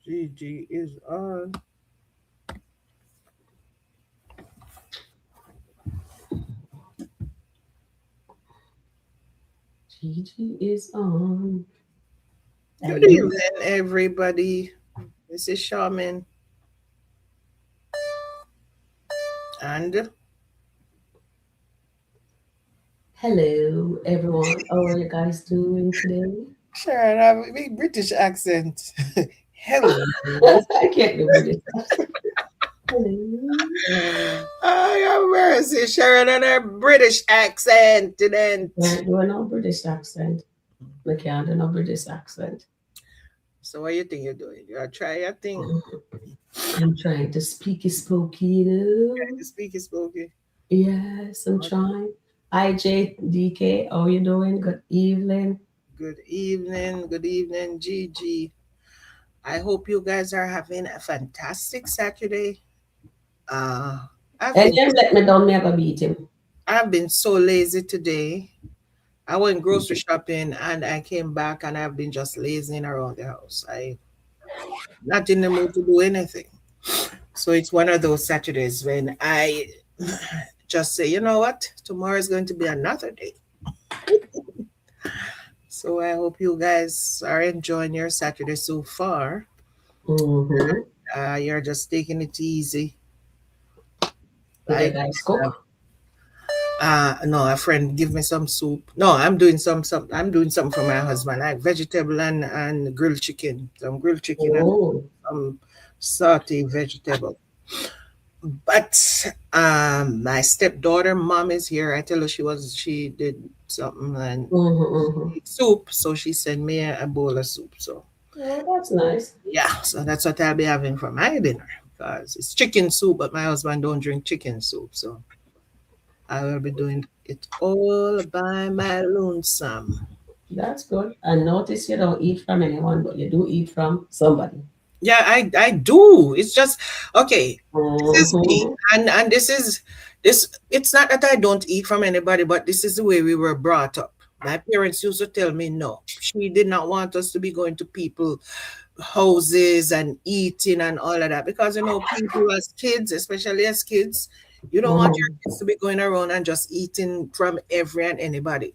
Gigi is on. Gigi is on. Good evening, everybody. This is Shaman. And Hello, everyone. How are you guys doing today? Sharon, I have a big British accent. Hello. I can't do British accent. Hello. I am mercy, Sharon, and her British accent. Can't do no British accent. I can't do no British accent. So what you think you're doing? You try your thing. I'm trying to speaky spooky, you know. Speaky spooky. Yes, I'm trying. Hi, JDK. How you doing? Good evening. Good evening. Good evening, Gigi. I hope you guys are having a fantastic Saturday. Uh, I've And been him let me down, me I go beat him. I've been so lazy today. I went grocery shopping and I came back and I've been just lazing around the house. I not in the mood to do anything. So it's one of those Saturdays when I just say, you know what, tomorrow is going to be another day. So I hope you guys are enjoying your Saturday so far. Mm-hmm. You're just taking it easy. Did you Like guys cook? no, a friend give me some soup. No, I'm doing some I'm doing something for my husband, like vegetable and grilled chicken. Some grilled chicken and Oh. some sauteed vegetable. But my stepdaughter mom is here. I tell her she did something and Mm-hmm, mm-hmm. soup, so she sent me a bowl of soup. So Oh, that's nice. yeah, so that's what I'll be having for my dinner because it's chicken soup, but my husband don't drink chicken soup, so I will be doing it all by my lonesome. That's good. I notice you don't eat from anyone, but you do eat from somebody. Yeah, I do. It's just okay. This is me, Mm-hmm. and this. It's not that I don't eat from anybody, but this is the way we were brought up. My parents used to tell me no. She did not want us to be going to people houses and eating and all of that because people as kids, especially as kids, you don't want your Mm-hmm. kids to be going around and just eating from every and anybody.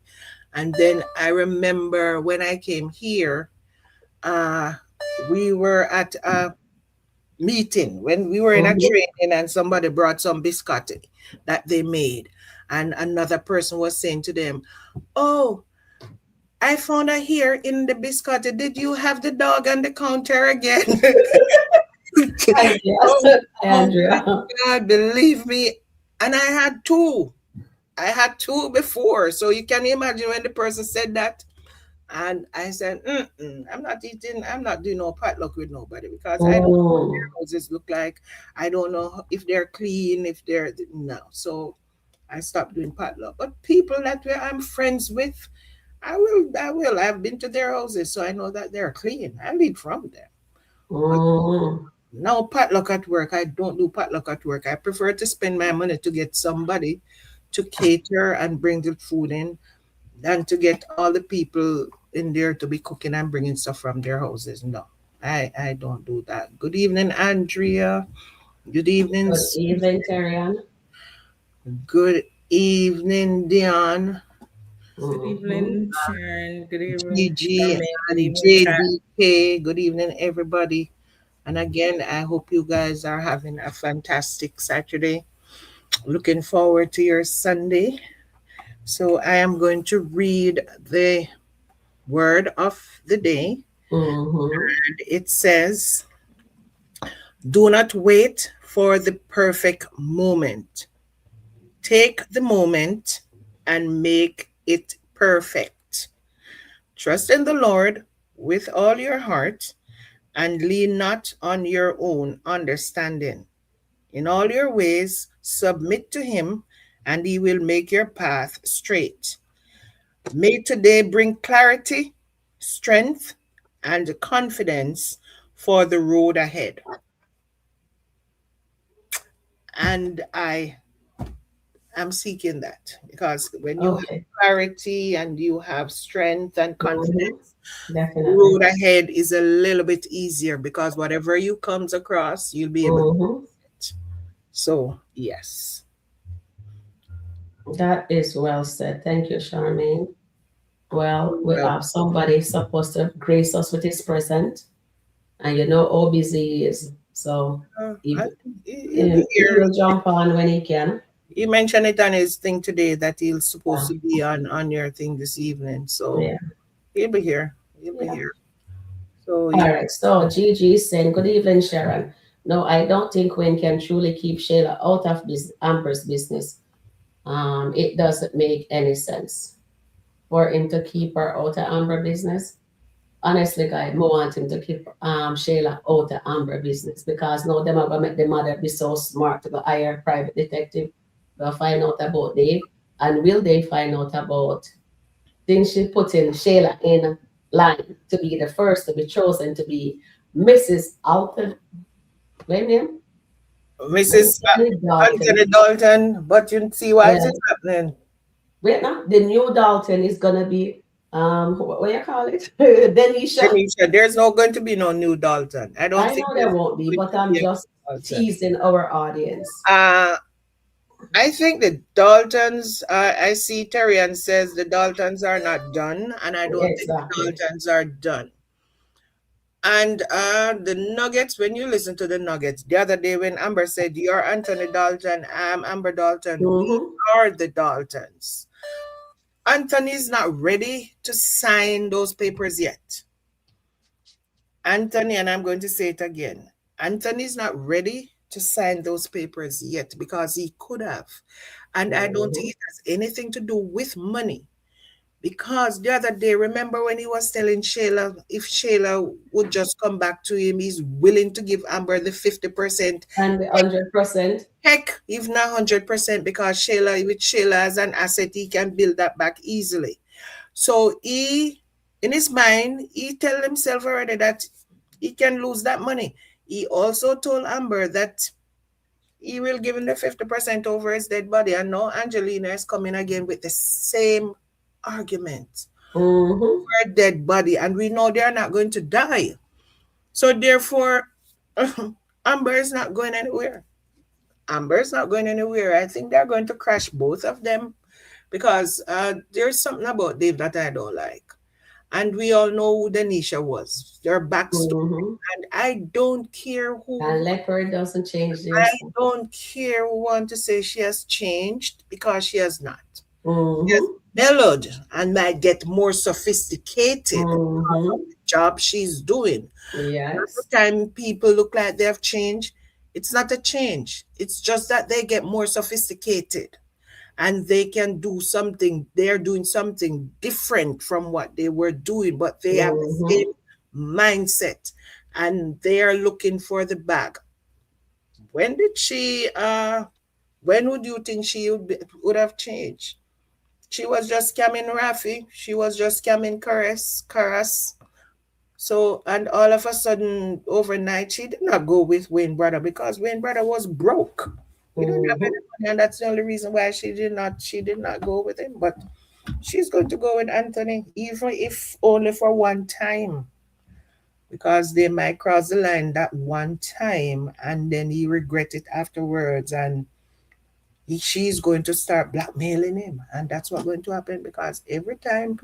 And then I remember when I came here, uh, we were at a meeting when we were in a Mm-hmm. training and somebody brought some biscotti that they made. And another person was saying to them, oh, I found her here in the biscotti. Did you have the dog on the counter again? Andrea. oh, oh my Andrea. God, believe me. And I had two. I had two before. So you can imagine when the person said that. And I said, I'm not eating, I'm not doing no potluck with nobody because I don't know what Mm. their houses look like. I don't know if they're clean, if they're no. So I stopped doing potluck. But people that I'm friends with, I will. I've been to their houses, so I know that they're clean. I eat from them. But Mm. now potluck at work, I don't do potluck at work. I prefer to spend my money to get somebody to cater and bring the food in than to get all the people in there to be cooking and bringing stuff from their houses. No, I don't do that. Good evening, Andrea. Good evening, Good evening, Terrian. good evening, Dion, Good Mm-hmm. evening, Sharon. Good evening, Gigi, Charmaine. Good and evening, chat. JDK. Good evening, everybody. And again, I hope you guys are having a fantastic Saturday. Looking forward to your Sunday. So I am going to read the word of the day. Mm-hmm. It says, do not wait for the perfect moment. Take the moment and make it perfect. Trust in the Lord with all your heart and lean not on your own understanding. In all your ways, submit to Him, and He will make your path straight. May today bring clarity, strength, and confidence for the road ahead. And I'm seeking that because when you have Okay. clarity and you have strength and Mm-hmm. confidence, Definitely. road ahead is a little bit easier because whatever you comes across, you'll be able to Mm-hmm. do it. So yes. That is well said. Thank you, Charmaine. Well, we Well, have somebody supposed to grace us with his present, and you know how busy he is. So he, he'll be he here. will jump on when he can. He mentioned it on his thing today that he's Yeah. supposed to be on your thing this evening. So Yeah. he'll be here. He'll be Yeah. here. So All yeah. right. So Gigi is saying, "Good evening, Sharon. No, I don't think Wayne can truly keep Shayla out of Amber's business. It doesn't make any sense for him to keep her out of Amber business. Honestly, guy, I want him to keep Shayla out of Amber business because now them are gonna make the mother be so smart to go hire a private detective to find out about Dave. And will they find out about things she put in Shayla in line to be the first to be chosen to be Mrs. Alton William? Mrs. Dalton. Anthony Dalton, but you see why is Yeah. it happening? Wait now, the new Dalton is gonna be what you call it? Denisha. Denisha, there's not going to be no new Dalton. I don't I think know there there's won't be, going but to I'm be a just new Dalton. teasing our audience. I think the Daltons, I see Terrian says the Daltons are not done, and I don't think the Exactly. Daltons are done. And the Nuggets, when you listen to the Nuggets, the other day when Amber said, "You're Anthony Dalton, I'm Amber Dalton, we Mm-hmm. are the Daltons." Anthony's not ready to sign those papers yet. Anthony, and I'm going to say it again, Anthony's not ready to sign those papers yet because he could have. And I don't think Mm-hmm. it has anything to do with money. Because the other day, remember when he was telling Shayla if Shayla would just come back to him, he's willing to give Amber the 50%. And 100%. Heck, if not 100%, because Shayla, with Shayla as an asset, he can build that back easily. So he, in his mind, he tell himself already that he can lose that money. He also told Amber that he will give him the 50% over his dead body. And now Angelina is coming again with the same argument Mm-hmm. over a dead body. And we know they're not going to die. So therefore, Amber is not going anywhere. Amber is not going anywhere. I think they're going to crash both of them because there's something about Dave that I don't like. And we all know who Denisha was, their backstory. Mm-hmm. And I don't care And who, leopard doesn't change their I skin. don't care who want to say she has changed because she has not. She has Mm-hmm. mellowed and might get more sophisticated because Mm-hmm. of the job she's doing. Every Yes. time people look like they have changed, it's not a change. It's just that they get more sophisticated and they can do something. They're doing something different from what they were doing, but they have the Mm-hmm. same mindset and they are looking for the bag. When did she, when would you think she would have changed? She was just scamming Rafi. She was just scamming Karas. So, and all of a sudden, overnight, she did not go with Wayne Brother because Wayne Brother was broke. He didn't have any Mm-hmm. money, and that's the only reason why she did not go with him. But she's going to go with Anthony, even if only for one time, because they might cross the line that one time, and then he regret it afterwards, and she's going to start blackmailing him, and that's what's going to happen because every time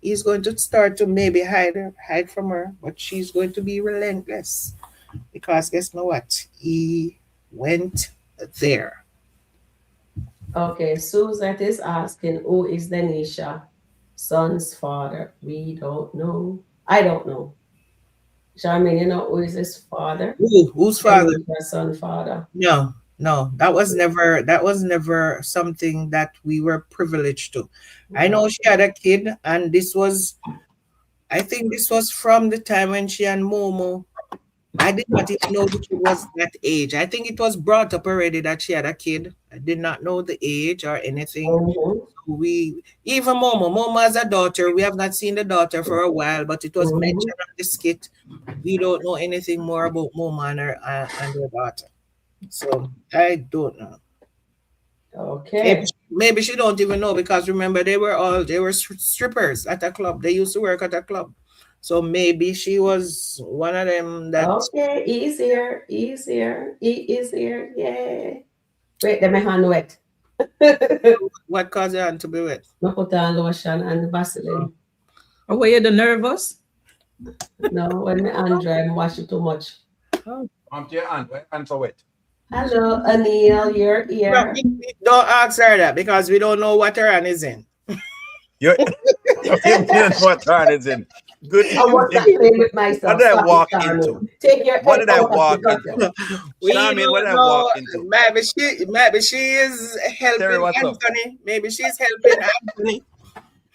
he's going to start to maybe hide from her, but she's going to be relentless because guess know what? He went there. Okay, Suzette is asking who is Denisha son's father. We don't know. I don't know. Charmaine, you know who is his father? Ooh, whose father? Denisha's son father. No, no, that was never something that we were privileged to. I know she had a kid, and I think this was from the time when she and Momo. I did not even know the kid was that age. I think it was brought up already that she had a kid. I did not know the age or anything. Mm-hmm. We even Momo has a daughter. We have not seen the daughter for a while, but it was Mm-hmm. mentioned on the skit. We don't know anything more about Momo and her daughter. So I don't know. Okay. Maybe she don't even know because remember they were strippers at a club. They used to work at a club. So maybe she was one of them that Okay. Easier. Easier. Easier. Yay. Wait, let my hand wet. what caused her hand to be wet. I put on lotion and Vaseline. Or were you the nervous? No, when my hand dry, I wash it too much. Oh. To your hand, why hands are wet? Hello, Anil, you're Well, here. don't ask her that because we don't know what her hand is in. You didn't know what hand is in. Good I was not evening. playing with myself. What did I Stop it, walk Charmin. into? Take your What head did I out of the walk gutter. into? We Charmin, what don't did I know. walk into? Maybe she is Terry, helping what's up? Anthony. Maybe she's helping Anthony.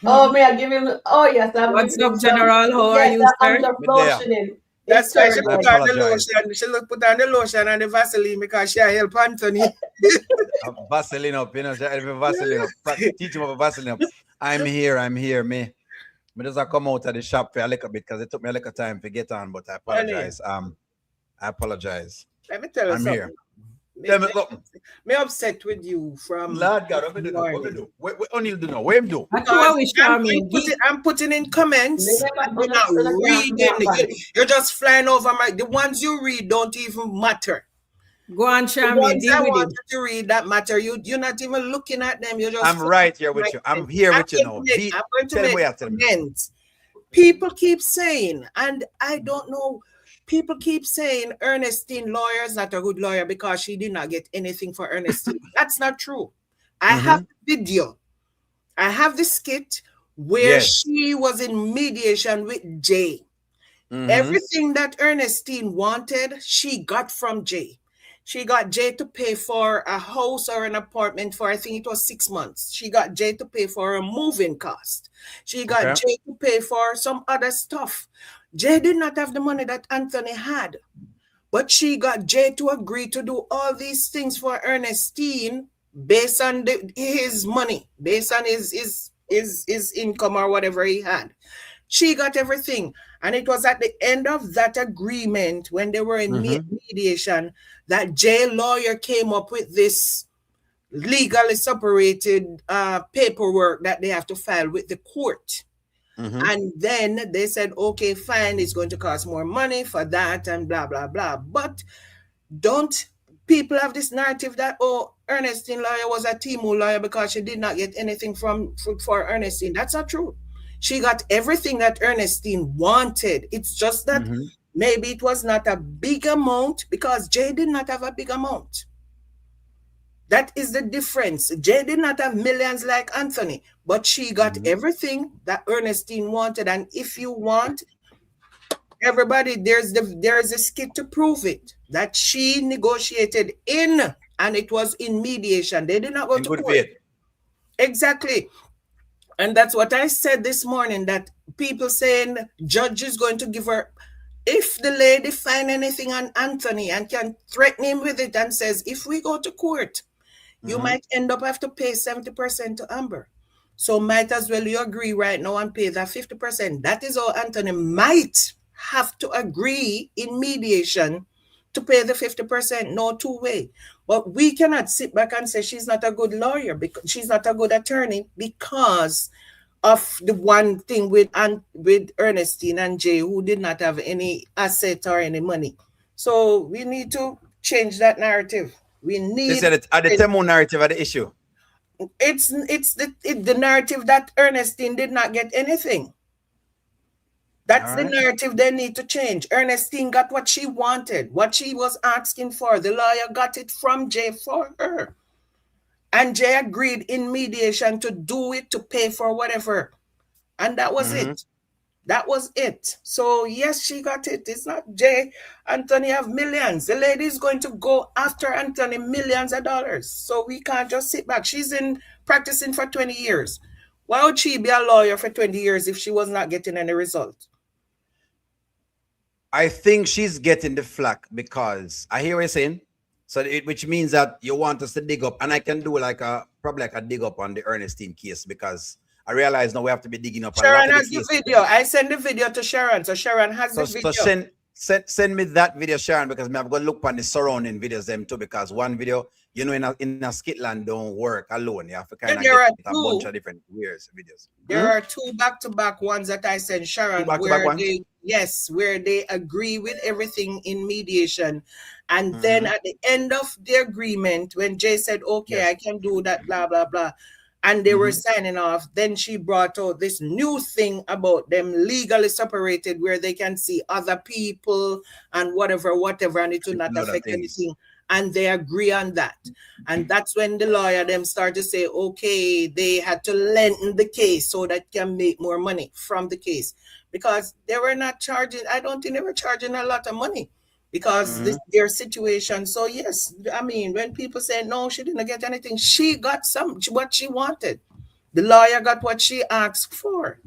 Oh, may I give him? Oh, yes, I'm What's giving him up, some. General? How are Yes, you, I'm sir? just Me there. lotioning. It's That's why she turning I put red. on the apologize. lotion. She look put on the lotion and the Vaseline because she help Anthony. Vaseline up, you know, Vaseline up. Teach him about Vaseline up. I'm here, me. Me just come out of the shop for a little bit because it took me a little time to get on, but I apologize. I apologize. Let me tell you I'm something. here. Tell me something. Me upset with you from Lord God, what me do now? What me do? What O'Neal do now? What him do? That's what we Charmin. I'm putting in comments and you're not Remember, reading. You're just flying over the ones you read don't even matter. Go on, The Charmin. ones I Deal with want it. you to read that matter. You're not even looking at them. You're just I'm right here with you. I'm here with you now. I'm going to Tell me make what you tell me. comments. People keep saying, and I don't know, people keep saying Ernestine lawyer is not a good lawyer because she did not get anything for Ernestine. That's not true. I have the video. I have the skit where Yes. she was in mediation with Jay. Everything that Ernestine wanted, she got from Jay. She got Jay to pay for a house or an apartment for, I think it was 6 months. She got Jay to pay for a moving cost. She got Jay to pay for some other stuff. Jay did not have the money that Anthony had. But she got Jay to agree to do all these things for Ernestine based on his money, based on his income or whatever he had. She got everything. And it was at the end of that agreement when they were in mediation that Jay lawyer came up with this legally separated paperwork that they have to file with the court. And then they said, okay, fine, it's going to cost more money for that and blah, blah, blah. But don't people have this narrative that, oh, Ernestine lawyer was a Timu lawyer because she did not get anything for Ernestine. That's not true. She got everything that Ernestine wanted. It's just that maybe it was not a big amount because Jay did not have a big amount. That is the difference. Jay did not have millions like Anthony, but she got everything that Ernestine wanted. And if you want, everybody, there's a skit to prove it that she negotiated in, and it was in mediation. They did not go to court. Faith. Exactly. And that's what I said this morning, that people saying judge is going to give her, if the lady find anything on Anthony and can threaten him with it and says, if we go to court, you might end up have to pay 70% to Amber. So might as well you agree right now and pay that 50%. That is how Anthony might have to agree in mediation to pay the 50%, no two-way. But we cannot sit back and say she's not a good lawyer, because she's not a good attorney because of the one thing with Ernestine and Jay, who did not have any asset or any money. So we need to change that narrative. We need. They said the Temu narrative of the issue. It's the narrative that Ernestine did not get anything. That's the narrative they need to change. Ernestine got what she wanted, what she was asking for. The lawyer got it from Jay for her. And Jay agreed in mediation to do it, to pay for whatever. And that was it. That was it. So yes, she got it. It's not Jay. Anthony have millions. The lady is going to go after Anthony millions of dollars. So we can't just sit back. She's in practicing for 20 years. Why would she be a lawyer for 20 years if she was not getting any result? I think she's getting the flack because I hear what you're saying. So which means that you want us to dig up, and I can do probably like a dig up on the Ernestine case because I realize now we have to be digging up. Sharon has the video. I send the video to Sharon, so Sharon has the video. send me that video, Sharon, because I'm gonna look on the surrounding videos them too. Because one video, in a skitland don't work alone. You have to kind And of there get are a bunch two. of different videos. There are two back-to-back ones that I sent Two Sharon back-to-back where ones. where they agree with everything in mediation. And then Mm-hmm. at the end of the agreement, when Jay said, okay, I Yes. can do that, blah, blah, blah, and they were Mm-hmm. signing off, then she brought out this new thing about them legally separated where they can see other people and whatever, and it will not A lot of affect things. anything. And they agree on that. And that's when the lawyer them start to say, okay, they had to lengthen the case so that can make more money from the case. Because they were not charging, I don't think they were charging a lot of money because Mm-hmm. their situation. So yes, I mean, when people say no, she didn't get anything, she got what she wanted. The lawyer got what she asked for.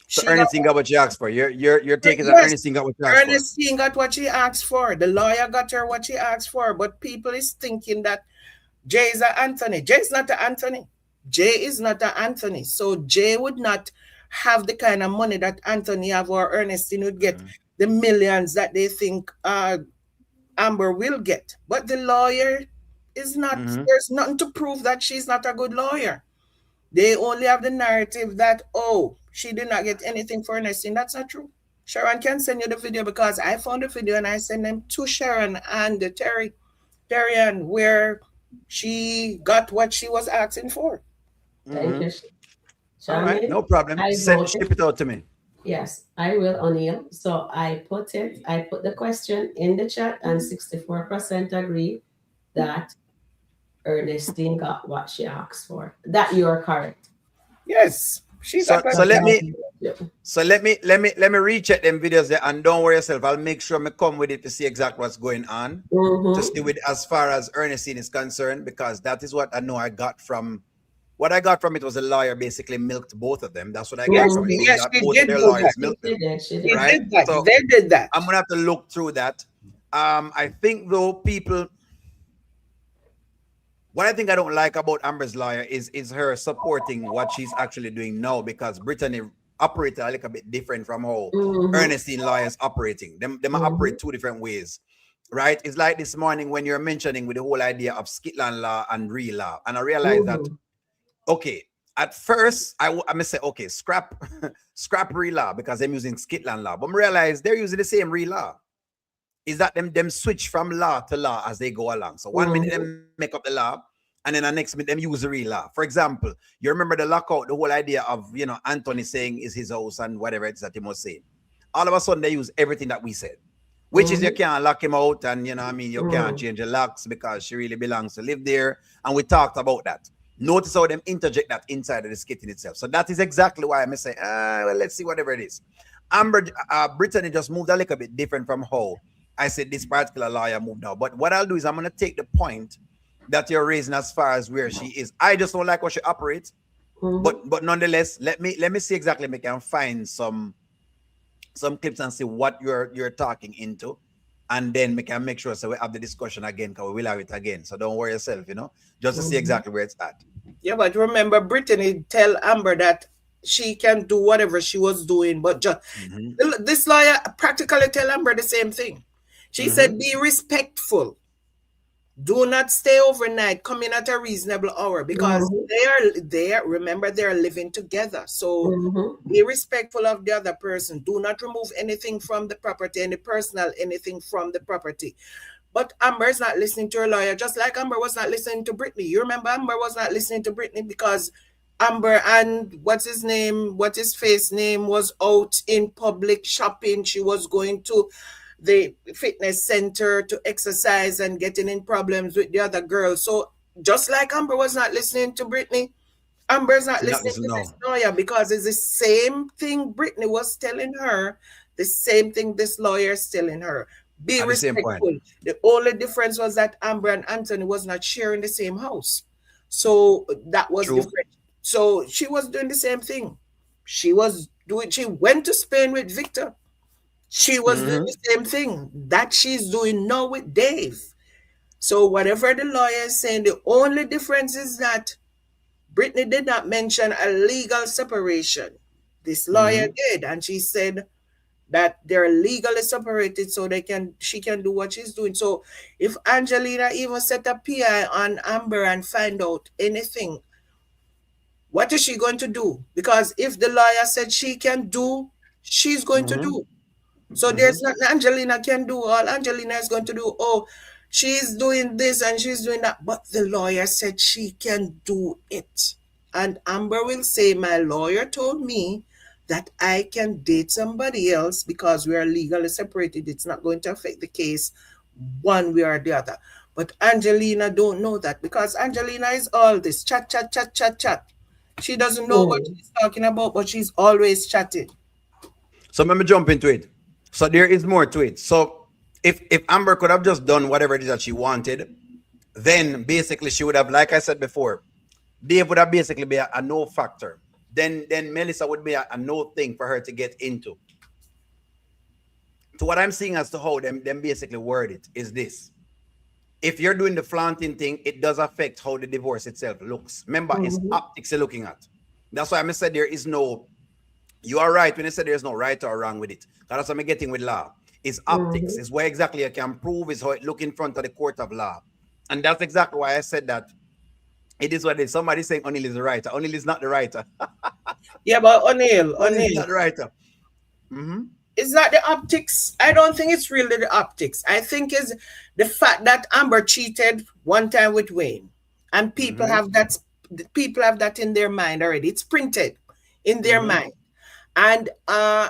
So She got Ernestine got what you asked for. You're taking that yes, Ernestine got what you asked for. Ernestine got what she asked for. The lawyer got her what she asked for. But people is thinking that Jay is a Anthony. Jay is not a Anthony. Jay is not a Anthony. So Jay would not have the kind of money that Anthony have or Ernestine would get Mm-hmm. the millions that they think Amber will get. But the lawyer is not, Mm-hmm. there's nothing to prove that she's not a good lawyer. They only have the narrative that, oh, she did not get anything for Ernestine. That's not true. Sharon can send you the video because I found the video and I sent them to Sharon and Terrian where she got what she was asking for. Thank Mm-hmm. you, All right, Charmaine. no problem. I Ship voted. it out to me. Yes, I will, O'Neill. So I put the question in the chat, and 64% agree that Ernestine got what she asked for. That you're correct. Yes, she So got what so she let me Yeah. so let me recheck them videos there, and don't worry yourself. I'll make sure I come with it to see exactly what's going on. To see with as far as Ernestine is concerned, because that is what I know I got from what I got from it was a lawyer basically milked both of them. That's what I get Yes, from it. Saying yes, that she both of did their do lawyers that. milked them. She She did. Right? did that. So They did that. I'm gonna have to look through that. I think though people what I think I don't like about Amber's lawyer is her supporting what she's actually doing now, because Brittany operated a little bit different from how Ernestine lawyers operating. Them operate two different ways, right? It's like this morning when you're mentioning with the whole idea of skitland law and real law, and I realized that okay, at first I may say okay, scrap scrap real law because I'm using skitland law, but I realize they're using the same real law. Is that them switch from law to law as they go along. So 1 minute them make up the law, and then the next minute them use the real law. For example, you remember the lockout, the whole idea of Anthony saying is his house and whatever it is that he must say. All of a sudden they use everything that we said, which is you can't lock him out, and you can't change the locks because she really belongs to live there. And we talked about that. Notice how them interject that inside of the skit in itself. So that is exactly why I'm saying, well, let's see whatever it is. Brittany just moved a little bit different from how I said this particular lawyer moved now. But what I'll do is I'm going to take the point that you're raising as far as where she is. I just don't like how she operates. But nonetheless, let me see exactly if I can find some clips and see what you're talking into. And then we can make sure so we have the discussion again, because we will have it again. So don't worry yourself, just to see exactly where it's at. Yeah, but remember, Brittany tell Amber that she can do whatever she was doing, but just this lawyer practically tell Amber the same thing. She said, be respectful. Do not stay overnight. Come in at a reasonable hour, because remember, they're living together. So be respectful of the other person. Do not remove anything from the property, any personal anything from the property. But Amber is not listening to her lawyer, just like Amber was not listening to Brittany. You remember Amber was not listening to Brittany because Amber and what's his face name was out in public shopping. She was going to the fitness center to exercise and getting in problems with the other girls. So just like Amber was not listening to Brittany, Amber's not listening to this lawyer, because it's the same thing Brittany was telling her, the same thing this lawyer is telling her. Be respectful. The only difference was that Amber and Anthony was not sharing the same house. So that was different. So she was doing the same thing. She went to Spain with Victor. She was doing the same thing that she's doing now with Dave. So whatever the lawyer is saying, the only difference is that Brittany did not mention a legal separation. This lawyer did, and she said that they're legally separated so she can do what she's doing. So if Angelina even set a PI on Amber and find out anything, what is she going to do? Because if the lawyer said she can do, she's going to Mm-hmm. do. So Mm-hmm. there's nothing Angelina can do. All Angelina is going to do, oh, she's doing this and she's doing that. But the lawyer said she can do it. And Amber will say, my lawyer told me that I can date somebody else because we are legally separated. It's not going to affect the case one way or the other. But Angelina don't know that because Angelina is all this chat, chat, chat, chat, chat. She doesn't know what Mm. she's talking about, but she's always chatting. So let me jump into it. So there is more to it. So if Amber could have just done whatever it is that she wanted, then basically she would have, like I said before, Dave would have basically be a no factor. Then Melissa would be a no thing for her to get into. To what I'm seeing as to how them basically word it is this. If you're doing the flaunting thing, it does affect how the divorce itself looks. Remember, it's Mhm. optics you're looking at. That's why I said there is no, you are right when you said there's no right or wrong with it. That's what I'm getting with law. It's optics. Mhm. It's where exactly you can prove is how it look in front of the court of law. And that's exactly why I said that it is what it is. Somebody saying O'Neill is the writer. O'Neill is not the writer. Yeah, but O'Neill, O'Neill is O'Neill, not the writer. Mm-hmm. it's not the optics. I don't think it's really the optics. I think it's the fact that Amber cheated one time with Wayne, and Mm-hmm. people have that in their mind already. It's printed in their Mm-hmm. mind. And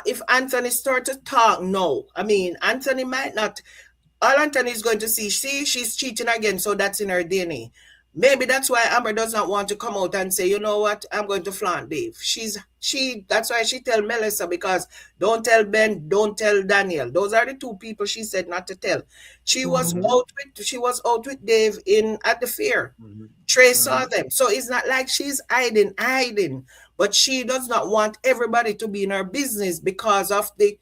if Anthony start to talk, no, I mean Anthony might not. All Anthony is going to see, she's cheating again, so that's in her DNA. Maybe that's why Amber does not want to come out and say, you know what, I'm going to flaunt Dave. That's why she tell Melissa, because don't tell Ben, don't tell Daniel. Those are the two people she said not to tell. Mhm. She was out with Dave in at the fair. Mm-hmm. Trey Mm-hmm. saw them. So it's not like she's hiding. But she does not want everybody to be in her business because of the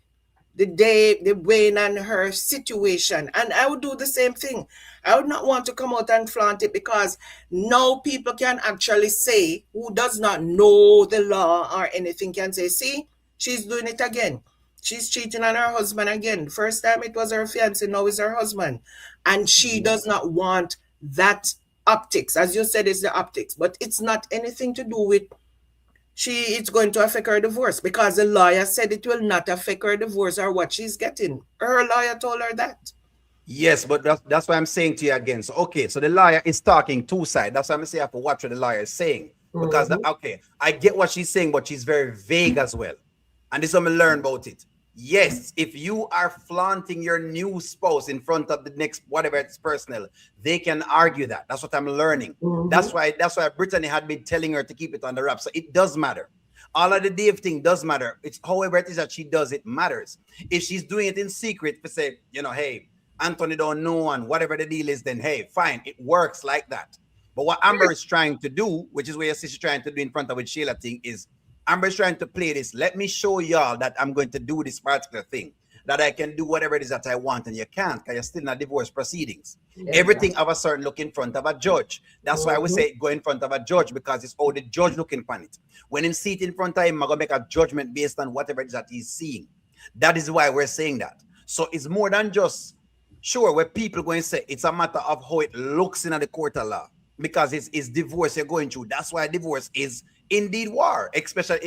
Wayne and her situation. And I would do the same thing. I would not want to come out and flaunt it because now people can actually say, who does not know the law or anything, can say, see, she's doing it again. She's cheating on her husband again. First time it was her fiance, now it's her husband. And she Mm-hmm. does not want that optics. As you said, it's the optics, but it's not anything to do with it's going to affect her divorce because the lawyer said it will not affect her divorce or what she's getting. Her lawyer told her that. Yes, but that's why I'm saying to you again. So okay, so the lawyer is talking two sides. That's why I'm saying I have to watch what the lawyer is saying. Because Mhm. okay, I get what she's saying, but she's very vague as well. And this is what I learn about it. Yes, if you are flaunting your new spouse in front of the next whatever it's personal, they can argue that. That's what I'm learning. Mhm. That's why Brittany had been telling her to keep it on the wrap. So it does matter. All of the Dave thing does matter. It's however it is that she does it matters. If she's doing it in secret, to say, hey, Anthony don't know and whatever the deal is, then hey, fine, it works like that. But what Amber is trying to do, which is what your sister's trying to do in front of with Shayla thing, is Amber is trying to play this. Let me show y'all that I'm going to do this particular thing, that I can do whatever it is that I want, and you can't because you're still in a divorce proceedings. Everything Exactly. of a certain look in front of a judge. That's why we Mhm. say go in front of a judge because it's all the judge looking upon it. When him see it in front of him, I'm gonna make a judgment based on whatever it is that he's seeing. That is why we're saying that. So it's more than just sure where people going to say it's a matter of how it looks in the court of law because it's divorce you're going through. That's why divorce is indeed war, especially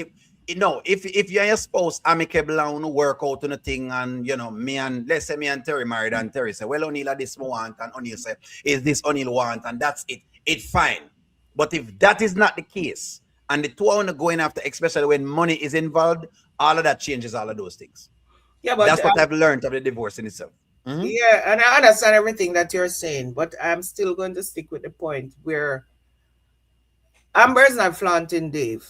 if you and your spouse amicable and work out on a thing, and me and let's say me and Terry married, and Terry say, well, O'Neill this want, and O'Neill say, is this O'Neill want, and that's it. It's fine. But if that is not the case, and the two are going after, especially when money is involved, all of that changes all of those things. Yeah, but That's what I've learned of the divorce in itself. Mhm. yeah, and I understand everything that you're saying, but I'm still going to stick with the point where Amber's not flaunting Dave.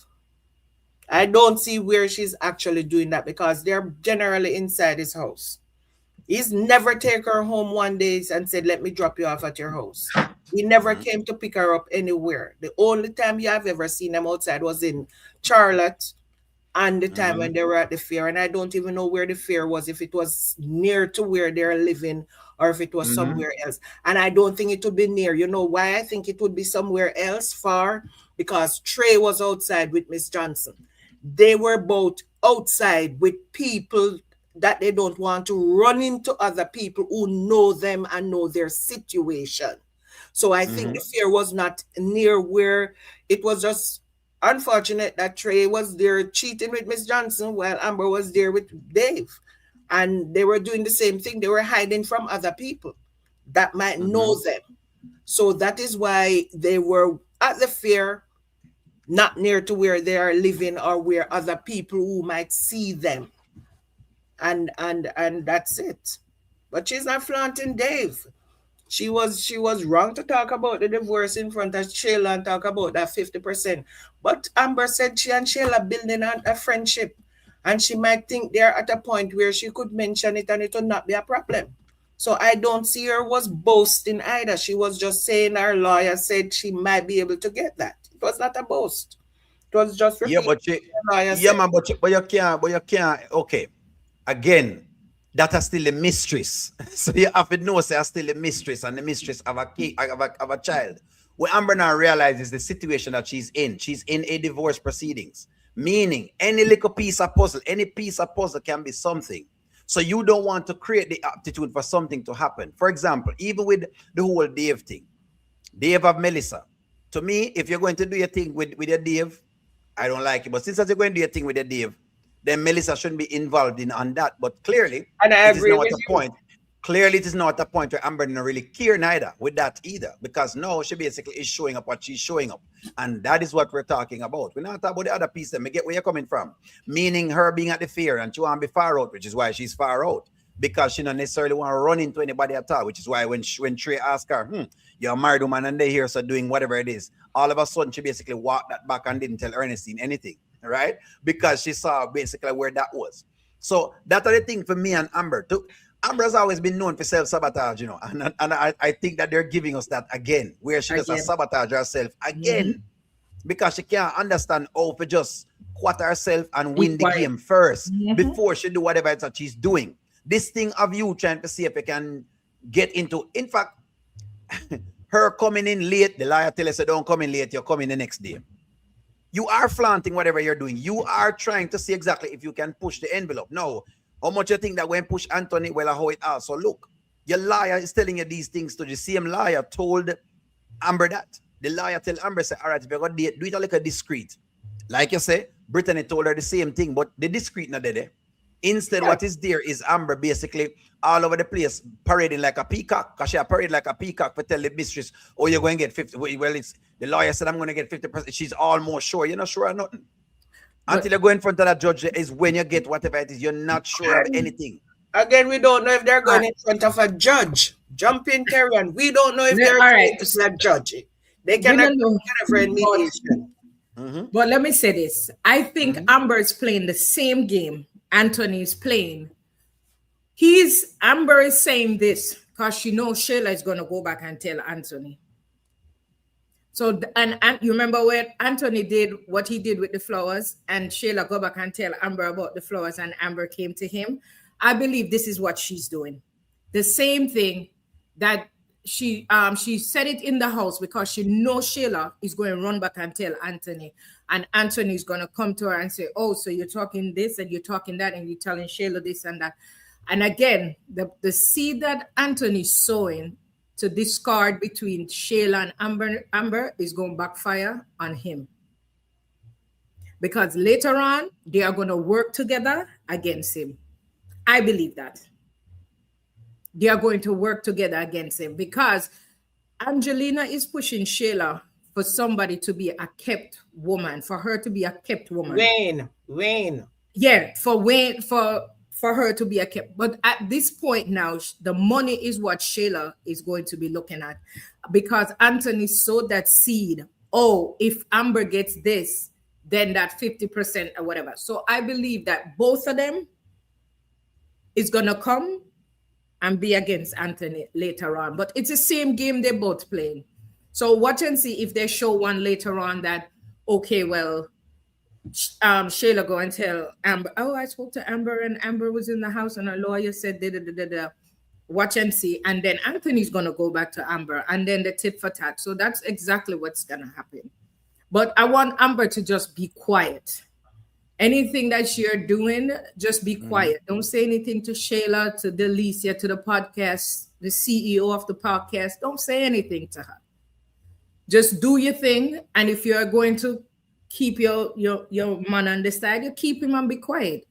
I don't see where she's actually doing that because they're generally inside his house. He's never take her home one day and said, let me drop you off at your house. He never Mhm. came to pick her up anywhere. The only time you have ever seen them outside was in Charlotte and the time when Mhm. they were at the fair. And I don't even know where the fair was, if it was near to where they're living or if it was Mhm. somewhere else. And I don't think it would be near. You know why I think it would be somewhere else far? Because Trey was outside with Miss Johnson. They were both outside with people that they don't want to run into other people who know them and know their situation. So I think Mm-hmm. the fear was not near where it was just unfortunate that Trey was there cheating with Miss Johnson while Amber was there with Dave. And they were doing the same thing. They were hiding from other people that might Mm-hmm. know them. So that is why they were at the fair, not near to where they are living or where other people who might see them. And that's it. But she's not flaunting Dave. She was wrong to talk about the divorce in front of Shayla and talk about that 50%. But Amber said she and Shayla building a friendship. And she might think they're at a point where she could mention it and it would not be a problem. So I don't see her was boasting either. She was just saying her lawyer said she might be able to get that. It was not a boast. It was just Yeah, repeating but you, what her lawyer yeah, said. man, but you can't. Okay, again, that is still a mistress. So you have to know, say, are still a mistress, and the mistress of a kid, of a child. What Amber now realizes the situation that she's in. She's in a divorce proceedings, meaning any little piece of puzzle, any piece of puzzle can be something. So you don't want to create the aptitude for something to happen. For example, even with the whole Dave thing, Dave of Melissa. To me, if you're going to do your thing with your Dave, I don't like it. But since you're going to do your thing with your Dave, then Melissa shouldn't be involved in on that. But clearly, And I it is agree now at with a you. point. Clearly, it is now at a point where Amber doesn't really care neither with that either. Because now she basically is showing up what she's showing up. And that is what we're talking about. We're not talking about the other piece. Then we get where you're coming from. Meaning her being at the fair and she want to be far out, which is why she's far out. Because she don't necessarily want to run into anybody at all, which is why when Trey asked her, you're a married woman and they're here, so doing whatever it is, all of a sudden she basically walked that back and didn't tell Ernestine anything, right? Because she saw basically where that was. So that's the thing for me and Amber. Amber has always been known for self-sabotage, and I think that they're giving us that again, where she just sabotage herself again because she can't understand how to just quat herself and win the game first before she do whatever it is that she's doing. This thing of you trying to see if you can get into, in fact, her coming in late, the liar tell us, don't come in late, you're coming the next day. You are flaunting whatever you're doing. You are trying to see exactly if you can push the envelope. No, how much you think that when push Anthony, well, how it also look. Your liar is telling you these things to the same liar told Amber that. The liar tell Amber, say, all right, if you're going to do it a little discreet. Like you say, Brittany told her the same thing, but the discreet not there. Instead, what is there is Amber basically all over the place parading like a peacock. Because she parade like a peacock for tell the mistress, oh, you're going to get 50. Well, it's the lawyer said I'm going to get 50%. She's almost sure. You're not sure of nothing. Until you go in front of that judge is when you get whatever it is. You're not sure of anything. Again, we don't know if they're going in front of a judge. Jump in, carry on. We don't know if they're going to see a judge. They cannot do whatever in mediation. But let me say this. I think Amber is playing the same game Anthony is playing. Amber is saying this because she knows Shayla is going to go back and tell Anthony. So, and you remember when Anthony did what he did with the flowers and Shayla go back and tell Amber about the flowers and Amber came to him. I believe this is what she's doing. The same thing that she said it in the house because she knows Shayla is going to run back and tell Anthony. And Anthony is going to come to her and say, oh, so you're talking this and you're talking that and you're telling Shayla this and that. And again, the seed that Anthony's sowing to discard between Shayla and Amber is going to backfire on him. Because later on, they are going to work together against him. I believe that. They are going to work together against him because Angelina is pushing Shayla for somebody to be a kept woman, for her to be a kept woman. Wayne. Yeah, for her to be a kept. But at this point now, the money is what Shayla is going to be looking at because Anthony sowed that seed. Oh, if Amber gets this, then that 50% or whatever. So I believe that both of them is going to come and be against Anthony later on. But it's the same game they're both playing. So watch and see if they show one later on that, okay, well, Shayla go and tell Amber, oh, I spoke to Amber and Amber was in the house and her lawyer said da. Watch and see. And then Anthony's going to go back to Amber and then the tit for tat. So that's exactly what's going to happen. But I want Amber to just be quiet Anything that you're doing, just be quiet. Don't say anything to Shayla, to Delicia, to the podcast, the CEO of the podcast. Don't say anything to her. Just do your thing. And if you're going to keep your man on the side, you keep him and be quiet.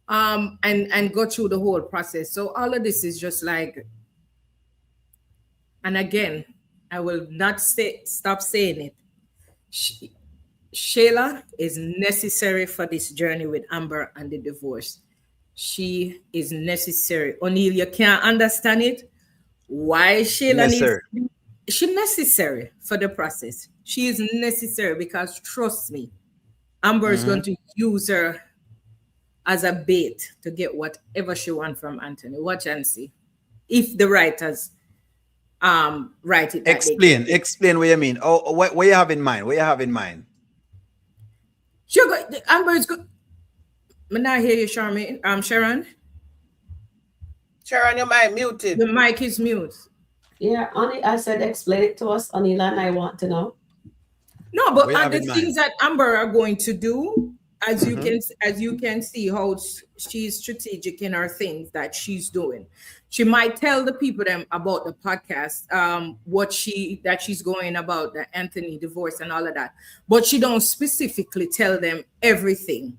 And go through the whole process. So all of this is just like, and again, I will not stop saying it. Shayla is necessary for this journey with Amber and the divorce. She is necessary. O'Neill, you can't understand it. Why Shayla Yes, needs sir. she's necessary for the process. She is necessary because trust me, Amber is going to use her as a bait to get whatever she wants from Anthony. Watch and see. If the writers write it that they can. Explain what you mean. Oh, what you have in mind? What you have in mind? Amber is good. I not hear you, Charmaine. Sharon. Sharon, your mic muted. The mic is mute. Yeah, I said explain it to us, Anila, and I want to know. No, but We have the in things mind. that Amber are going to do, as you can see how she's strategic in her things that she's doing. She might tell the people them about the podcast, that she's going about the Anthony divorce and all of that, but she don't specifically tell them everything,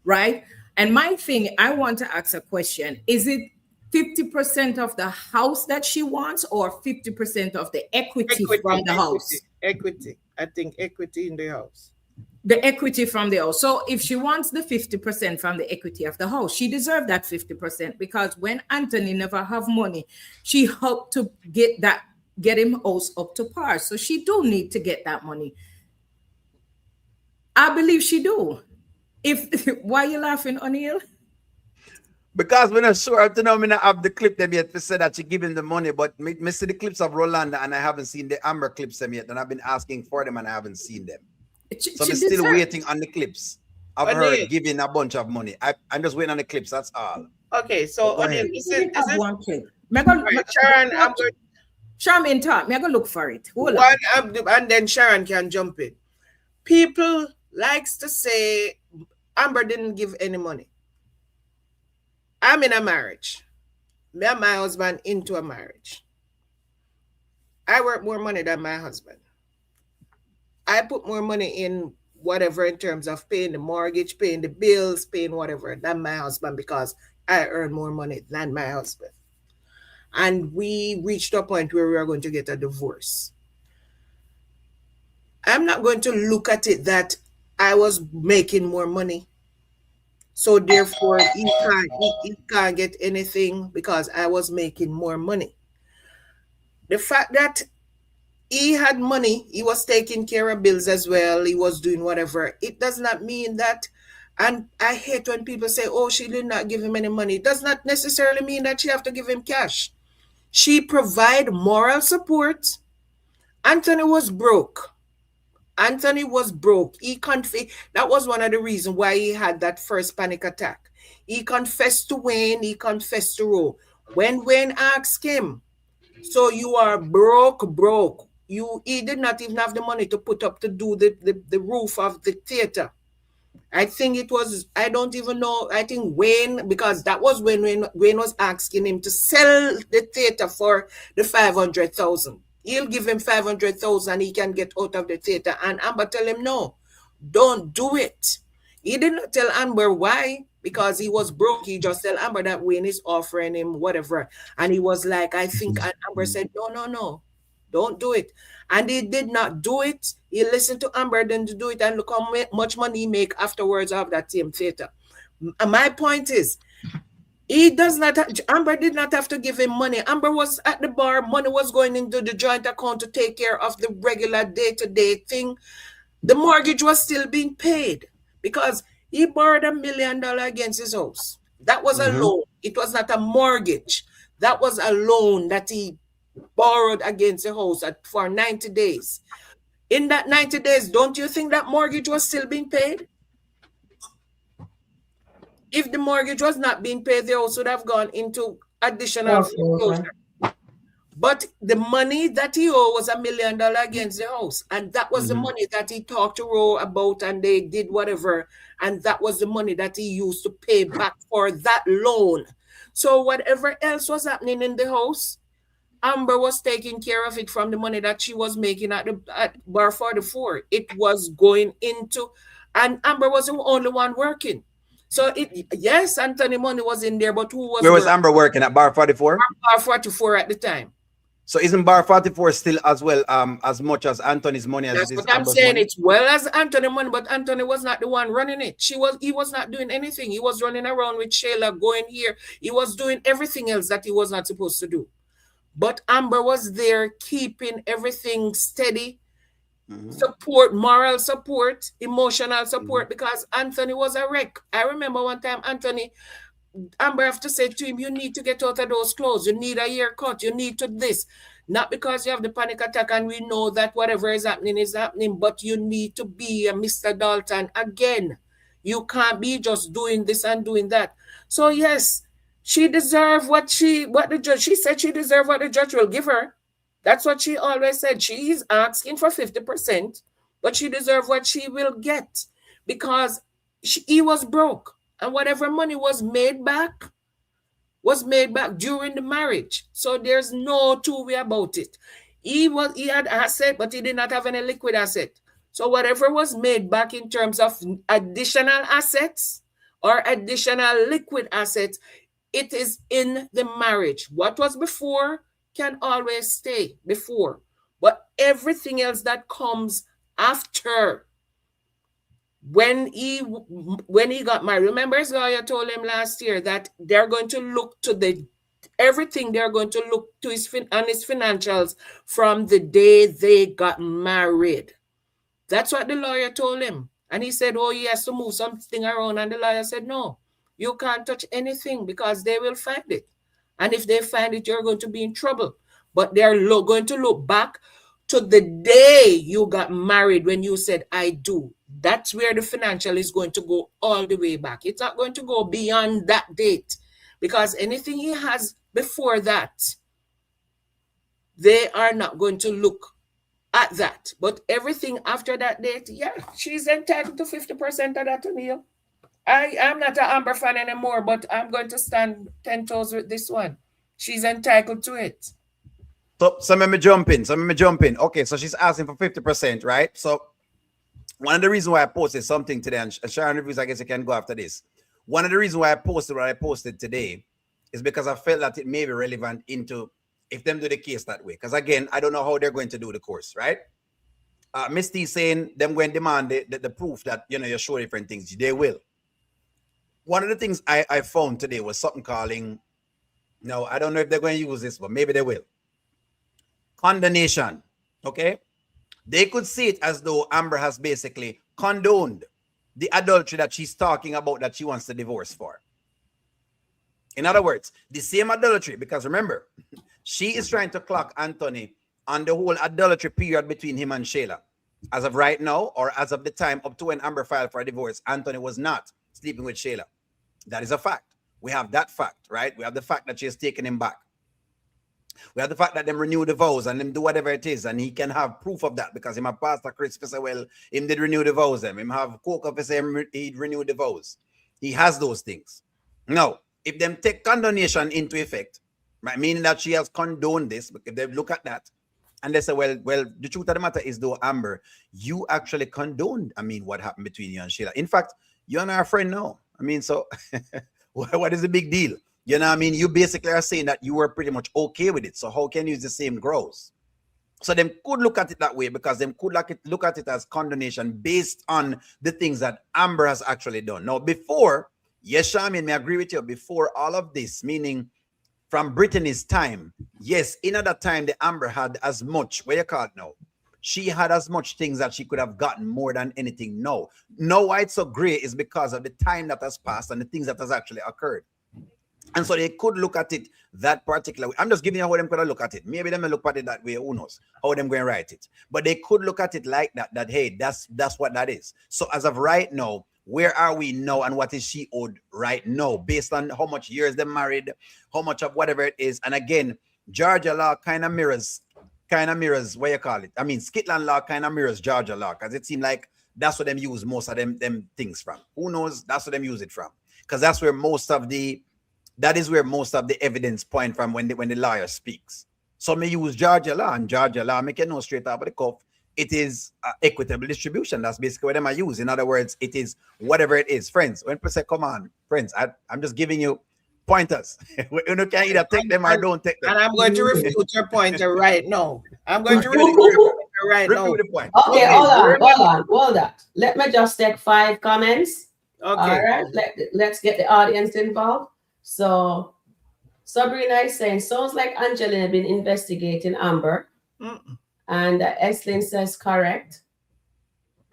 right? And my thing, I want to ask a question: is it 50% of the house that she wants, or 50% of the equity from the house? Equity. I think equity in the house. The equity from the house. So if she wants the 50% from the equity of the house, she deserves that 50%, because when Anthony never have money, she helped to get him house up to par. So she do need to get that money. I believe she do. If why you laughing, O'Neill? Because we're not sure up to now, I not have the clip them yet to say that she give him the money, but me see the clips of Rolanda and I haven't seen the Amber clips them yet, and I've been asking for them and I haven't seen them. So I'm still waiting on the clips of her giving a bunch of money. I'm just waiting on the clips, that's all. Okay, so O'Neill, is it one clip? Sharon, I'm going Charmaine talk. Me I go look for it. Hold one on. and then Sharon can jump in. People likes to say Amber didn't give any money. I'm in a marriage. Me and my husband into a marriage. I work more money than my husband. I put more money in whatever in terms of paying the mortgage, paying the bills, paying whatever than my husband, because I earn more money than my husband. And we reached a point where we are going to get a divorce. I'm not going to look at it that I was making more money, so therefore he can't get anything because I was making more money. The fact that he had money, he was taking care of bills as well, he was doing whatever, it does not mean that. And I hate when people say, oh, she did not give him any money. It does not necessarily mean that she have to give him cash. She provide moral support. Anthony was broke. Anthony was broke. That was one of the reasons why he had that first panic attack. He confessed to Wayne, he confessed to Ro. When Wayne asked him, so you are broke. He did not even have the money to put up to do the roof of the theater. I think it was, I don't even know, I think Wayne, because that was when Wayne was asking him to sell the theater for the 500,000. He'll give him 500,000, he can get out of the theater. And Amber tell him, no, don't do it. He did not tell Amber why, because he was broke. He just tell Amber that Wayne is offering him whatever. And he was like, I think, and Amber said, no, don't do it. And he did not do it. He listened to Amber, then to do it, and look how much money he make afterwards of that same theater. My point is, Amber did not have to give him money. Amber was at the bar, money was going into the joint account to take care of the regular day-to-day thing. The mortgage was still being paid because he borrowed $1 million against his house. That was a loan. It was not a mortgage. That was a loan that he borrowed against the house for 90 days. In that 90 days, don't you think that mortgage was still being paid? If the mortgage was not being paid, the house would have gone into additional foreclosure. But the money that he owed was $1 million against the house. And that was the Mhm. money that he talked to Ro about, and they did whatever. And that was the money that he used to pay back for that loan. So whatever else was happening in the house, Amber was taking care of it from the money that she was making at Bar 44. It was going into, and Amber was the only one working. So yes, Anthony money was in there, but who was Where was working? Amber working at Bar 44? Bar 44 at the time. So isn't Bar 44 still as well as much as Anthony's money as That's it is what I'm Amber's saying. money? It's well as Anthony money, but Anthony was not the one running it. He was not doing anything. He was running around with Shayla, going here. He was doing everything else that he was not supposed to do. But Amber was there keeping everything steady, support, moral support, emotional support, because Anthony was a wreck. I remember one time Amber have to say to him, you need to get out of those clothes. You need a haircut. You need to this. Not because you have the panic attack and we know that whatever is happening, but you need to be a Mr. Dalton again. You can't be just doing this and doing that. So yes, she deserved what the judge, she said she deserved what the judge will give her. That's what she always said. She is asking for 50%, but she deserves what she will get because he was broke. And whatever money was made back during the marriage. So there's no two way about it. He had asset, but he did not have any liquid asset. So whatever was made back in terms of additional assets or additional liquid assets, it is in the marriage. What was before can always stay before. But everything else that comes after, when he got married, remember his lawyer told him last year that they're going to look to everything, they're going to look to his financials from the day they got married. That's what the lawyer told him. And he said, oh, he has to move something around. And the lawyer said, no, you can't touch anything because they will find it. And if they find it, you're going to be in trouble. But they're going to look back to the day you got married when you said, I do. That's where the financial is going to go all the way back. It's not going to go beyond that date because anything he has before that, they are not going to look at that. But everything after that date, yeah, she's entitled to 50% of that, Neil. I'm not an Amber fan anymore, but I'm going to stand 10 toes with this one. She's entitled to it. So let me jump in. Okay, so she's asking for 50%, right? So one of the reasons why I posted something today, and Sharon reviews, I guess you can go after this. One of the reasons why I posted what I posted today is because I felt that it may be relevant into if them do the case that way. Because again, I don't know how they're going to do the course, right? Misty saying them going to demand the proof that you show different things. They will. One of the things I found today was something calling, no, I don't know if they're going to use this, but maybe they will. Condonation. Okay? They could see it as though Amber has basically condoned the adultery that she's talking about that she wants to divorce for. In other words, the same adultery, because remember, she is trying to clock Anthony on the whole adultery period between him and Shayla. As of right now, or as of the time up to when Amber filed for a divorce, Anthony was not sleeping with Shayla. That is a fact. We have that fact, right? We have the fact that she has taken him back. We have the fact that them renew the vows and them do whatever it is, and he can have proof of that because him have Pastor Chris say, well, him did renew the vows. Him have Coco say he renewed the vows. He has those things. Now, if them take condonation into effect, right, meaning that she has condoned this, if they look at that and they say, well, the truth of the matter is though, Amber, you actually condoned, what happened between you and Shayla. In fact, you and our friend now. So what is the big deal? You know what I mean? You basically are saying that you were pretty much okay with it. So how can you use the same gross? So them could look at it that way because them could look at it as condonation based on the things that Amber has actually done. Now, before, yes, Shamin, I agree with you, before all of this, meaning from Brittany's time, yes, in that time, the Amber had as much, what you call it now? She had as much things that she could have gotten more than anything now. Now why it's so great is because of the time that has passed and the things that has actually occurred. And so they could look at it that particular way. I'm just giving you how them could look at it. Maybe them look at it that way, who knows, how them going to write it. But they could look at it like that hey, that's what that is. So as of right now, where are we now and what is she owed right now based on how much years they're married, how much of whatever it is. And again, Georgia law kind of mirrors what you call it. I mean, SkitLanta law kind of mirrors Georgia law because it seemed like that's what them use most of them things from. Who knows? That's what them use it from because that is where most of the evidence point from when the lawyer speaks. So me use Georgia law, and Georgia law make it know straight out of the cuff. It is equitable distribution. That's basically what them I use. In other words, it is whatever it is. Friends, when people say, come on, friends, I'm just giving you pointers. You can either take them or don't take them. And I'm going to refute your pointer right now. I'm going to refute your pointer right now. The point. Okay, hold on. Let me just take 5 comments. Okay. All right, let's get the audience involved. So Sabrina is saying, sounds like Angelina been investigating Amber. And Eslin says, correct.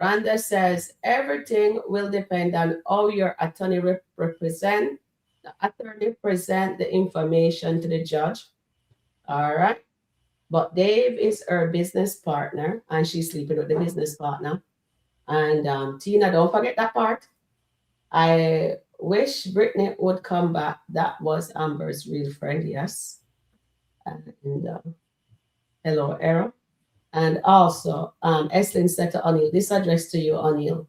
Rhonda says, everything will depend on how your attorney present the information to the judge. All right. But Dave is her business partner, and she's sleeping with the business partner. And Tina, don't forget that part. I wish Brittany would come back. That was Amber's real friend, yes. And hello, Errol. And also, Eslin said to O'Neill, this address to you, O'Neill.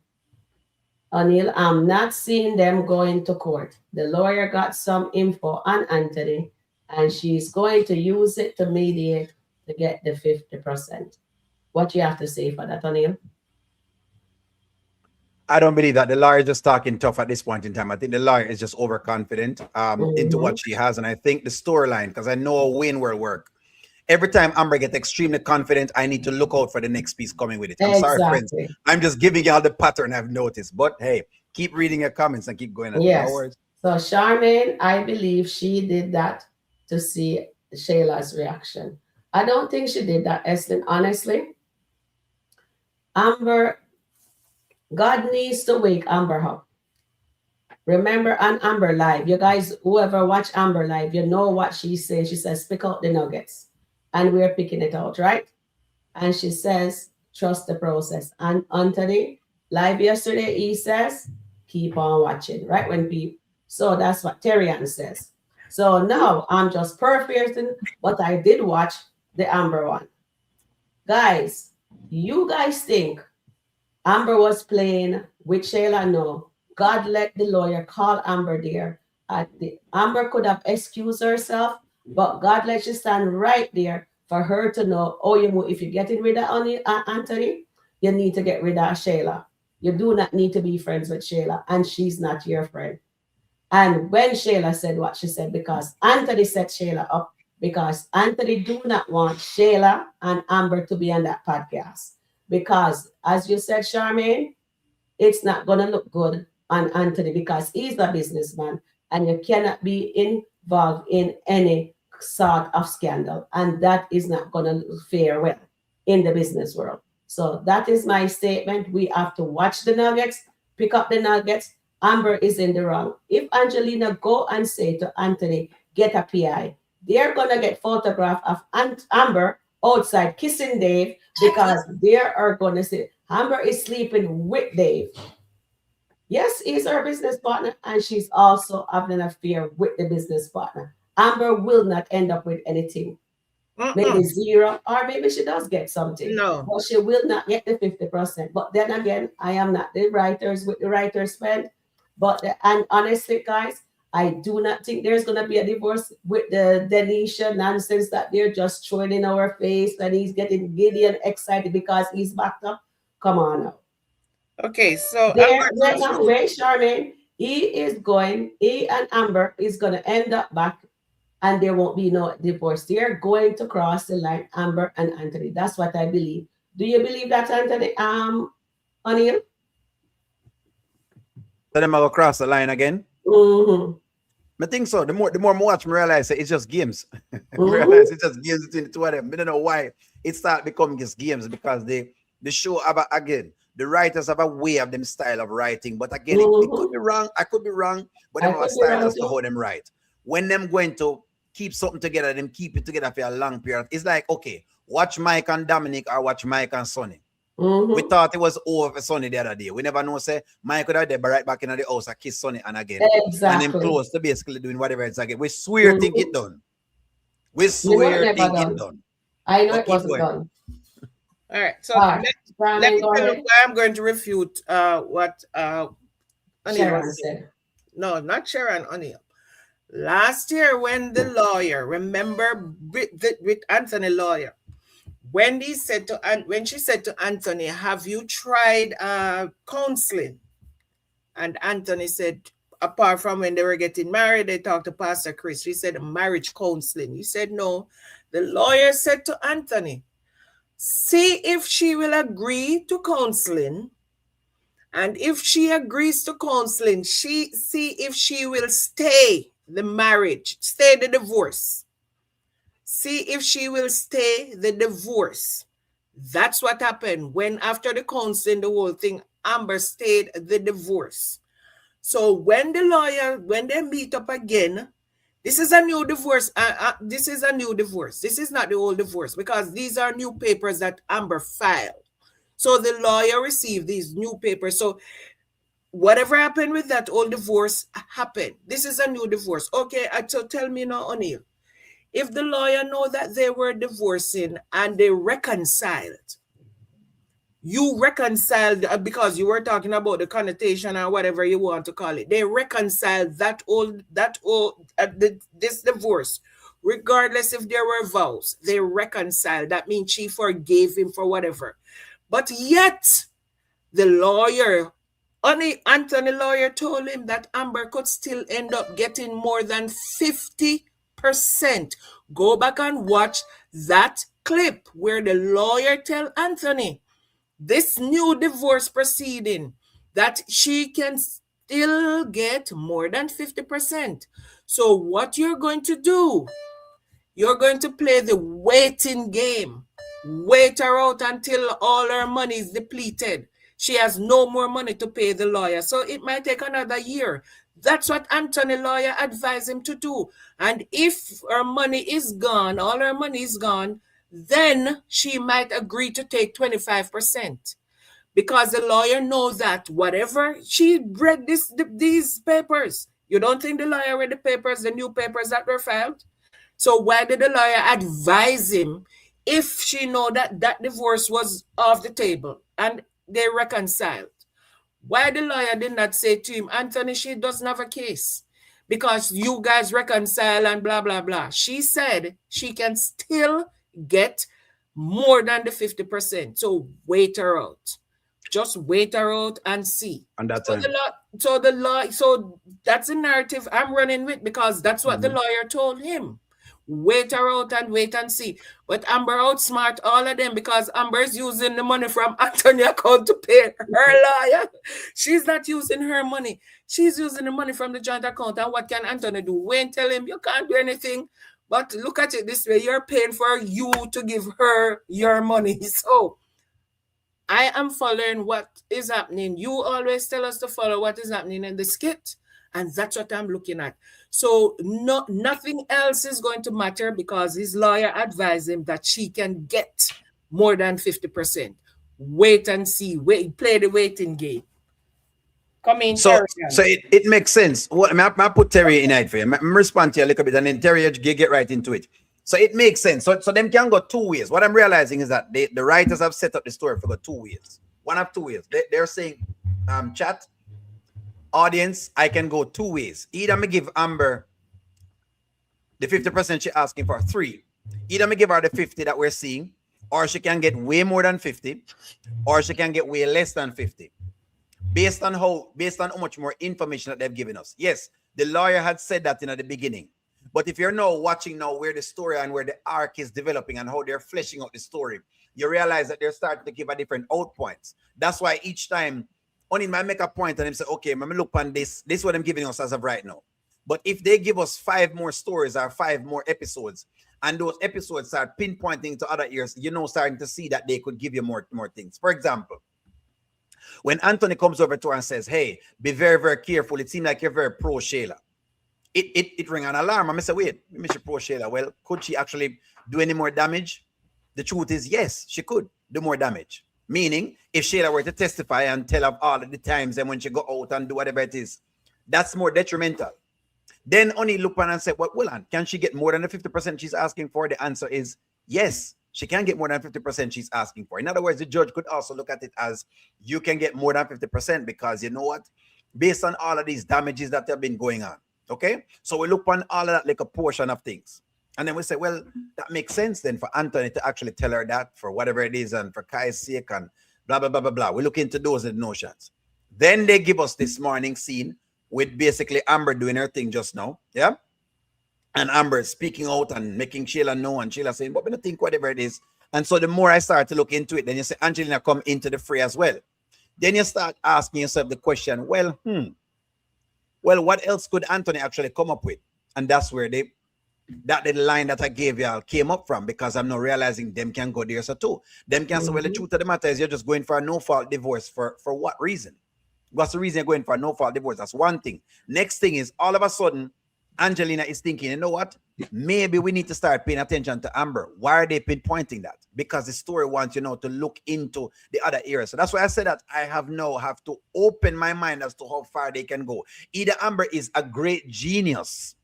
O'Neill, I'm not seeing them going to court. The lawyer got some info on Anthony, and she's going to use it to mediate to get the 50%. What you have to say for that, O'Neill? I don't believe that. The lawyer is just talking tough at this point in time. I think the lawyer is just overconfident into what she has. And I think the storyline, because I know Wayne will work. Every time Amber gets extremely confident, I need to look out for the next piece coming with it. I'm sorry, friends. I'm just giving y'all the pattern I've noticed. But hey, keep reading your comments and keep going. Yes. So Charmaine, I believe she did that to see Shayla's reaction. I don't think she did that, Eslin, honestly. Amber, God needs to wake Amber up. Remember on Amber Live, you guys, whoever watch Amber Live, you know what she says. She says, pick out the nuggets. And we're picking it out, right? And she says, trust the process. And Anthony, live yesterday, he says, keep on watching, right? So that's what Terrian says. So now I'm just paraphrasing, but I did watch the Amber one. Guys, you guys think Amber was playing with Shayla? No. God let the lawyer call Amber there. Amber could have excused herself, but God let you stand right there for her to know, if you're getting rid of Anthony, you need to get rid of Shayla. You do not need to be friends with Shayla, and she's not your friend. And when Shayla said what she said, because Anthony set Shayla up, because Anthony do not want Shayla and Amber to be on that podcast. Because, as you said, Charmaine, it's not going to look good on Anthony because he's a businessman and you cannot be involved in any sort of scandal. And that is not going to fare well in the business world. So that is my statement. We have to watch the nuggets, pick up the nuggets. Amber is in the wrong. If Angelina go and say to Anthony, get a PI, they're going to get photograph of Amber outside kissing Dave because they are going to say Amber is sleeping with Dave. Yes, he's her business partner, and she's also having an affair with the business partner. Amber will not end up with anything. Maybe 0, or maybe she does get something. No. But she will not get the 50%. But then again, I am not the writers with the writer's spend. And honestly, guys, I do not think there's going to be a divorce with the Denisha nonsense that they're just throwing in our face and he's getting giddy and excited because he's backed up. Come on now. Okay, so wait, Charmaine. He and Amber is going to end up back and there won't be no divorce. They're going to cross the line, Amber and Anthony. That's what I believe. Do you believe that, Anthony? O'Neill? So them will cross the line again? I think so. The more I watch, I realize it's just games. I realize it's just games between the two of them. I don't know why it started becoming just games because the show again. The writers have a way of them style of writing, but again, it could be wrong. I could be wrong, but they have a style as to how them write. When them going to keep something together, them keep it together for a long period. It's like, okay, watch Mike and Dominic or watch Mike and Sonny. We thought it was over for Sonny the other day. We never know, say, Mike could have been right back in the house and kiss Sonny and again. Exactly. And them close to basically doing whatever it's again. We swear think it done. We You know it swear never thing get done. done. I know But it keep wasn't going. done. All right. So All right. let Carmen, me go tell you ahead. why I'm going to refute what Anil Sharon was saying. said. No, not Sharon, Anil. Last year, when the lawyer, remember with Anthony lawyer, when she said to Anthony, "Have you tried counseling?" And Anthony said, apart from when they were getting married, they talked to Pastor Chris. She said marriage counseling. He said no. The lawyer said to Anthony, "See if she will agree to counseling. And if she agrees to counseling, see if she will stay the marriage, stay the divorce. See if she will stay the divorce." That's what happened when after the counseling, the whole thing, Amber stayed the divorce. So when they meet up again, this is a new divorce. This is a new divorce. This is not the old divorce because these are new papers that Amber filed. So the lawyer received these new papers. So whatever happened with that old divorce happened. This is a new divorce. Okay, so tell me now, O'Neill, if the lawyer know that they were divorcing and they reconciled, you reconciled because you were talking about the connotation or whatever you want to call it. They reconciled this divorce, regardless if there were vows. They reconciled. That means she forgave him for whatever. But yet, the lawyer, Anthony lawyer, told him that Amber could still end up getting more than 50%. Go back and watch that clip where the lawyer tell Anthony this new divorce proceeding that she can still get more than 50%. So what you're going to do, you're going to play the waiting game. Wait her out until all her money is depleted. She has no more money to pay the lawyer. So it might take another year. That's what Anthony lawyer advised him to do. And if her money is gone, all her money is gone, then she might agree to take 25%. Because the lawyer knows that whatever she read these papers. You don't think the lawyer read the papers, the new papers that were filed? So why did the lawyer advise him if she know that that divorce was off the table and they reconciled? Why the lawyer did not say to him, Anthony, she doesn't have a case because you guys reconcile and blah, blah, blah. She said she can still get more than the 50%. So wait her out. Just wait her out and see. And that's so that's the narrative I'm running with because that's what the lawyer told him. Wait her out and wait and see. But Amber outsmart all of them because Amber's using the money from Anthony's account to pay her lawyer. She's not using her money. She's using the money from the joint account. And what can Anthony do? Wayne tell him you can't do anything. But look at it this way. You're paying for you to give her your money. So I am following what is happening. You always tell us to follow what is happening in the skit. And that's what I'm looking at. So nothing else is going to matter because his lawyer advised him that she can get more than 50%. Wait and see. Play the waiting game. Come in, so Terry. so it makes sense. What I put Terry in it for you. I'm respond to you a little bit and then Terry get right into it. So it makes sense. So them can go two ways. What I'm realizing is that the writers have set up the story for go two ways. One of two ways. They're saying, chat, audience, I can go two ways. Either me give Amber the 50% she asking for, 3. Either me give her the 50 that we're seeing, or she can get way more than 50, or she can get way less than 50. Based on how much more information that they've given us. Yes, the lawyer had said that in the beginning. But if you're now watching now where the story and where the arc is developing and how they're fleshing out the story, you realize that they're starting to give a different out points. That's why each time, only might make a point and them say, okay, let me look on this. This is what I'm giving us as of right now. But if they give us 5 more stories or 5 more episodes, and those episodes start pinpointing to other ears, starting to see that they could give you more things. For example, when Anthony comes over to her and says, hey, be very, very careful. It seems like you're very pro Shayla. It rang an alarm. I say, wait, let me say pro Shayla. Well, could she actually do any more damage? The truth is, yes, she could do more damage. Meaning, if Shayla were to testify and tell of all of the times and when she go out and do whatever it is, that's more detrimental. Then only look on and say, well, hold on, can she get more than the 50% she's asking for? The answer is yes, she can get more than 50% she's asking for. In other words, the judge could also look at it as you can get more than 50% because you know what? Based on all of these damages that have been going on. Okay? So we look on all of that like a portion of things. And then we say, well, that makes sense then for Anthony to actually tell her that for whatever it is and for Kai's sake and blah, blah, blah, blah, blah. We look into those notions. Then they give us this morning scene with basically Amber doing her thing just now. Yeah? And Amber speaking out and making Shayla know, and Shayla saying, but we don't think whatever it is. And so the more I start to look into it, then you say Angelina come into the fray as well. Then you start asking yourself the question, well, what else could Anthony actually come up with? And that's where that little line that I gave y'all came up from, because I'm not realizing them can go there so too. Them can say, well, the truth of the matter is you're just going for a no-fault divorce for what reason? What's the reason you're going for a no-fault divorce? That's one thing. Next thing is all of a sudden, Angelina is thinking, you know what? Maybe we need to start paying attention to Amber. Why are they pinpointing that? Because the story wants you know to look into the other areas. So that's why I said that I have to open my mind as to how far they can go. Either Amber is a great genius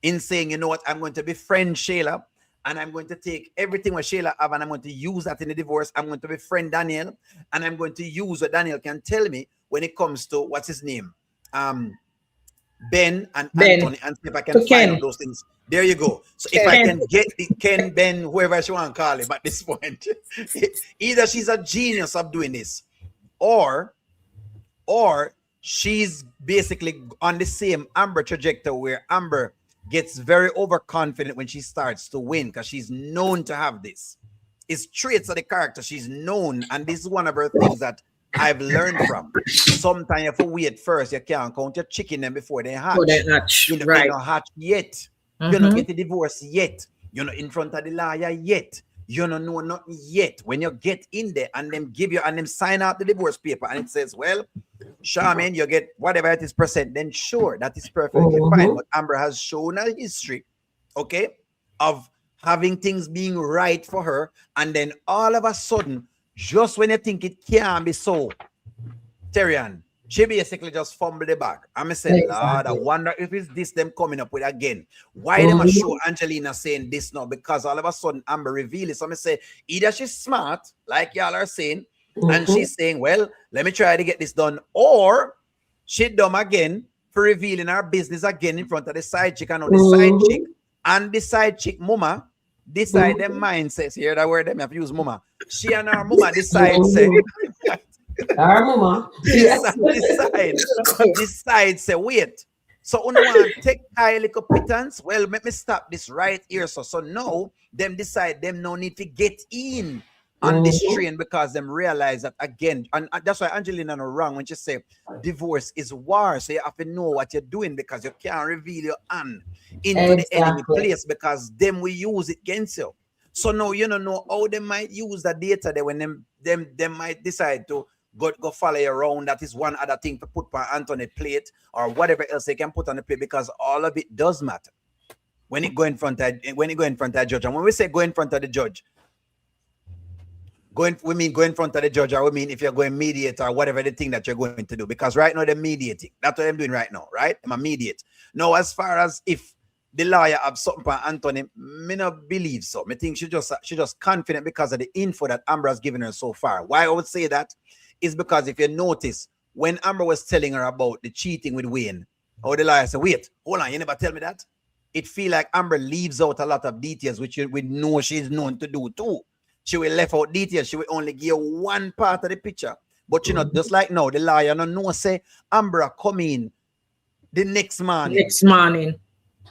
in saying, you know what, I'm going to befriend Shayla and I'm going to take everything what Shayla have and I'm going to use that in the divorce. I'm going to befriend Daniel and I'm going to use what Daniel can tell me when it comes to what's his name? Ben and Anthony, and see if I can find out those things. There you go. So if I can get the Ken, Ben, whoever she want to call him at this point, either she's a genius of doing this, or she's basically on the same Amber trajectory where Amber gets very overconfident when she starts to win because she's known to have this. It's traits of the character. She's known, and this is one of her things that I've learned from. Sometimes you have to wait first. You can't count your chicken them before they hatch. You're not hatch yet. You're not getting divorced yet. You're not in front of the lawyer yet. You don't know nothing yet. When you get in there and them give you and them sign out the divorce paper and it says, well, Charmaine, you get whatever it is percent, then sure, that is perfectly fine. But Amber has shown a history, okay, of having things being right for her, and then all of a sudden, just when you think it can't be so, Terrian, she basically just fumbled the bag. I'm saying, Lord, I wonder if it's this them coming up with again. Why them show Angelina saying this now? Because all of a sudden Amber reveal it. So I'm say either she's smart, like y'all are saying, and she's saying, well, let me try to get this done, or she dumb again for revealing her business again in front of the side chick. I know the side chick and the side chick mama decide them mindsets. Hear that word? Them have to use mama. She and her mama decide say. Our mama. Decide say wait. So you want to take a little pittance? Well, let me stop this right here. So now them decide them no need to get in on this train because them realize that again, and that's why Angelina no wrong when she say divorce is war. So you have to know what you're doing because you can't reveal your hand into the enemy place because them will use it against you. So now you don't know how they might use the data there when them might decide to go follow you around. That is one other thing to put on Anthony plate or whatever else they can put on the plate because all of it does matter when it go in front of the judge. And when we say go in front of the judge, we mean go in front of the judge, or we mean if you're going mediate or whatever the thing that you're going to do. Because right now they're mediating. That's what I'm doing right now, right? I'm a mediate. Now, as far as if the lawyer have something for Anthony, me not believe so. I think she just confident because of the info that Amber has given her so far. Why I would say that is because if you notice, when Amber was telling her about the cheating with Wayne, or the lawyer said, wait, hold on, you never tell me that? It feel like Amber leaves out a lot of details, which we know she's known to do too. She will left out details. She will only give one part of the picture. But you know, just like now, the lawyer no know say Amber come in the next morning.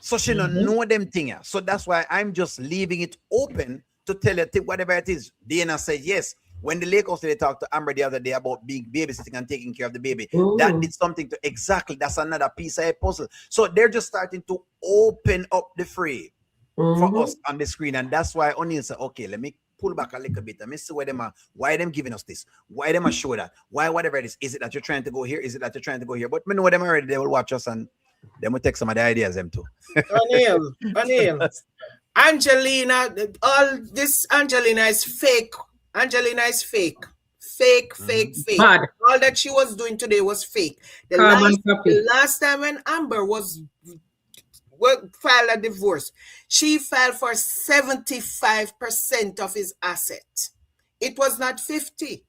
So she don't know them things. So that's why I'm just leaving it open to tell you whatever it is. Dana said yes. When the Lakers they talked to Amber the other day about being babysitting and taking care of the baby, that did something to exactly. That's another piece of a puzzle. So they're just starting to open up the fray for us on the screen, and that's why O'Neal said, "Okay, let me pull back a little bit. Let me see where them are. Why them giving us this? Why them are show that? Why whatever it is? Is it that you're trying to go here? Is it that you're trying to go here? But we know them already. They will watch us and then we'll take some of the ideas them too." O'Neal, Angelina, all this Angelina is fake. Angelina is fake. Fake. Bad. All that she was doing today was fake. The last time when Amber was filed a divorce. She filed for 75% of his asset. It was not 50.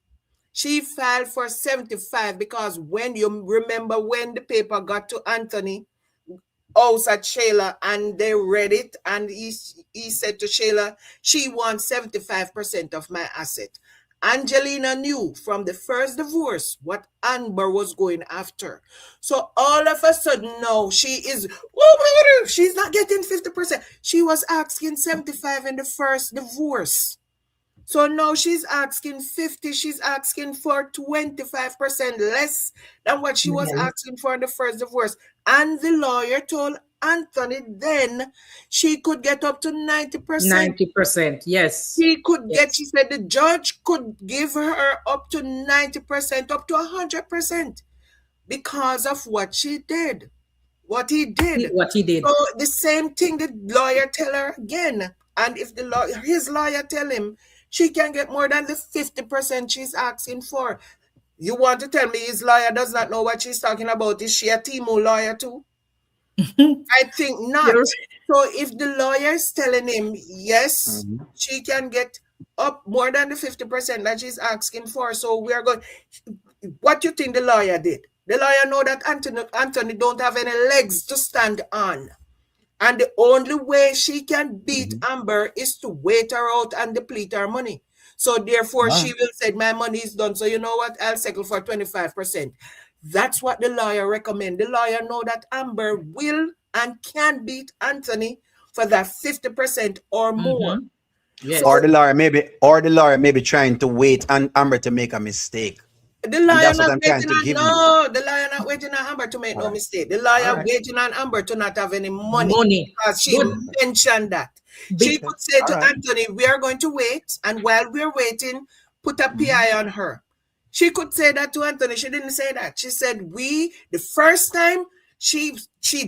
She filed for 75 because when you remember when the paper got to Anthony house at Shayla and they read it and he said to Shayla, she wants 75% of my asset. Angelina knew from the first divorce what Amber was going after. So all of a sudden now she's not getting 50%. She was asking 75 in the first divorce. So now she's asking 50, she's asking for 25% less than what she was asking for in the first divorce. And the lawyer told Anthony then she could get up to 90%. 90%. Yes. He could Yes. get, she said the judge could give her up to 90%, up to 100% because of what she did. What he did. What he did. So the same thing the lawyer tell her again. And if his lawyer tell him she can get more than the 50% she's asking for. You want to tell me his lawyer does not know what she's talking about? Is she a Timo lawyer too? I think not. So if the lawyer is telling him, yes, she can get up more than the 50% that she's asking for. So we are going. What do you think the lawyer did? The lawyer know that Anthony don't have any legs to stand on. And the only way she can beat Amber is to wait her out and deplete her money. So therefore, she will say, my money is done. So you know what? I'll settle for 25%. That's what the lawyer recommend. The lawyer know that Amber will and can beat Anthony for that 50% or more. Yes. Or the lawyer maybe trying to wait and Amber to make a mistake. The lawyer not waiting on the lawyer not waiting on Amber to make no mistake. The lawyer waiting on Amber to not have any money. Because she mentioned that. She could say to Anthony, we are going to wait, and while we're waiting, put a PI on her. She could say that to Anthony. She didn't say that. She said, the first time, she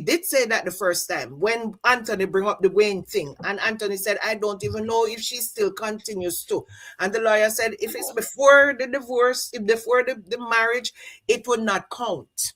did say that the first time when Anthony bring up the Wayne thing. And Anthony said, I don't even know if she still continues to. And the lawyer said, if it's before the divorce, if before the marriage, it would not count.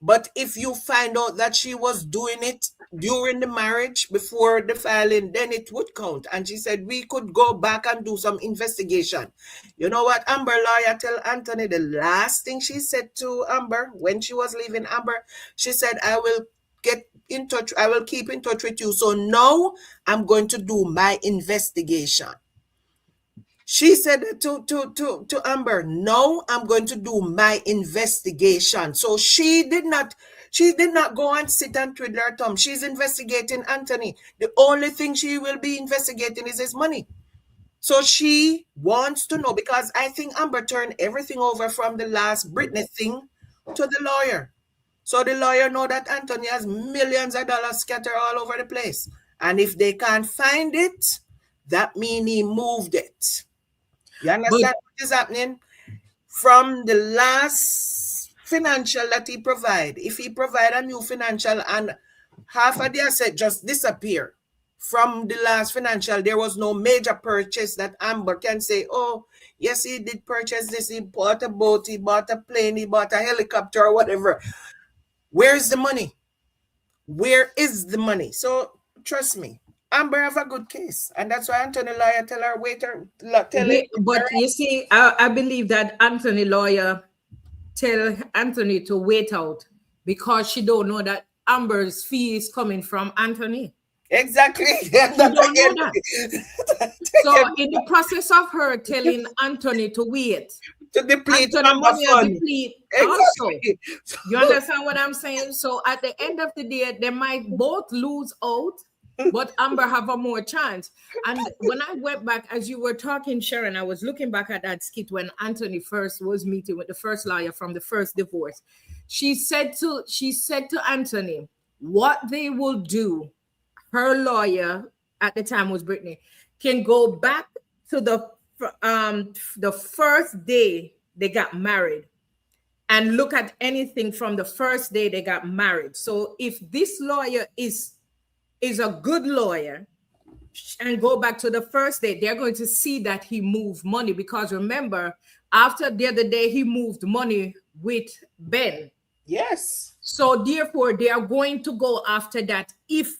But if you find out that she was doing it during the marriage, before the filing, then it would count. And she said, we could go back and do some investigation. You know what Amber lawyer tell Anthony? The last thing she said to Amber when she was leaving Amber, she said, I will get in touch. I will keep in touch with you. So now I'm going to do my investigation. She said to Amber, no, I'm going to do my investigation. So she did not go and sit and twiddle her thumb. She's investigating Anthony. The only thing she will be investigating is his money. So she wants to know, because I think Amber turned everything over from the last Britney thing to the lawyer. So the lawyer know that Anthony has millions of dollars scattered all over the place. And if they can't find it, that means he moved it. You understand what is happening? From the last financial that he provide, if he provide a new financial and half of the asset just disappear from the last financial, there was no major purchase that Amber can say, oh, yes, he did purchase this, he bought a boat, he bought a plane, he bought a helicopter or whatever. Where's the money? Where is the money? So trust me, Amber have a good case, and that's why Anthony lawyer tell her But you see, I believe that Anthony lawyer tell Anthony to wait out because she don't know that Amber's fee is coming from Anthony. Exactly. She don't know that. So in the process of her telling Anthony to wait, to deplete Anthony money will deplete also. Exactly. You understand what I'm saying? So at the end of the day, they might both lose out, but Amber have a more chance. And when I went back, as you were talking, Sharon, I was looking back at that skit when Anthony first was meeting with the first lawyer from the first divorce. She said to Anthony, what they will do, her lawyer at the time was Britney, can go back to the first day they got married and look at anything from the first day they got married. So if this lawyer is a good lawyer and go back to the first day, they're going to see that he moved money, because remember, after the other day he moved money with Ben. Yes. So therefore, they are going to go after that if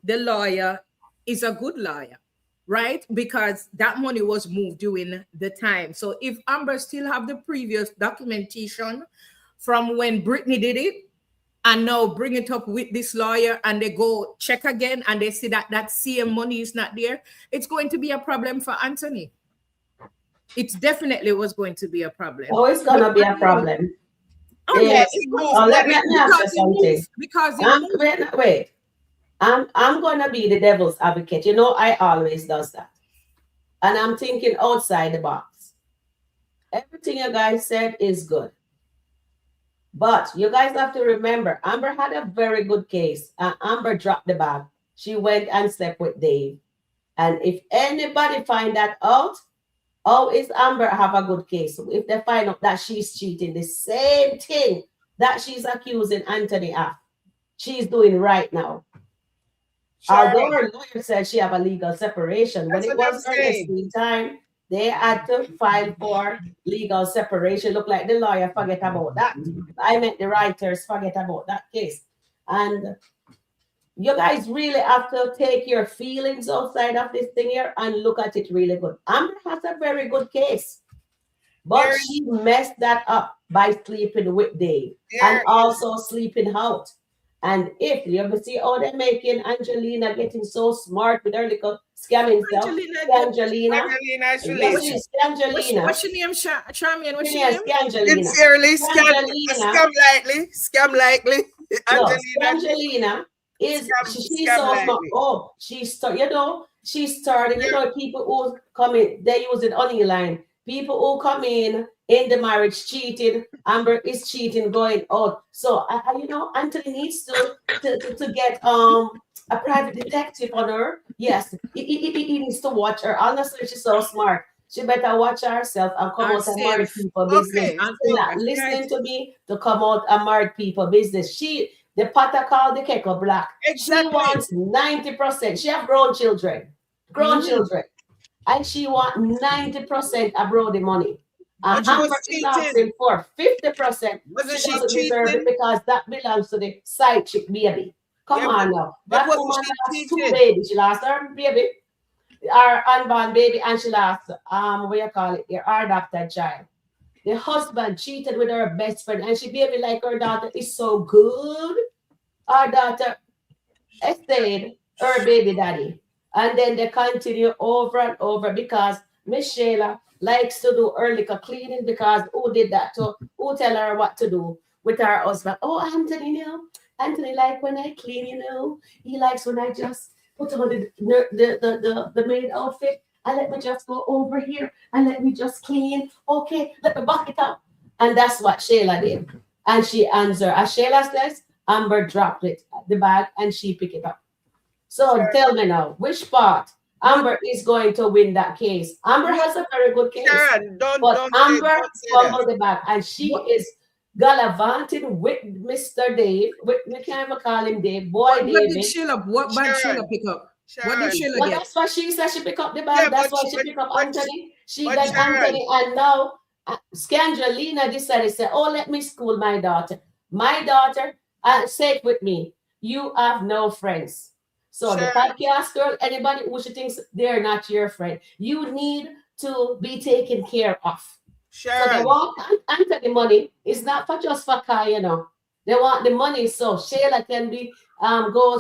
the lawyer is a good lawyer, right? Because that money was moved during the time. So if Amber still have the previous documentation from when Brittany did it, and now bring it up with this lawyer, and they go check again, and they see that that same money is not there, it's going to be a problem for Anthony. It definitely was going to be a problem. Oh, it's gonna be a problem. Oh Because yeah, It's, he it moved was oh, let money. me ask you because he something. moved. Because he moved. Wait. I'm gonna be the devil's advocate. You know, I always does that. And I'm thinking outside the box. Everything you guys said is good. But you guys have to remember, Amber had a very good case. And Amber dropped the bag. She went and slept with Dave. And if anybody find that out, oh, is Amber have a good case? So if they find out that she's cheating, the same thing that she's accusing Anthony of, she's doing right now. Although Sharon, her lawyer said she have a legal separation, when that's it what I'm was saying. Ernestine time, they had to file for legal separation. Look like the lawyer forget about that. I meant the writers forget about that case. And you guys really have to take your feelings outside of this thing here and look at it really good. Amber has a very good case, but There, she messed that up by sleeping with Dave and there is also sleeping out. And if you ever see how they're making Angelina getting so smart with her little scamming self, Angelina, Angelina, Angelina's yes, relation. she's what's Angelina, your name, Charmian? What's your yes, name? Angelina, Sincerely, Angelina. scam lightly, scam lightly. No, Angelina, Angelina is she's scam so smart. lightly. Oh, she's starting. People who come in, they use an onion line. People who come in the marriage cheating. Amber is cheating, going out. So Anthony needs to get a private detective on her. Yes, he needs to watch her. Honestly, she's so smart. She better watch herself and come out and married Herself. people business. Okay, And She's so not that's right. listening to me to come out and married people business. The potter called the kettle black. She exactly. wants 90%. She have grown children. Grown Mhm. children. And she want 90% abroad the money. But she was Amber is cheating. asking for 50%. Wasn't She she doesn't deserve it cheating? because that belongs to the side chick baby. Come Yeah, on now. but That wasn't woman she lost two cheating? babies. She lost her baby, our unborn baby, and she lost what you call it, your adopted child. The husband cheated with her best friend, and she baby like her daughter is so good. Our daughter stayed her baby daddy. And then they continue over and over because Miss Shayla likes to do her little cleaning because who did that to who tell her what to do with her husband. Oh, Anthony, Anthony like when I clean, he likes when I just put on the maid outfit and let me just go over here and let me just clean. Okay, let me buck it up. And that's what Shayla did. And she answered, as Shayla says, Amber dropped it, the bag, and she picked it up. So Sharon, tell me now, which part but Amber is going to win that case? Amber no, has a very good case, Sharon, but Amber don't say that. fumbled the bag, and she What, is gallivanting with Mr. Dave. We can't even call him Dave, boy what did David. Sheila? What bag Sheila Sheldon, pick up? What did Sharon. Sheila Well, get? that's why she said she picked up the Yeah, bag. That's why she picked up Anthony. She but got Sharon, Anthony, and now Scangelina decided to say, "Oh, let me school my daughter. My daughter, say it with me. You have no friends." So the Sharon, podcast girl, anybody who she thinks they're not your friend, you need to be taken care of. So they Sharon. want Anthony money. It's not for just for car. They want the money so Shayla can be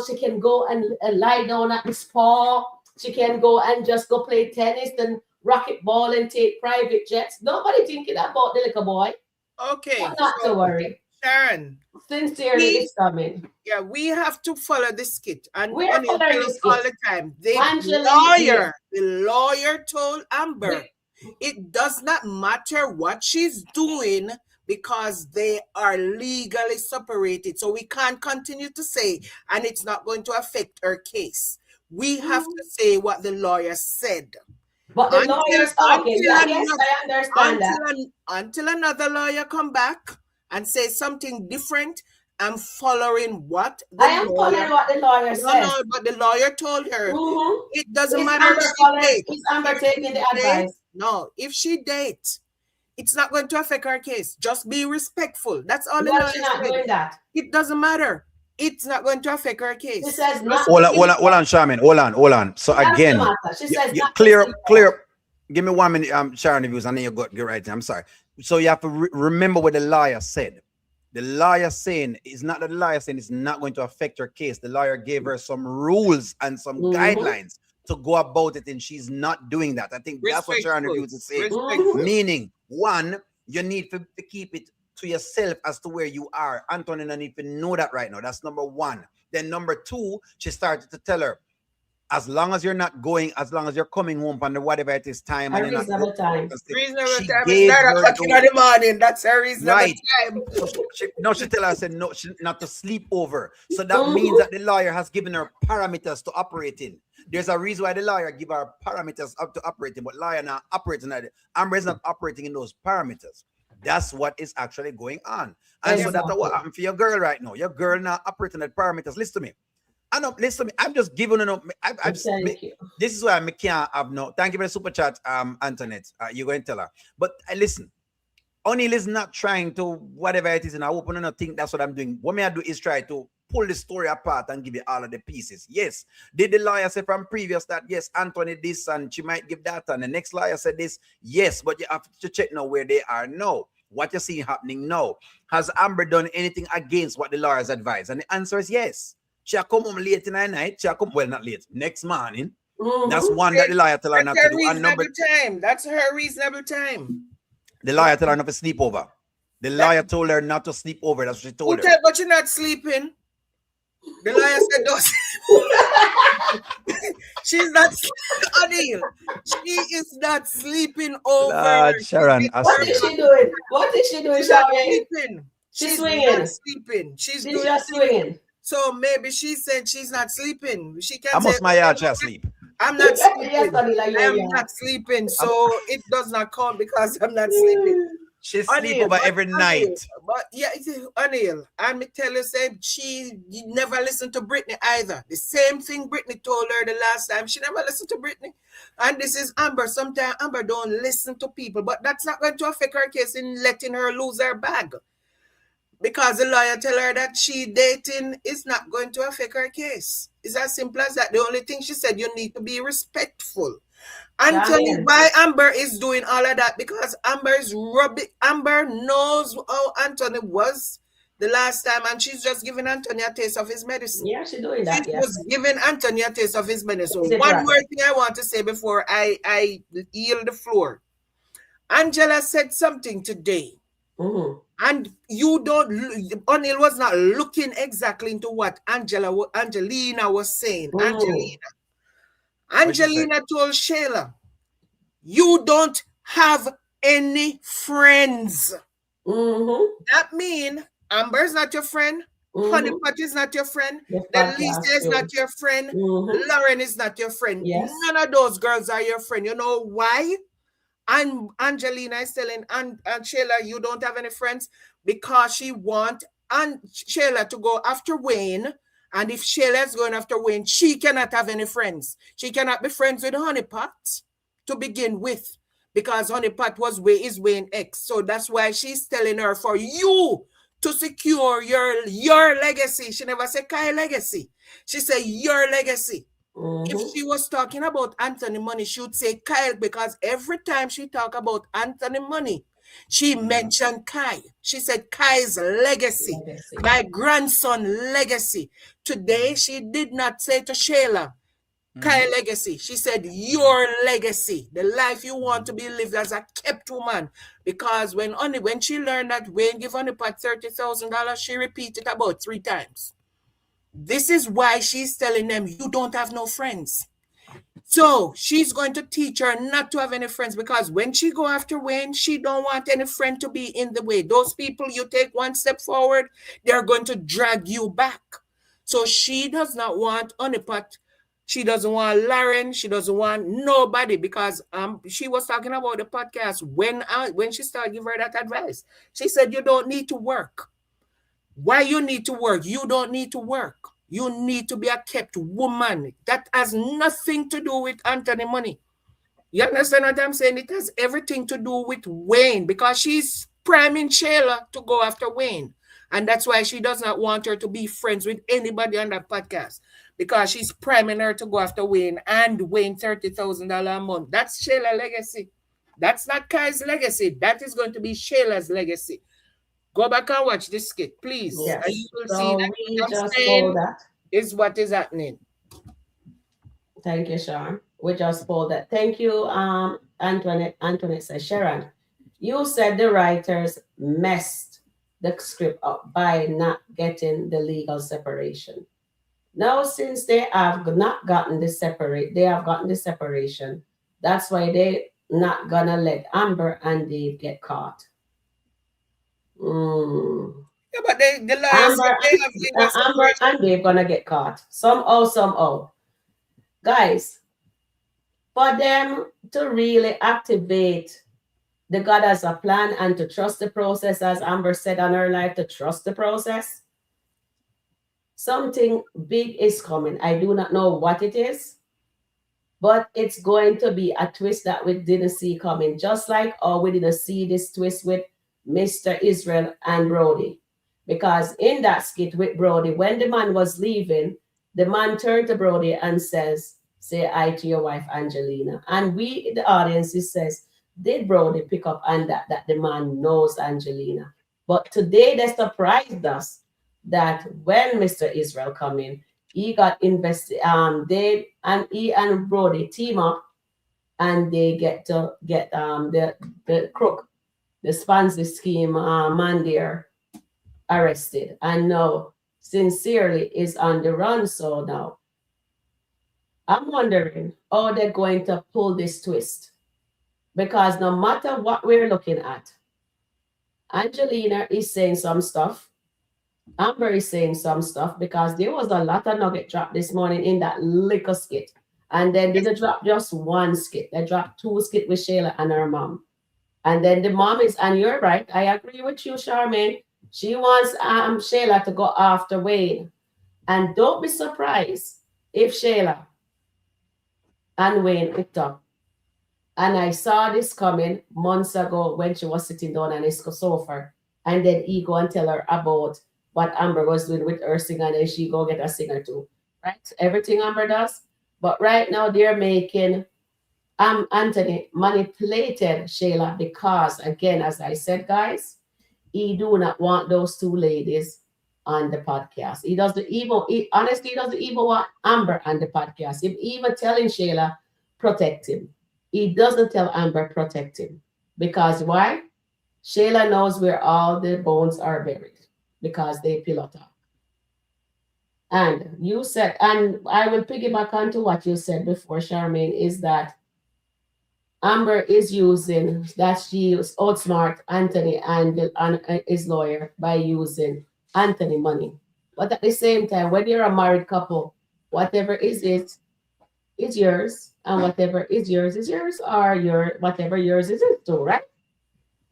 she can go and lie down at the spa. She can go and just go play tennis and rocket ball and take private jets. Nobody thinking about the little boy. Okay, But not to so worry. Sharon, Sincerely, we it's coming. yeah, we have to follow the skit. And We're Onion following tell the us all skit. the time. The Angeline, lawyer, the lawyer told Amber we, it does not matter what she's doing because they are legally separated. So we can't continue to say, and it's not going to affect her case. We have to say what the lawyer said. but the Until lawyers, okay, until yeah, yes, another I understand that. until another lawyer come back and say something different, I'm following what the I am lawyer. following what the lawyer No, says. but the lawyer told her Mm-hmm. it doesn't Is matter if Amber she following? dates. Is Amber If taking she the dates, advice? no, if she dates, It's not going to affect her case. Just be respectful. That's all the Well, lawyer she's not said. doing that. It doesn't matter. It's not going to affect her case. She says Just not. Hold on, Charmin. Hold on. So That's the again, matter. She says not. clear. Give me 1 minute, Sharon, if you and then you get right. I'm sorry. So you have to remember what the lawyer said. The lawyer saying is not that the lawyer saying it's not going to affect her case. The lawyer gave her some rules and some guidelines to go about it, and she's not doing that. I think that's what Sharon refused to say. Meaning, one, you need to keep it to yourself as to where you are. Antonina need to know that right now. That's number one. Then number two, she started to tell her, as long as you're not going, as long as you're coming home on the whatever it is time, and you're reasonable not time. Reasonable time is 9 o'clock in the morning. That's her reasonable time. She tell her, I said no, not to sleep over. So that means that the lawyer has given her parameters to operate in. There's a reason why the lawyer give her parameters up to operating, but lawyer not operating at it. Amber is not operating in those parameters. That's what is actually going on. And so that's what happened for your girl right now. Your girl not operating at parameters. Listen to me. I know, listen to me. I'm just giving it up. This is why I can't have no. Thank you for the super chat, Antoinette. You're going to tell her. But listen, O'Neill is not trying to whatever it is, and I open and I think that's what I'm doing. What may I do is try to pull the story apart and give you all of the pieces. Yes. Did the lawyer say from previous that yes, Antoinette this and she might give that, and the next lawyer said this? Yes, but you have to check now where they are now. What you're seeing happening now. Has Amber done anything against what the lawyers advise? And the answer is yes. She come home late in the night. She come, well, not late, next morning. That's one that the lawyer tell her not to do. And number time. That's her reasonable time. The lawyer tell her not to sleep over. The lawyer told her not to sleep over. That's what she told her. But you're not sleeping. The lawyer said don't sleep. She's not sleeping. She is not sleeping over. Sharon, what is she doing? What is she doing, Sharon? She's swinging. Not sleeping. She's just swinging. So maybe she said she's not sleeping. She can't. I must my yard sleep. I'm not sleeping. I'm not sleeping. So it does not count because I'm not sleeping. She sleep over every night. But yeah, O'Neill, and me tell you, say she never listened to Brittany either. The same thing Brittany told her the last time. She never listened to Brittany. And this is Amber. Sometimes Amber don't listen to people, but that's not going to affect her case in letting her lose her bag. Because the lawyer tell her that she dating is not going to affect her case. It's as simple as that. The only thing she said, you need to be respectful. Anthony, why Amber is doing all of that? Because Amber is rubbish. Amber knows how Anthony was the last time, and she's just giving Anthony a taste of his medicine. Yeah, she's doing that. She was giving Anthony a taste of his medicine. So one more thing I want to say before I yield the floor. Angela said something today. And you don't, O'Neill was not looking exactly into what Angelina was saying. Angelina told Shayla, you don't have any friends. That means Amber's not your friend. Honeypot is not your friend. Lisa is not your friend. Lauren is not your friend. None of those girls are your friend. You know why? And Angelina is telling and Shayla, you don't have any friends because she wants Shayla to go after Wayne. And if Shayla is going after Wayne, she cannot have any friends. She cannot be friends with Honeypot to begin with because Honeypot is Wayne ex. So that's why she's telling her for you to secure your legacy. She never said Kyle legacy. She said your legacy. If she was talking about Anthony money, she would say Kyle because every time she talk about Anthony money, she mentioned Kai. She said Kai's legacy, my grandson legacy. Today, she did not say to Shayla, Kai legacy. She said your legacy, the life you want to be lived as a kept woman. Because when she learned that Wayne give Honeypot $30,000, she repeated about 3 times. This is why she's telling them, you don't have no friends. So she's going to teach her not to have any friends because when she go after Wayne, she don't want any friend to be in the way. Those people, you take one step forward, they're going to drag you back. So she does not want Honeypot. She doesn't want Lauren. She doesn't want nobody because she was talking about the podcast when she started giving her that advice. She said, you don't need to work. Why you need to work? You don't need to work. You need to be a kept woman. That has nothing to do with Anthony money. You understand what I'm saying? It has everything to do with Wayne because she's priming Shayla to go after Wayne. And that's why she does not want her to be friends with anybody on that podcast because she's priming her to go after Wayne and Wayne $30,000 a month. That's Shayla's legacy. That's not Kai's legacy. That is going to be Shayla's legacy. Go back and watch this skit, please. And you Yes. will see So that we what I'm just pulled saying that. is what is happening. Thank you, Sharon. We just pulled that. Thank you, Antoinette. Antoinette says, Sharon, you said the writers messed the script up by not getting the legal separation. Now, since they have not gotten the separate, they have gotten the separation. That's why they not gonna let Amber and Dave get caught. Mm. Yeah, but the lawyers said Amber, they have legal Amber separation. and Dave gonna get caught somehow, somehow. Guys, for them to really activate the God as a plan and to trust the process, as Amber said on her life, to trust the process, something big is coming. I do not know what it is, but it's going to be a twist that we didn't see coming. Just like we didn't see this twist with Mr. Israel and Brody. Because in that skit with Brody, when the man was leaving, the man turned to Brody and says, say hi to your wife, Angelina. And we, the audience, it says, did Brody pick up on that the man knows Angelina? But today they surprised us that when Mr. Israel come in, he got invested. They and he and Brody team up, and they get to get the crook, the Sponzi scheme man there arrested, and now sincerely is on the run. So now I'm wondering how they're going to pull this twist, because no matter what we're looking at, Angelina is saying some stuff. Amber is saying some stuff, because there was a lot of nugget drop this morning in that liquor skit. And then they didn't drop just one skit. They dropped two skit with Shayla and her mom. And then the mom is, and you're right, I agree with you, Charmaine. She wants Shayla to go after Wayne. And don't be surprised if Shayla and Wayne picked up. And I saw this coming months ago when she was sitting down on his sofa. And then he go and tell her about what Amber was doing with her singer, and then she go get a singer too. Right? Everything Amber does. But right now they're making Anthony manipulated Shayla because, again, as I said, guys, he do not want those two ladies on the podcast. He doesn't even, honestly, he doesn't even want Amber on the podcast. If even telling Shayla, protect him. He doesn't tell Amber, protect him. Because why? Shayla knows where all the bones are buried, because they pillow talk. And you said, and I will piggyback onto what you said before, Charmaine, is that Amber is using that she outsmart Anthony and his lawyer by using Anthony money. But at the same time, when you're a married couple, whatever is it is yours, and whatever is yours, or your whatever yours is too, right?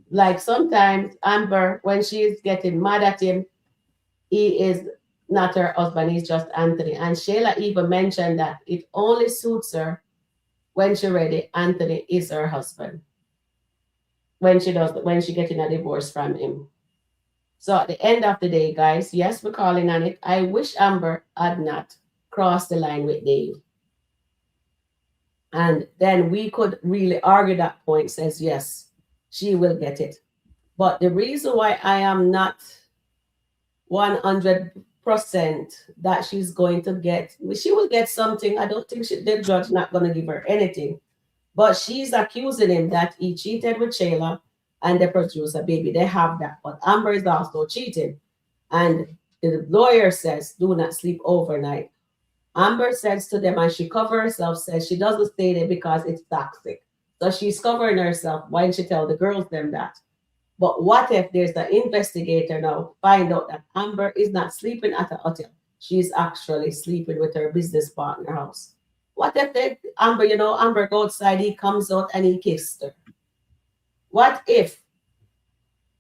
Like sometimes Amber, when she's getting mad at him, he is not her husband, he's just Anthony. And Shayla even mentioned that it only suits her when she's ready. Anthony is her husband. When she getting a divorce from him. So at the end of the day, guys, yes, we're calling on it. I wish Amber had not crossed the line with Dave. And then we could really argue that point, says yes, she will get it. But the reason why I am not 100% that she's going to get, she will get something. I don't think the judge not going to give her anything. But she's accusing him that he cheated with Shayla and the producer, baby. They have that. But Amber is also cheating. And the lawyer says, do not sleep overnight. Amber says to them, and she covers herself, says she doesn't stay there because it's toxic. So she's covering herself. Why didn't she tell the girls them that? But what if there's an investigator now find out that Amber is not sleeping at a hotel? She's actually sleeping with her business partner house. What if Amber, Amber go outside, he comes out and he kissed her? What if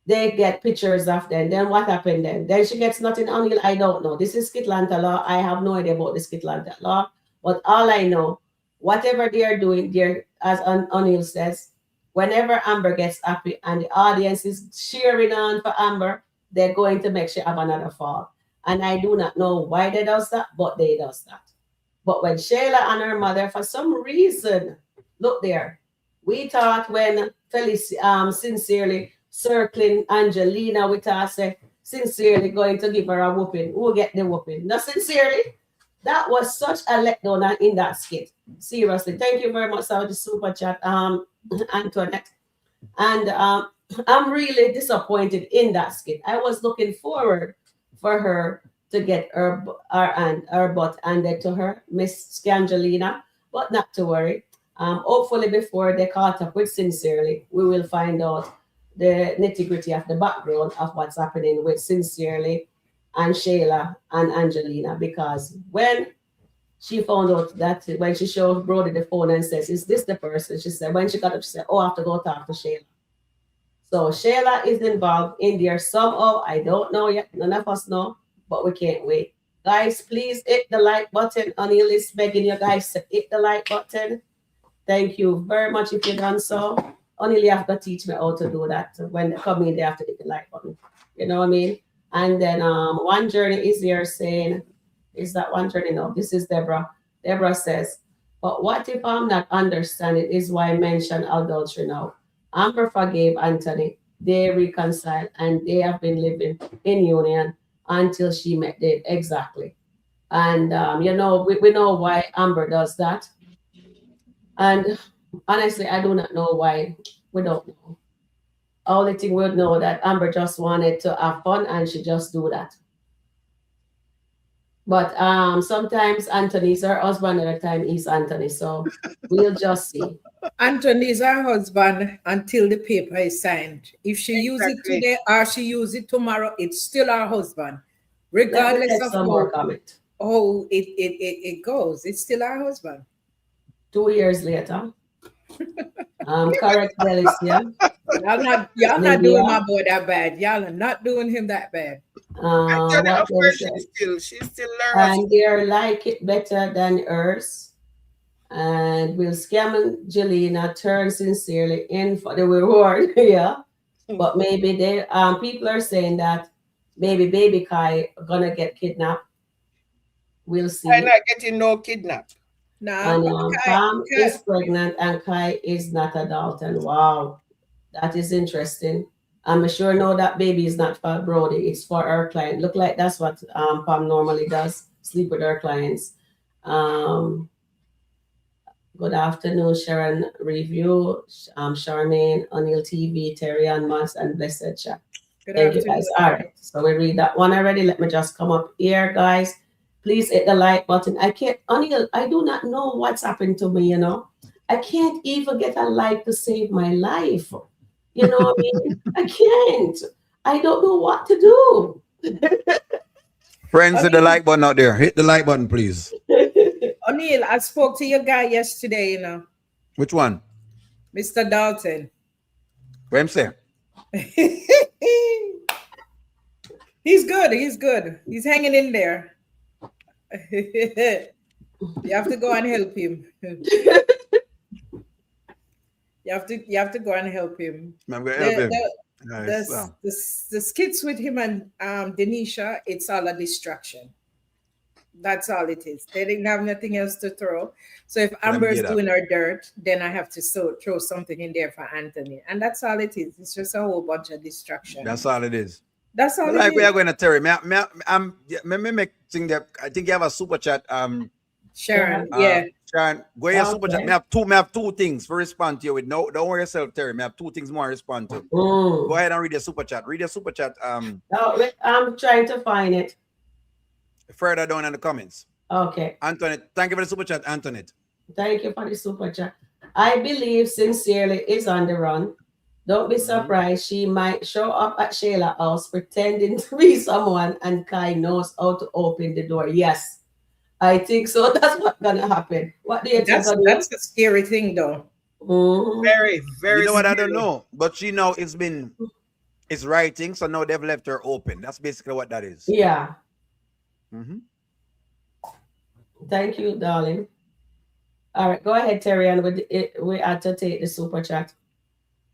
they get pictures of them? Then what happened then? Then she gets nothing on it. I don't know. This is SkitLanta law. I have no idea about the SkitLanta law. But all I know, whatever they are doing, they're as O'Neill says, whenever Amber gets happy and the audience is cheering on for Amber, they're going to make she have another fall. And I do not know why they does that, but they does that. But when Shayla and her mother, for some reason, look there, we thought when Felice sincerely circling Angelina, we thought say sincerely going to give her a whooping. Who will get the whooping? Not sincerely. That was such a letdown in that skit. Seriously. Thank you very much for the super chat, Antoinette. And I'm really disappointed in that skit. I was looking forward for her to get her butt handed to her, Miss Scangelina, but not to worry. Hopefully, before they caught up with Sincerely, we will find out the nitty gritty of the background of what's happening with Sincerely and Shayla and Angelina. Because when she found out that when she showed Brody the phone and says, "Is this the person?" She said, when she got up, she said, "Oh, I have to go talk to Shayla." So Shayla is involved in there somehow. I don't know yet. None of us know, but we can't wait. Guys, please hit the like button. O'Neill is begging you guys to hit the like button. Thank you very much if you've done so. O'Neill, you have to teach me how to do that. When they come in, they have to hit the like button. You know what I mean? And then One Journey is here saying, is that One Journey? No, this is Deborah. Deborah says, but what if I'm not understanding is why I mention adultery now? Amber forgave Anthony. They reconciled and they have been living in union until she met Dave. Exactly. And, we know why Amber does that. And honestly, I do not know why. We don't know. Only thing we know that Amber just wanted to have fun and she just do that. But sometimes Anthony's her husband, other time he's Anthony. So we'll just see. Anthony is her husband until the paper is signed. If she use it today or she use it tomorrow, it's still her husband, regardless of how it goes. It's still her husband. 2 years later. Correct, Delicia. Y'all not doing my boy that bad. Y'all are not doing him that bad. Of course she's still learning. And they like it better than hers. And will scam Angelina turn sincerely in for the reward. Yeah. But maybe they people are saying that maybe baby Kai gonna get kidnapped. We'll see. I'm not getting no kidnap. No, And Pam is pregnant and Kai is not a Dalton. Wow. That is interesting. I'm sure know that baby is not for Brody, it's for our client. Look like that's what Pam normally does, sleep with her clients. Good afternoon, Sharon Review, Charmaine, O'Neill TV, Terry and Moss, and Blessed Chat. Thank you guys. All right, so we read that one already. Let me just come up here, guys. Please hit the like button. I can't, O'Neill, I do not know what's happened to me, I can't even get a like to save my life. You know what I mean? I can't. I don't know what to do. Friends, hit the like button out there. Hit the like button, please. O'Neill, I spoke to your guy yesterday, Which one? Mr. Dalton. What him say? He's good. He's hanging in there. You have to go and help him. You have to go and help him. I'm going to help him. The skits with him and Denisha, it's all a distraction. That's all it is. They didn't have nothing else to throw. So if Amber's doing her dirt, then I have to throw something in there for Anthony. And that's all it is. It's just a whole bunch of distraction. That's all it is. That's all. Like we are going to Terry. Make think that I think you have a super chat. Sharon, yeah. Sharon, go ahead, super chat. I have two things to respond to you with. No, don't worry yourself, Terry. I have two things more to respond to. Go ahead and read your super chat. Read your super chat. I'm trying to find it. Further down in the comments. Okay. Antoinette, thank you for the super chat, Antoinette. Thank you for the super chat. I believe Sincerely is on the run. Don't be surprised. She might show up at Shayla's house pretending to be someone, and Kai knows how to open the door. Yes, I think so. That's what's gonna happen. What do you think? That's a scary thing, though. Mm-hmm. Very, very. You know what? I don't know, but she know it's writing, so now they've left her open. That's basically what that is. Yeah. Mm-hmm. Thank you, darling. All right, go ahead, Terry, and we had to take the super chat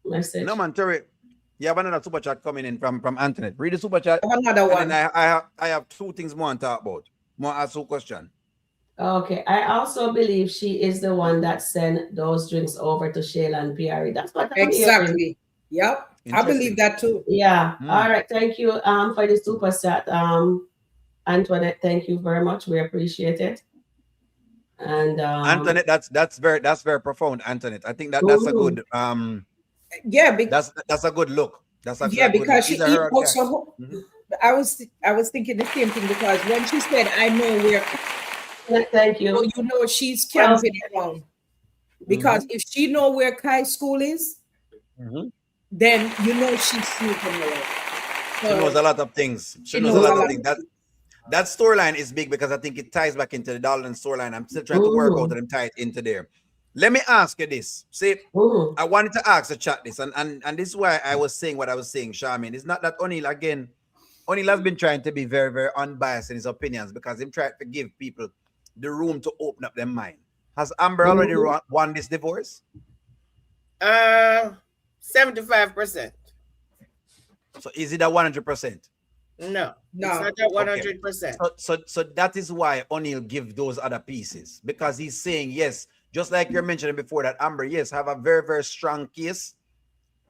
message. No man, Terry. You have another super chat coming in from Antoinette. Read the super chat. Another And then one. I have two things more to talk about. More ask you question. Okay, I also believe she is the one that sent those drinks over to Shayla and Pierre. That's what I'm hearing. Exactly. Yep. I believe Interesting. that too. Yeah. Mm. All right. Thank you for the super chat. Antoinette, thank you very much. We appreciate it. And Antoinette, that's very profound, Antoinette. I think that's a mhm. good Yeah, that's a good look. That's a yeah, good look. because Is she a her guy. also. I was thinking the same thing because when she said, "I know where," Thank you. you know she's Well, camping around. Because if she know where Kai's school is, Mhm. then you know she's sneaking around. She knows So a lot of things. She she knows a knows a lot of lot. things. That storyline is big because I think it ties back into the Darlin storyline. I'm still trying to work out mhm, and tie it into there. Let me ask you this. See, mhm, I wanted to ask the chat this, and this is why I was saying what I was saying, Charmaine. It's not that O'Neal has been trying to be very, very unbiased in his opinions because him trying to give people the room to open up their mind. Has Amber already mhm. won this divorce? 75%. So is it a 100%? No, it's No. not at Okay. 100%. So that is why O'Neal give those other pieces because he's saying yes, just like you're mentioning before that Amber, yes, have a very, very strong case,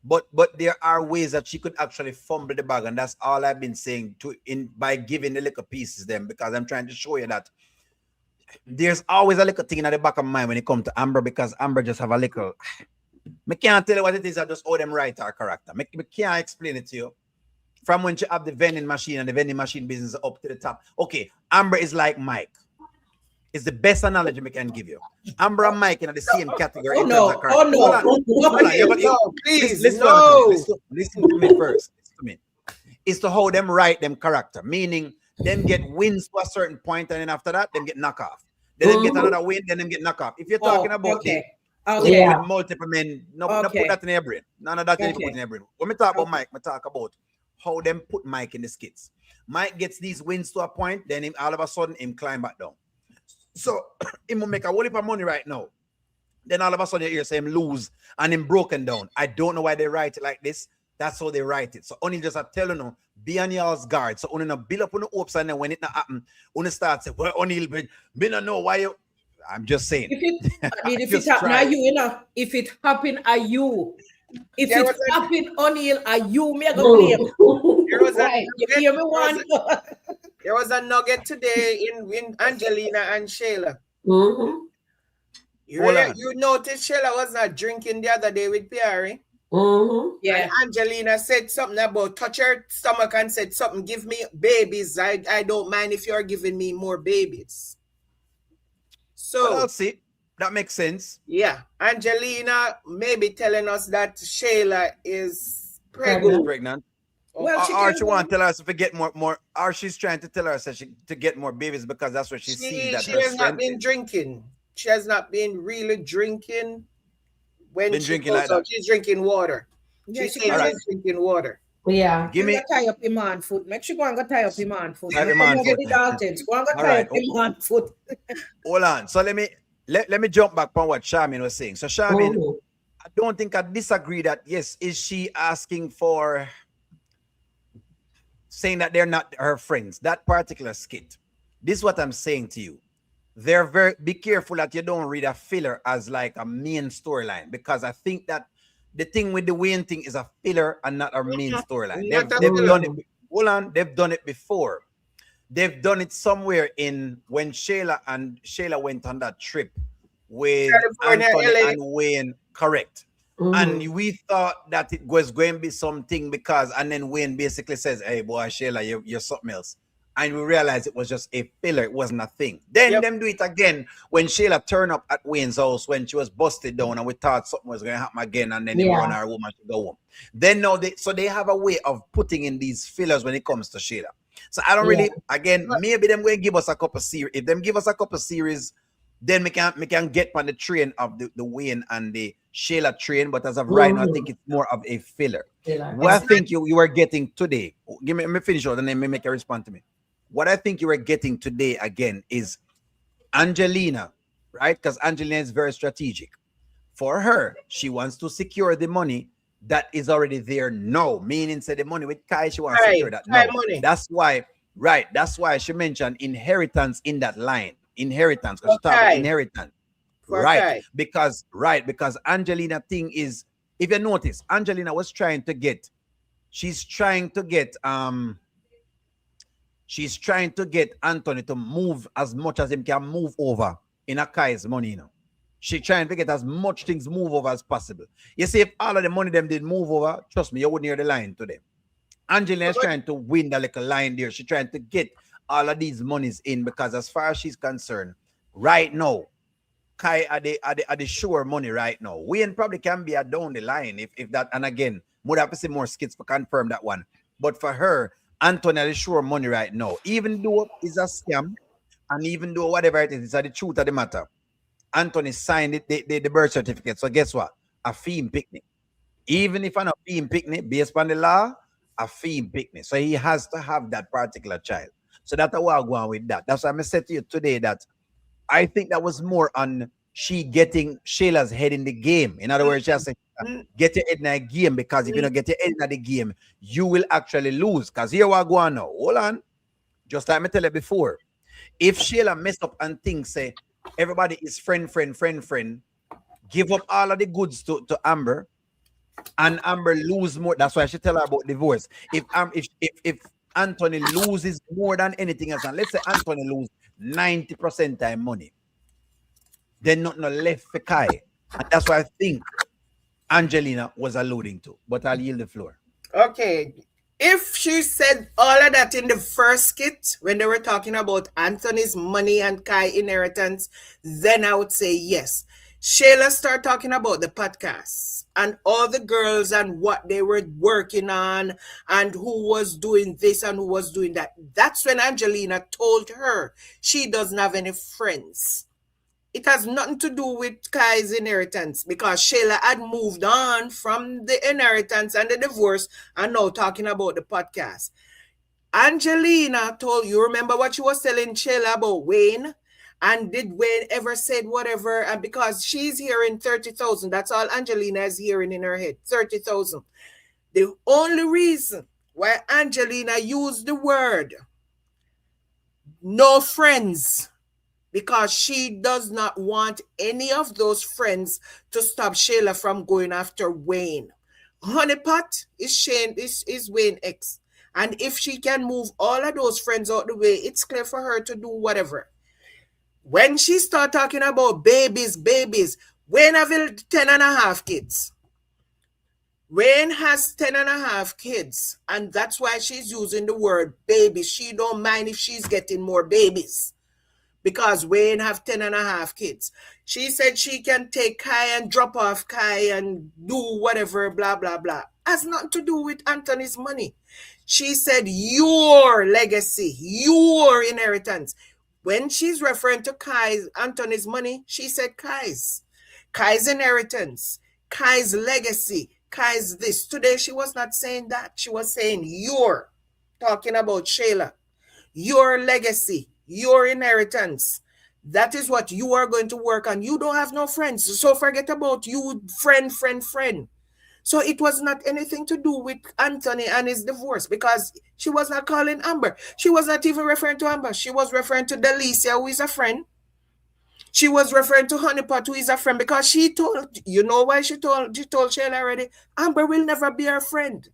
but there are ways that she could actually fumble the bag, and that's all I've been saying by giving the little pieces them because I'm trying to show you that there's always a little thing in the back of my mind when it comes to Amber because Amber just have a little. I can't tell you what it is. I just owe them right our character. I can't explain it to you. From when she have the vending machine and the vending machine business up to the top. Okay, Amber is like Mike. It's the best analogy we can give you. Amber and Mike in the same category in terms of character. Oh no! Hold on. No, please, Listen no. listen to me first. Listen to me. It's to how them write them character, meaning them get wins to a certain point, and then after that, them get knock off. Then them get another win, then them get knock off. If you're talking about okay. sleep Yeah. with multiple men, no Okay. put that in your brain. None of that you Okay. put in your brain. When we talk about Okay. Mike, we talk about how them put Mike in the skits. Mike gets these wins to a point, then him all of a sudden him climb back down. So him will make a whole heap of money right now. Then all of a sudden you hear say him lose and him broken down. I don't know why they write it like this. That's how they write it. So only just I tell you, be on y'all's guard. So only build up on the hopes, and then when it not happen, only start say, well, only me don't know why you. I'm just saying. If it Just happen try. at you, you know, if it happen at you, if There it was a- happen O'Neal at you, me I go blame. There was a Right? You hear me one? there was a nugget today in Angelina and Shayla. Mhm, Hold on. You noticed Shayla was not drinking the other day with Pierre. mhm. Yeah. And Angelina said something about touch her stomach and said something, give me babies. I don't mind if you're giving me more babies. So Well, I'll see. That makes sense. yeah, Angelina may be telling us that Shayla is Pregnant. pregnant. Pregnant. Well, she Or can she want to tell us to get more, or she's trying to tell us that to get more babies because that's what she sees that She her has not strength been is. drinking. She has not been really drinking. When Been she drinking goes like out, that. she's drinking water. Yeah, She's she saying can. Alright. she's drinking water. Yeah. Give me Go tie up him on foot. Make sure go and go tie up him on foot. Tie up Make him him on over foot. the Daltons. Go and go tie Alright. up him on foot. hold on. So let me jump back on what Charmaine was saying. So Charmaine, Mhm. I don't think I disagree that yes, is she asking for saying that they're not her friends? That particular skit. This is what I'm saying to you. They're be careful that you don't read a filler as like a main storyline because I think that the thing with the Wayne thing is a filler and not a main storyline. Not a They've filler. done it. Hold on, they've done it before. They've done it somewhere in when Shayla went on that trip with California, Anthony LA. and Wayne, correct. Mhm. And we thought that it was going to be something because, and then Wayne basically says, hey, boy, Shayla, you're something else. And we realized it was just a filler. It wasn't a thing. Then Yep. them do it again when Shayla turned up at Wayne's house when she was busted down and we thought something was going to happen again and then they Yeah. run our woman to go home. Then now they have a way of putting in these fillers when it comes to Shayla. So I don't really, again, maybe them going to give us a couple series. If them give us a couple series, then we can get on the train of the Wayne and the Shayla train. But as of right now, I think it's more of a filler. Yeah. What I think you are getting today, let me finish out and then make a respond to me. What I think you are getting today again is Angelina right? Because Angelina is very strategic. For her, she wants to secure the money that is already there now. Meaning, say the money with Kai, she wants to secure that Kai now. money. That's why, right? That's why she mentioned inheritance in that line. Inheritance, because For she talked about Kai. inheritance. For Right. Kai. Because Angelina thing is, if you notice, Angelina was trying to get, she's trying to get she's trying to get Anthony to move as much as him can move over in a Kai's money, She trying to get as much things move over as possible. You see, if all of the money them did move over, trust me, you wouldn't hear the line today. Angelina is But trying to win the little line there. She's trying to get all of these monies in because as far as she's concerned, right now, Kai are the sure money right now. Wayne probably can be a down the line if that, and again, would have to see more skits to confirm that one. But for her, Anthony are the sure money right now. Even though it's a scam, and even though whatever it is, it's the truth of the matter. Anthony signed it, the birth certificate. So guess what? A theme picnic. Even if I'm a theme picnic, based on the law, a theme picnic. So he has to have that particular child. So that's how I'm going with that. That's why I said to you today that I think that was more on she getting Shayla's head in the game. In other words, just mm, get your head in a game, because if you mm, don't get your head in the game, you will actually lose. Because here we go on now. Hold on. Just like I tell you before. If Shayla mess up and things say everybody is friend, give up all of the goods to Amber, and Amber lose more. That's why I should tell her about divorce. If Anthony loses more than anything else, and let's say Anthony lose 90% time money, then nothing left for Kai. And that's what I think Angelina was alluding to. But I'll yield the floor. okay. If she said all of that in the first skit when they were talking about Anthony's money and Kai inheritance, then I would say yes. Shayla started talking about the podcast and all the girls and what they were working on and who was doing this and who was doing that. That's when Angelina told her she doesn't have any friends. It has nothing to do with Kai's inheritance because Shayla had moved on from the inheritance and the divorce and now talking about the podcast. Angelina told you, remember what she was telling Shayla about Wayne? And did Wayne ever said whatever? And because she's hearing 30,000, that's all Angelina is hearing in her head, 30,000. The only reason why Angelina used the word no friends, because she does not want any of those friends to stop Shayla from going after Wayne. Honeypot is Wayne X. And if she can move all of those friends out the way, it's clear for her to do whatever. When she start talking about babies, Wayne have 10 and a half kids. Wayne has 10 and a half kids. And that's why she's using the word baby. She don't mind if she's getting more babies, because Wayne have 10 and a half kids. She said she can take Kai and drop off Kai and do whatever, blah, blah, blah. Has nothing to do with Anthony's money. She said your legacy, your inheritance. When she's referring to Anthony's money, she said Kai's inheritance, Kai's legacy, Kai's this. Today she was not saying that. She was saying your, talking about Shayla, your legacy, your inheritance. That is what you are going to work on. You don't have no friends. So forget about you, friend. So it was not anything to do with Anthony and his divorce, because she was not calling Amber. She was not even referring to Amber. She was referring to Delicia, who is a friend. She was referring to Honeypot, who is a friend, because she told, you know why she told Shayla already? Amber will never be her friend.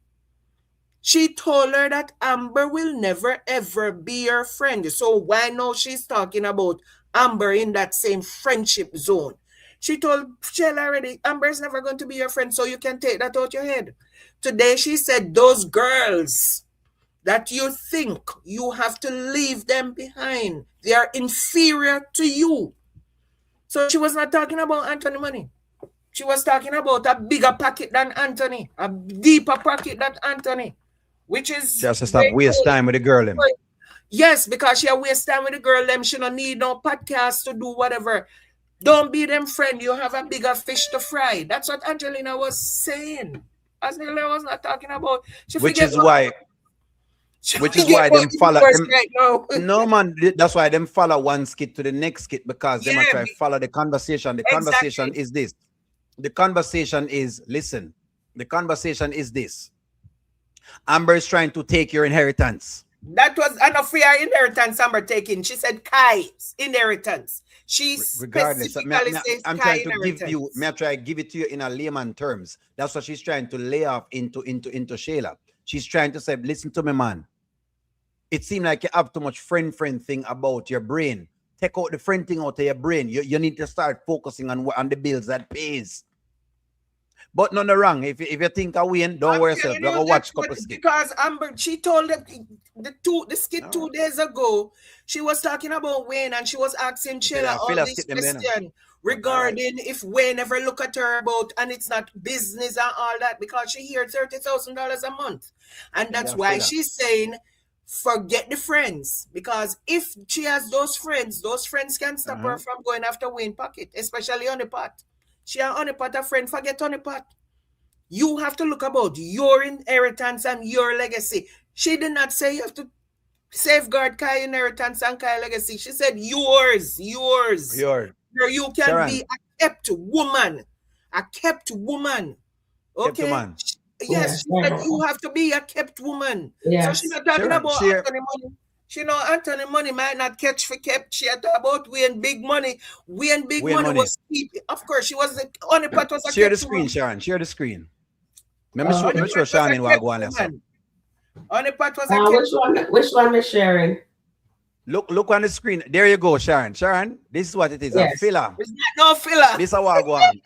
She told her that Amber will never ever be her friend. So why now she's talking about Amber in that same friendship zone? She told Shayla already, Amber is never going to be your friend, so you can take that out your head. Today she said those girls that you think you have to leave them behind, they are inferior to you. So she was not talking about Anthony money. She was talking about a bigger pocket than Anthony, a deeper pocket than Anthony, which is Just to stop waste time with the girl. Him. Yes, because she waste time with the girl. Them she don't need no podcast to do whatever. Don't be them friend. You have a bigger fish to fry. That's what Angelina was saying. Angelina was not talking about. Which is why She Which will is get why more them follow divorce them. right now. No man, that's why them follow one skit to the next skit because them are Yeah, try follow the conversation. The conversation exactly. is this. The conversation is listen. The conversation is this. Amber is trying to take your inheritance. That was enough for your inheritance Amber taking. She said Kai's inheritance. She Regardless, specifically says I'm Kai trying to give you. May inheritance. I try to give it to you in a layman terms? That's what she's trying to lay off into Shayla. She's trying to say, listen to me, man. It seems like you have too much friend thing about your brain. Take out the friend thing out of your brain. You need to start focusing on the bills that pays. But none wrong. If you think I win, don't I'm worry yourself. telling We're you gonna that's watch a what couple skits. because Amber she told them the skit All right. 2 days ago. She was talking about Wayne and she was asking You feel Sheila I all feel I these skip them then. questions All right. regarding if Wayne ever look at her about and it's not business and all that because she hears $30,000 a month. And Yeah, that's I why feel that. she's saying forget the friends because if she has those friends can stop her Uh-huh. from going after Wayne pocket, especially on the pot. She and on the pot a friend, forget on the pot. You have to look about your inheritance and your legacy. She did not say you have to safeguard Kai inheritance and Kai legacy. She said yours. Your Where you can be Sharon, a kept woman. A kept woman. kept to Okay? man. Yes, Yes, she said you have to be a kept woman. So she's yes. not talking Sharon, about share Anthony money. She know Anthony money might not catch for kept. She had about Wayne big money. Wayne big win money money. was keep. Of course, she was the only part was a Share the kept screen, woman. Sharon. Share the screen. Let Only me show part was a Sharon what kept go on there. So woman. Only part was a kept Which one? Which one is sharing? look on the screen. There you go, Sharon. Sharon, this is what it is. A Yes. filler. It's not no filler. This is what go on.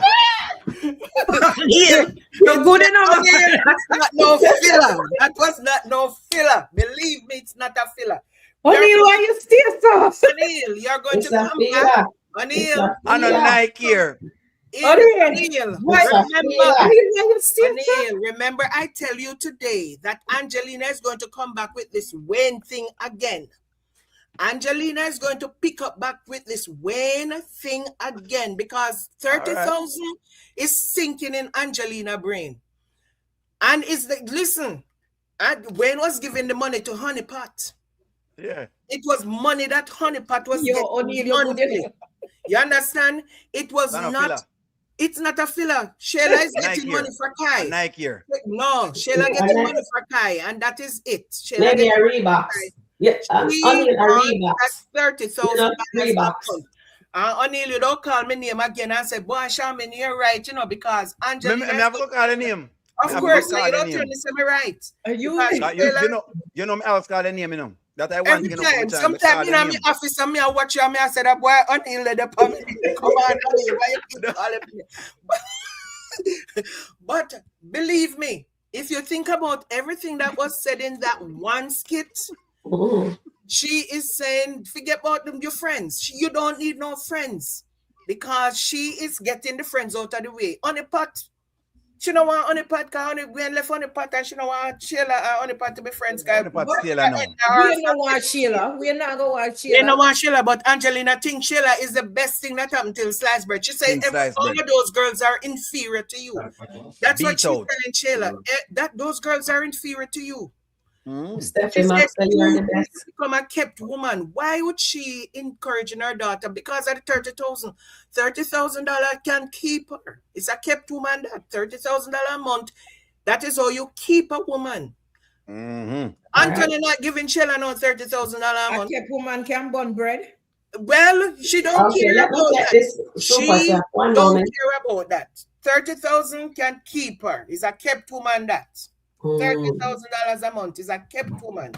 You're good enough. It's not no filler. That was not no filler. Believe me, it's not a filler. Honey, why you stay so? Anil, you're going It's to a come back. feeler. It's Anil, a And a feeler. Nike here. Anil, Why? It's a remember, feeler. Why you stay so? Anil, remember I tell you today that Angelina is going to come back with this Wayne thing again. Angelina is going to pick up back with this Wayne thing again because All right. 30,000 is sinking in Angelina brain. And it's the listen, Wayne was giving the money to Honeypot. Yeah. It was money that Honeypot was Yo, getting O'Neil, you're good monthly. enough. You understand? It was Not a not. filler. It's not a filler. Shayla is Nike getting money here. for A Kai. Nike here. No, Shayla And getting then money for Kai, and that is it. Shayla maybe getting a money for Reeboks. Kai. Yeah, She Onion a wants that Reeboks. $30,000 You know, a Reeboks. month. O'Neil, you don't call me name again and say, boy, Shaman, you're right, because Angelina Me is have to call the name. of Me have to course, call you the don't tell name. me say me right. Are you? Because Shayla, You know me else call the name, you know. That I want every to know time, which time. sometimes Call in the my name. office, and me I watch you, and me I say that boy O'Neil let the come on, O'Neil, why you keep calling me? But believe me, if you think about everything that was said in that one skit, Mhm. she is saying, forget about them, your friends. You don't need no friends because she is getting the friends out of the way. On the pot, she don't want on the pot because we left on the pot and she don't want Shayla on the pot to be friends. On the pot Shayla now. We don't want Sheila. We're not going to watch They don't Sheila. want Shayla, but Angelina thinks Shayla is the best thing that happened till sliced bread. She said Thin sliced all bread. of those girls are inferior to you. That's what Beat she's out. telling Shayla. That those girls are inferior to you. Steffi She said Maxwell, you're you the need best. to become a kept woman. Why would she encouraging her daughter? Because of the 30,000. $30,000 can keep her. It's a kept woman that $30,000 a month. That is how you keep a woman. Anthony not giving Shayla no $30,000 a A month. kept woman can bun bread. Well, she don't Okay, care let me about check that. this super She chat. One don't moment. care about that. 30,000 can keep her. Is a kept woman that. $30,000 a month is a kept woman.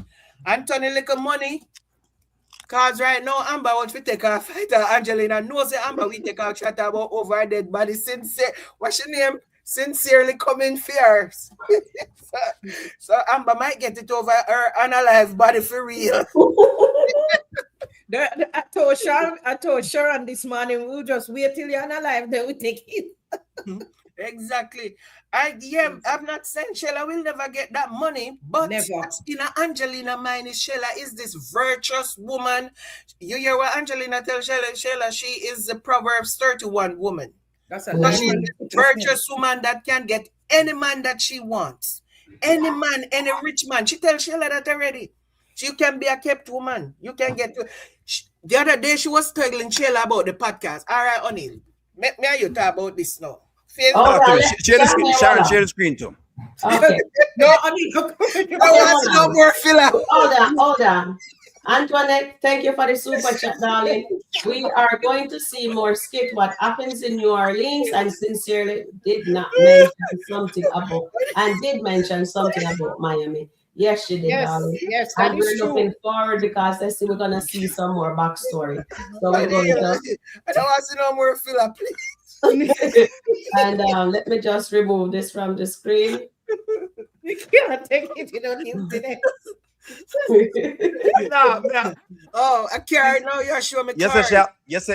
Anthony little money. Cause right now Amber wants to take her fighter. Angelina knows that Amber we take our chat about over her dead body. Sincere, what's your name? Sincerely coming fierce. so Amber might get it over her unalive body for real. I told Sharon this morning, we'll just wait till you're alive, then we take it. Exactly. I've not saying Shayla will never get that money, but Never. in Angelina mind is Shayla is this virtuous woman. You hear what Angelina tells Shayla she is the Proverbs 31 woman. That's a So lie. she's a virtuous woman that can get any man that she wants. Any man, any rich man. She tells Shayla that already. You can be a kept woman. You can get to. The other day she was telling Shayla about the podcast. All right, O'Neill. Me and you talk about this now. Oh, Talk to well, me. Share the tell screen. me Sharon, what. share the screen too. Okay. No, I mean, I want no more filler. Hold on. Antoinette, thank you for the super chat, darling. We are going to see more skit what happens in New Orleans and sincerely did mention something about Miami. Yes, she did, yes, darling. yes, that And is we're true. looking forward because I see we're gonna see some more backstory. So I we're going to don't want to see no more filler, please. and let me just remove this from the screen. You can't take it on the internet. No. Oh, I can't now. You're showing me Yes, card. sir.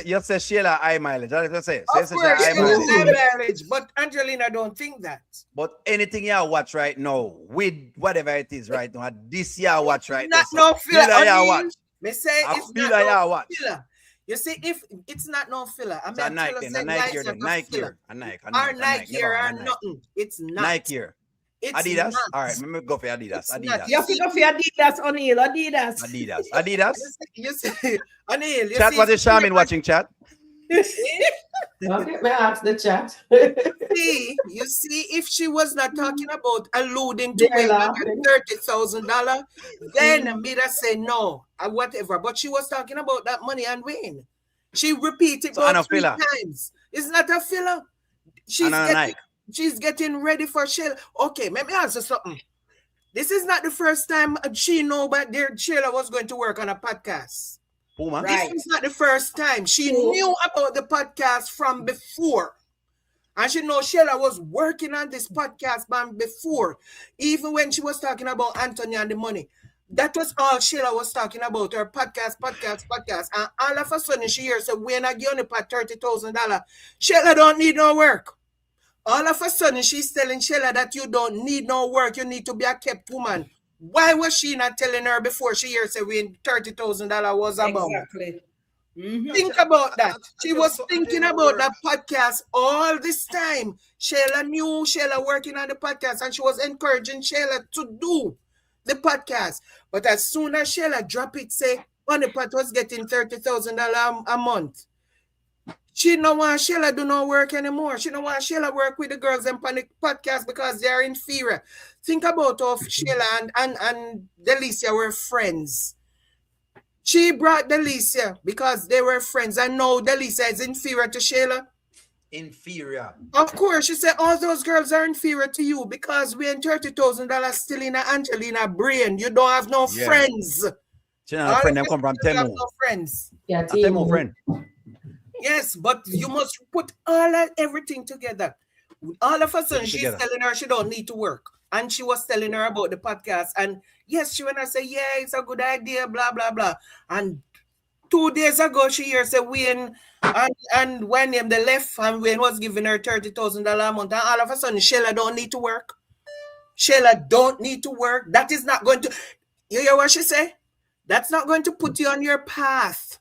Yes, sir. Sheila high mileage. That's what I say. Of Yes, sir. course, High she was mileage. high marriage, but Angelina don't think that. But anything you watch right now, with whatever it is right now, this year watch right now. Not So no filler. filler you O'Neill, watch. me say A it's not filler no you watch. filler. You see, if it's not no filler, I So a mean, Nike tell then, us a that Nike Nike here is then, not a Nike filler. here, a Nike, Or never Nike here mind, or a Nike. nothing. It's not. Nike here. It's Adidas. not. All right, let me go for Adidas. It's not. Adidas. You have to go for Adidas, O'Neill, Adidas. Adidas. Adidas. You see, O'Neill, you Chat, see, what is Shamin watching, chat? Okay, may I ask the chat? you see, if she was not talking about alluding to They're winning laughing. $30,000, then me that say no, or whatever. But she was talking about that money and win. She repeated So, and about a 3 filler. times. It's not a filler. And a Nike. She's getting ready for Shayla. Okay, let me answer something. This is not the first time she know but their Shayla was going to work on a podcast. Puma. This is not the first time. She knew about the podcast from before. And she know Shayla was working on this podcast man before. Even when she was talking about Anthony and the money. That was all Shayla was talking about, her podcast. And all of a sudden she hears, so when I give you $30,000, Shayla don't need no work. All of a sudden, she's telling Shayla that you don't need no work. You need to be a kept woman. Why was she not telling her before she hears when $30,000 was about? Exactly. Think about that. She was thinking about that podcast all this time. Shayla knew Shayla working on the podcast and she was encouraging Shayla to do the podcast. But as soon as Shayla drop it, say, Honeypot was getting $30,000 a month. She don't want Shayla do no work anymore. She don't want Shayla work with the girls and panic podcast because they are inferior. Think about how Shayla and Delicia were friends. She brought Delicia because they were friends. And now Delicia is inferior to Shayla. Inferior. Of course, she said all those girls are inferior to you because we ain't $30,000 still in Angelina brain. You don't have no friends. She not a friend. Them come from Temu. No friends. Yeah, A Temu friend. Yes, but you must put everything together. All of a sudden, she's telling her she don't need to work. And she was telling her about the podcast. And yes, she went and say, yeah, it's a good idea, blah, blah, blah. And 2 days ago, she hears say Wayne and when they left and Wayne was giving her $30,000 a month. And all of a sudden, Shayla don't need to work. Shayla don't need to work. That is not going to, you hear what she say? That's not going to put you on your path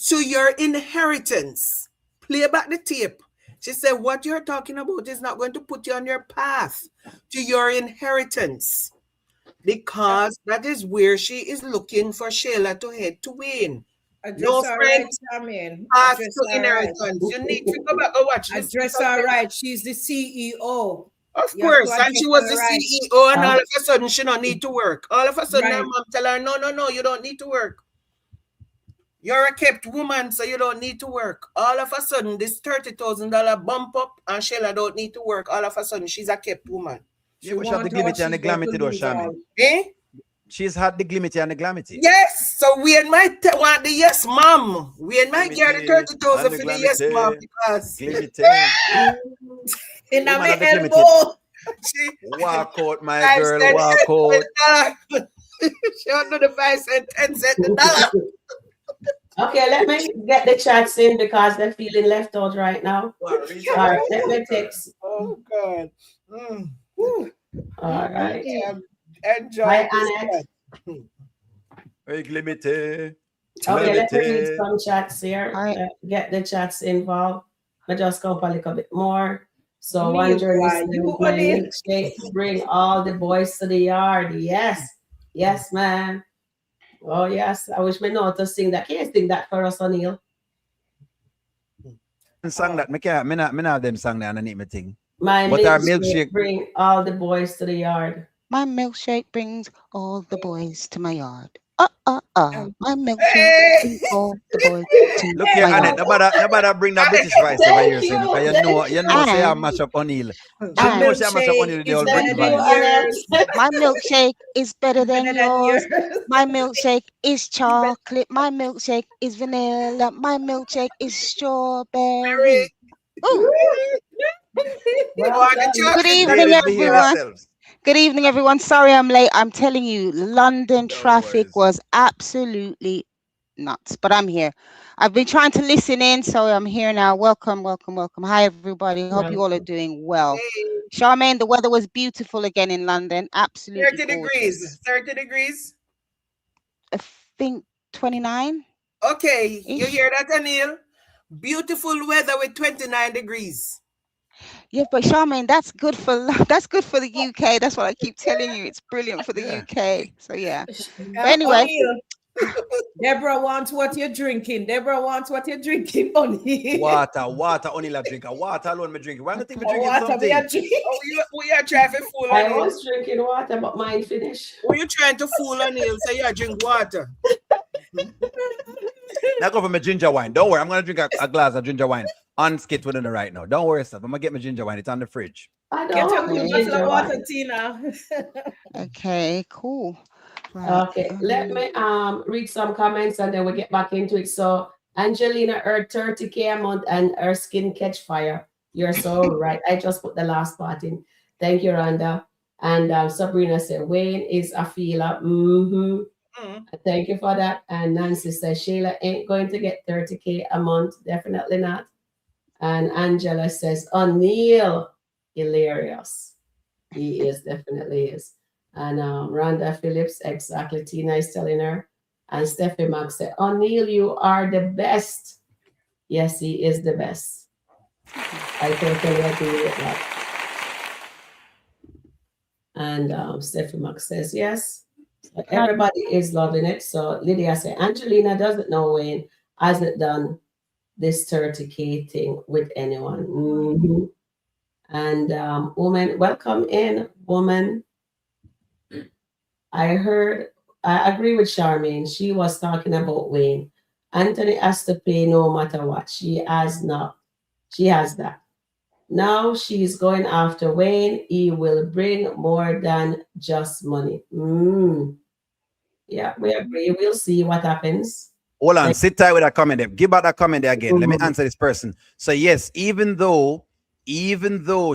to your inheritance. Play back the tape. She said, what you're talking about is not going to put you on your path to your inheritance. Because that is where she is looking for Shayla to head to win. No friends, path to inheritance. You need to go back and watch this. Address her right. She's the CEO. Of course, and she was the CEO, and all of a sudden she don't need to work. All of a sudden her mom tell her, no, you don't need to work. You're a kept woman, so you don't need to work. All of a sudden, this $30,000 bump up, and Shayla don't need to work. All of a sudden, she's a kept woman. She had the glimity and the glamity, though, Shami. Eh? She's had the glimity and the glamity. Yes, so we might want the yes, mom. We might get the 30,000 for the yes, mom, because glimity. In my elbow. Walk out, my girl, walk out. She don't do the 5 cent, 10 cent, the dollar. Okay, let me get the chats in because they're feeling left out right now. All right, let me text. Oh, God. All right. Enjoy. Hi, Annette. Limited. Okay, let me read some chats here. Get the chats involved. I just go up a little bit more. So one Neil, journey why says, you my O'Neill? milkshake bring all the boys to the yard. Yes. Yes, man. Oh, yes. I wish me know how to sing that. Can you sing that for us, O'Neill? Song that me can't, me not have them song there underneath me thing. My But our milkshake milkshake, bring all the boys to the yard. My milkshake brings all the boys to my yard. Um, My milkshake Hey, brings all the boys to look here, my Annette. yard. Nobody bring that British voice over Thank here, saying, you. because you know, say I And mash up O'Neill. the You know, and say I mash up milkshake O'Neill with the is old better British Thank you, than voice. Annette. yours. my milkshake is better than Better than yours. yours. My milkshake is chocolate. My milkshake is vanilla. My milkshake is Mary. strawberry. Ooh, Oh, Well and the done. good chocolate evening, Ladies, behave vanilla. everyone. yourselves. Good evening, everyone. Sorry I'm late. I'm telling you, London No traffic worries. was absolutely nuts, but I'm here. I've been trying to listen in, so I'm here now. Welcome, welcome, welcome. Hi, everybody. Hope you all are Welcome. doing well. Hey, Charmaine, the weather was beautiful again in London. Absolutely 30 degrees. gorgeous. 30 degrees. I think 29 Okay, you ish. hear that, Anil? Beautiful weather with 29 degrees. Yeah, but Charmaine, that's good for that's good for the UK. That's what I keep telling you. It's brilliant for the Yeah. UK. So yeah. But anyway, O'Neill, Deborah wants what you're drinking. Deborah wants what you're drinking, O'Neill. Water, O'Neill a drink. Water alone me drink. Why don't think me drinking What are we something? are drinking? Oh, we are trying to fool I Anil? was drinking water, but mine finished. Were you trying to fool Anil? Say you drink water. Now go for my ginger wine. Don't worry, I'm gonna drink a glass of ginger wine on skit within the right now. Don't worry, stuff. I'm gonna get my ginger wine. It's on the fridge. I Get don't a have good no okay, bottle of ginger water, wine. Tina. okay, cool. Right. Okay, let me read some comments and then we get back into it. So Angelina earned 30K a month and her skin catch fire. You're so right. I just put the last part in. Thank you, Rhonda. And Sabrina said Wayne is a feeler. Mm-hmm. Mm. Thank you for that. And Nancy says Shayla ain't going to get 30K a month. Definitely not. And Angela says O'Neill, hilarious. He is, definitely is. And Rhonda Phillips, exactly. Tina is telling her. And Steffi Max said, O'Neill, you are the best. Yes, he is the best. I totally agree with that. And Steffi Max says, yes. So everybody is loving it. So Lydia said, Angelina doesn't know Wayne hasn't done this 30K thing with anyone. Mhm. And woman, welcome in, woman. I agree with Charmaine. She was talking about Wayne. Anthony has to pay no matter what. She has not. She has that. Now she's going after Wayne. He will bring more than just money. Yeah, we agree. We'll see what happens. Hold on, Like, sit tight with that comment there. Give back that comment there again. Let me mhm. answer this person. So yes, even though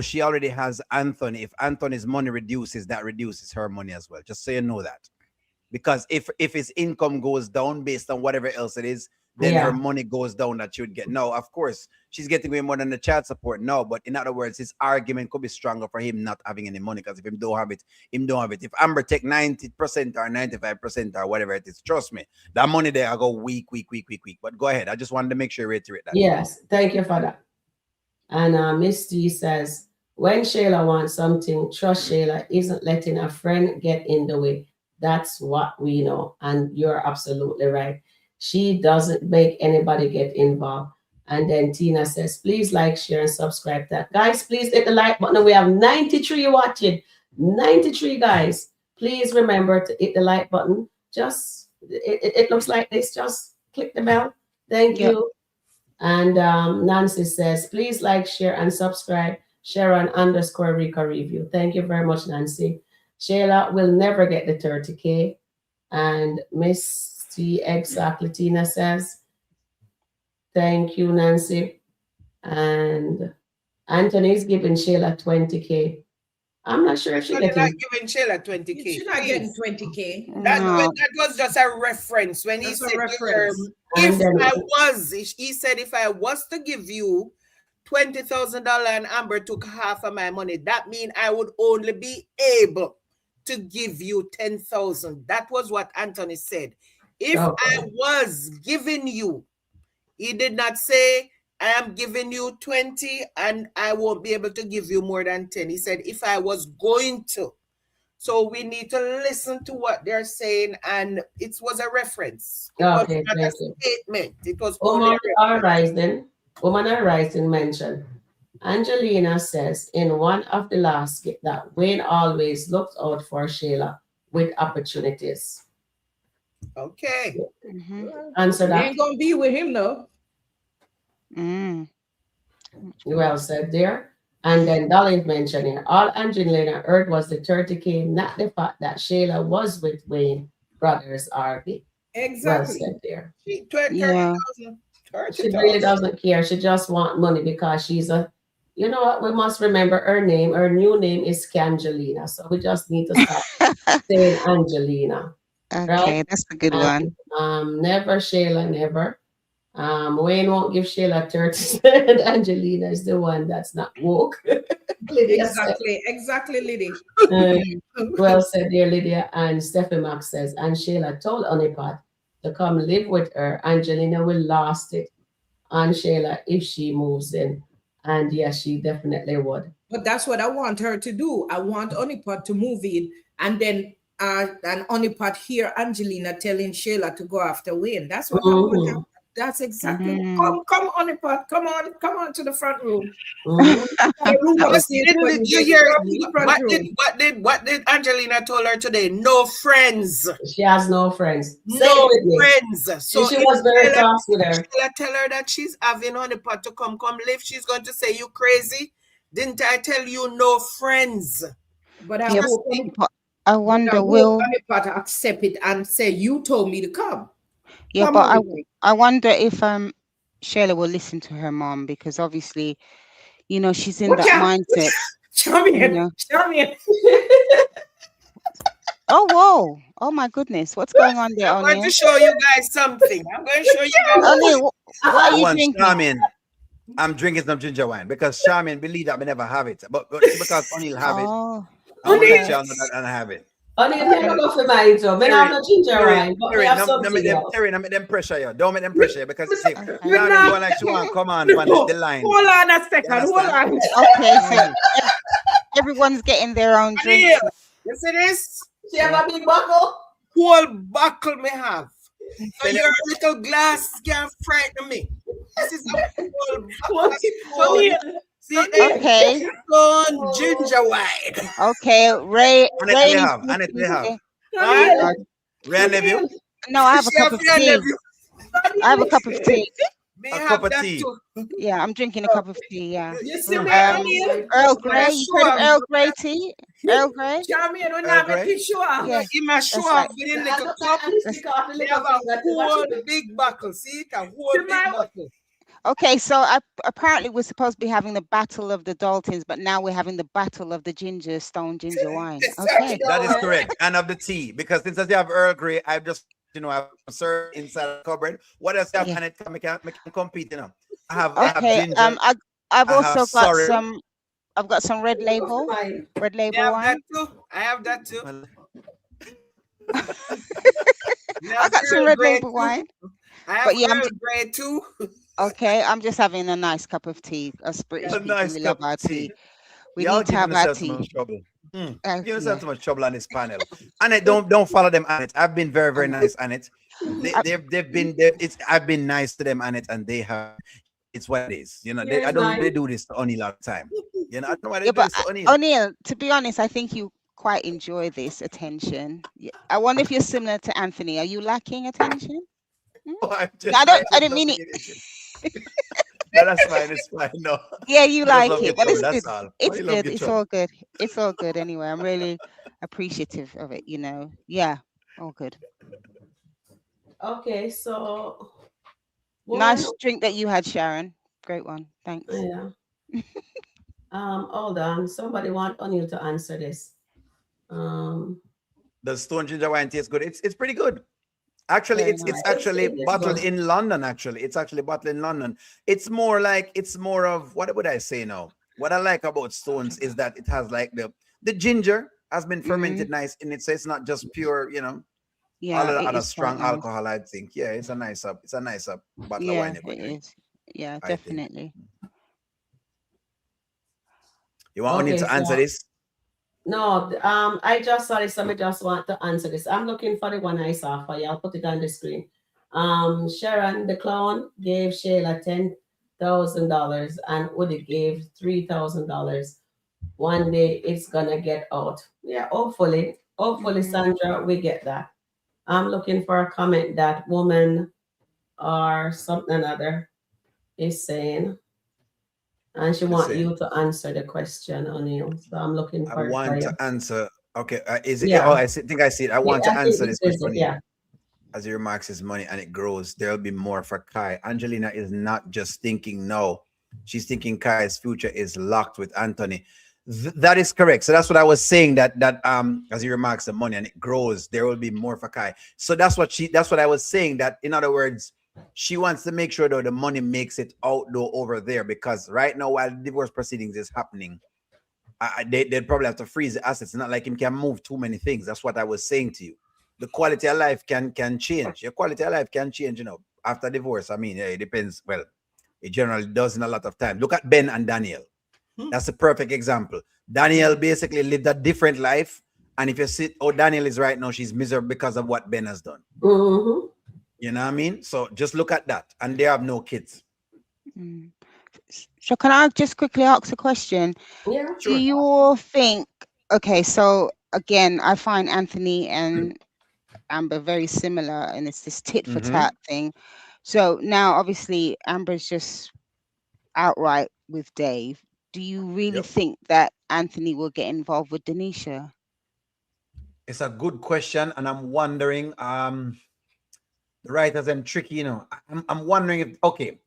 she already has Anthony, if Anthony's money reduces, that reduces her money as well. Just so you know that. Because if his income goes down based on whatever else it is, then her Yeah, money goes down that she would get. No, of course, she's getting way more than the child support. No, but in other words, his argument could be stronger for him not having any money. Because if him don't have it, him don't have it. If Amber take 90% or 95% or whatever it is, trust me, that money there I go weak. But go ahead. I just wanted to make sure you reiterate that. yes. Thank you for that. And Miss T says, when Shayla wants something, trust Shayla isn't letting a friend get in the way. That's what we know. And you're absolutely right. She doesn't make anybody get involved. And then Tina says, please like, share, and subscribe. That guys, please hit the like button. We have 93 watching. 93 guys. Please remember to hit the like button. Just it looks like this. Just click the bell. Thank Yep. you. And Nancy says, please like, share, and subscribe. Sharon _ Rica Review. Thank you very much, Nancy. Shayla will never get the 30K. And Miss T exactly Tina says, thank you, Nancy. And Anthony's giving Shayla 20K. I'm not sure if she Anthony getting. not giving Shayla 20K. She's not getting Please. 20K. No. That was just a reference when he That's a said reference. And if then I was, he said if I was to give you $20,000 and Amber took half of my money, that mean I would only be able to give you 10,000. That was what Anthony said. If I okay. was giving you, he did not say I am giving you 20 and I won't be able to give you more than 10. He said, if I was going to. So we need to listen to what they're saying, and it was a reference. It was Okay, not a thank you. statement. It was only a Woman reference. Rising, Woman Rising mentioned. Angelina says in one of the last skit that Wayne always looks out for Shayla with opportunities. Okay. Mm-hmm. Answer You that. ain't gonna be with him though. Mm. Well said there. And then Dolly mentioned here, all Angelina heard was the 30K, not the fact that Shayla was with Wayne brothers RV. Well Exactly. said there. Yeah. 30,000. She really doesn't care. She just want money because she's a, you know what? We must remember her name. Her new name is Angelina. So we just need to stop saying Angelina, right? Okay, that's a good one. Never Shayla, never. Wayne won't give Shayla 30 cents. Angelina is the one that's not woke. Lydia said. Exactly, Liddy. Well said, dear Lydia. And Steffi Max says, and Shayla told Honeypot to come live with her. Angelina will last it on Shayla if she moves in. And yes, she definitely would. But that's what I want her to do. I want Honeypot to move in, and then and Honeypot hear Angelina telling Shayla to go after Wayne. That's what I want her. That's exactly. Mhm. Come, Honeypot. Come on to the front room. Mhm. The room That was upstairs, Didn't but did you you hear go to the front room. what did Angelina told her today? No friends. She has no friends. Say No it with me. friends. So She if was very Shayla, cross with her. Shayla tell her that she's having Honeypot to come live, she's going to say, you crazy? Didn't I tell you no friends? But I yeah, hope, but I but I wonder hope will Honeypot accept it and say, you told me to come. yeah, Come but on with me. I wonder if Shayla will listen to her mom because obviously, she's in Watch that out. mindset, Show me you it. know. Show me it. Oh whoa. Oh my goodness. What's going on there, I'm going to O'Neill? show you guys something. I'm going to show you guys. O'Neill, what are you One drinking? Charmin. I'm drinking some ginger wine because Charmin believe that we never have it. But see, because O'Neill have it, Oh, I want to let okay. y'all know that I have it. Honey, if you don't go for mine, so I have no ginger wine, but we have something else. Terry, don't make them pressure you. Don't make them pressure you because see, Okay. Charmin going like she want to come on from the line. Hold on a second. You Hold understand? on. Okay, so everyone's getting their own drinks. Here. You see this? She have a big buckle. Whole buckle me have. So Then your little glass can't frighten me. This is a whole What? buckle. See, Okay. Stone ginger wine. Okay. Ray Annette, we is have. Annette, we drinking have. today. Huh? Ray and nephew, No, I have a She cup have of your tea. nephew. I have a cup of tea. Me a have cup of that tea. too. Yeah, I'm drinking a cup of tea. Yeah. You see me, Um, O'Neill? Earl Grey. You heard of sure. Earl Grey tea? Earl Grey? Charmian, we're Earl not Grey? making sure. Yeah. He must show That's off right. with a little cup. They have a whole big buckle. See it? A whole big buckle. Okay, so apparently we're supposed to be having the battle of the Daltons, but now we're having the battle of the stone ginger wine. Okay. that is correct. And of the tea, because since I have Earl Grey, I've just I've served inside the cupboard. What else you have? Yeah. And it can compete, I have Okay. ginger. I've I have also got sorrel. some. I've got some red label I wine. have that too. I have that too. Well, I got some red label wine. I have But yeah, Earl Grey too. Okay, I'm just having a nice cup of tea. Us British a people, nice we cup love our of tea. tea. We Y'all need to giving have our yourself so tea. much trouble. Give yourself Yeah. so much trouble on this panel. Annette, don't follow them, Annette. I've been very, very nice, Annette. I've been nice to them, Annette, and they have. It's what it is. I don't. They do this to O'Neill all the time. I don't know why they Yeah, do but this to O'Neill. O'Neill, to be honest, I think you quite enjoy this attention. Yeah. I wonder if you're similar to Anthony. Are you lacking attention? Oh, I didn't mean it. No, that's fine. It's fine. No. Yeah, you I just like love your it, but trouble, it's that's good. all. It's I love good. your It's trouble. all good. It's all good anyway. I'm really appreciative of it, Yeah, all good. Okay, so Nice drink that you had, Sharon. Great one. Thanks. Yeah. Hold on. Somebody want O'Neill to answer this. The stone ginger wine tastes good. It's pretty good. Actually, Very it's nice. actually It's bottled good. in London. Actually, it's actually bottled in London. It's more of what would I say now? What I like about stones is that it has like the ginger has been fermented nice in it, so it's not just pure, all Yeah, of the it other is quite strong nice. alcohol. I think, yeah, it's a nice bottle of Yeah, wine. it is. Yeah, I think. definitely. You want me Okay, to so answer this? no, I just saw this. I just want to answer this. I'm looking for the one I saw for you. I'll put it on the screen. Sharon the clown gave Shayla $10,000 and Woody gave $3,000. One day it's gonna get out. Yeah, hopefully, Mm. Sandra, we get that. I'm looking for a comment that woman or something other is saying, and she want Listen, you to answer the question on you. So I'm looking I for it for want to you. answer. Okay, is it? Oh, Yeah, think I see it. I yeah, want to I think answer this this is question it. here. Yeah. As he remarks his money and it grows, there'll be more for Kai. Angelina is not just thinking no, she's thinking Kai's future is locked with Anthony. That is correct. So that's what I was saying. That as he remarks the money and it grows, there will be more for Kai. So that's what I was saying. That in other words, she wants to make sure though the money makes it out though over there because right now while divorce proceedings is happening, they'd probably have to freeze the assets. It's not like him can move too many things. That's what I was saying to you. The quality of life can change. Your quality of life can change, after divorce. I mean, yeah, it depends. Well, it generally does in a lot of time. Look at Ben and Daniel. That's a perfect example. Daniel basically lived a different life. And if you see how Daniel is right now, she's miserable because of what Ben has done. Mm-hmm. You know what I mean? So just look at that. And they have no kids. Mm. So can I just quickly ask a question? Yeah. Do Sure. you all think, okay, so again, I find Anthony and Amber very similar, and it's this tit for Mm-hmm. tat thing. So now, obviously, Amber's just outright with Dave. Do you really Yep. think that Anthony will get involved with Denisha? It's a good question. And I'm wondering, the writers them tricky, I'm wondering if okay.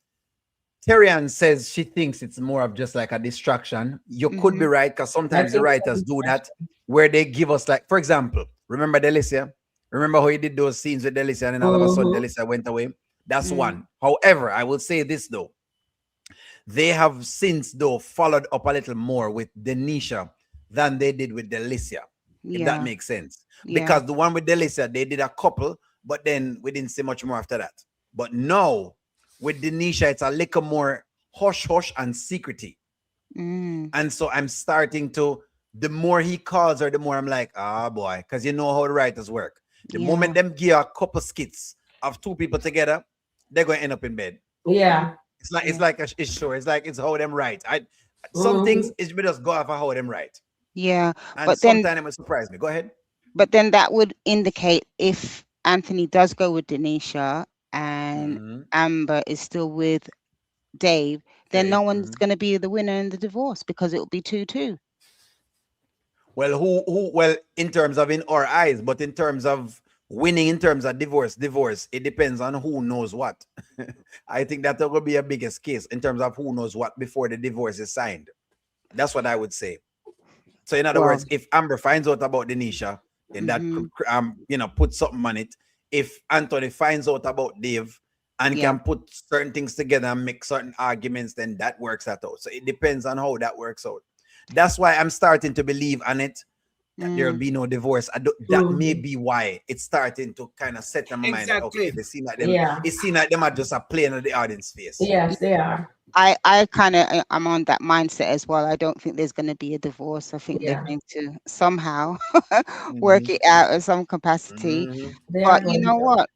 Terrian says she thinks it's more of just like a distraction. You could Mm-hmm. be right because I sometimes the think writers do that where they give us like, for example, remember Delicia? Remember how he did those scenes with Delicia and then all of a sudden mm-hmm. Delicia went away? That's Mm. one. However, I will say this though. They have since though followed up a little more with Denisha than they did with Delicia, if that Yeah, makes sense. yeah. Because the one with Delicia, they did a couple, but then we didn't see much more after that. But now with Denisha, it's a little more hush hush and secrety. Mm. And so I'm starting to, the more he calls her, the more I'm like, ah boy, because you know how the writers work. The Yeah. moment them give a couple skits of two people together, they're going to end up in bed. Yeah. It's Yeah. like it's sure. It's like it's how them right. I some Mm-hmm. things is we just go off of how them right. Yeah. And But then sometimes it will surprise me. Go ahead. that would indicate if Anthony does go with Denisha and Mm-hmm. Amber is still with Dave, then no Dave. one's Mm-hmm. going to be the winner in the divorce because it will be 2-2. Well, who well in terms of in our eyes, but in terms of winning, in terms of divorce, it depends on who knows what. I think that will be a biggest case in terms of who knows what before the divorce is signed. That's what I would say. So in other Well, words, if Amber finds out about Denisha, then that mm-hmm. could put something on it. If Anthony finds out about Dave and Yeah. can put certain things together and make certain arguments, then that works out. So it depends on how that works out. That's why I'm starting to believe on it that there'll Mm. be no divorce. That may Mm-hmm. be why it's starting to kind of set in my mind that okay, Exactly. they seem like them. Yeah. It seems like them are just a playing on the audience face. Yeah. Yes, they are. I kind of I'm on that mindset as well. I don't think there's going to be a divorce. I think they're Yeah. going to somehow work Mm-hmm. it out in some capacity. Mm-hmm. They are But you going know to. what?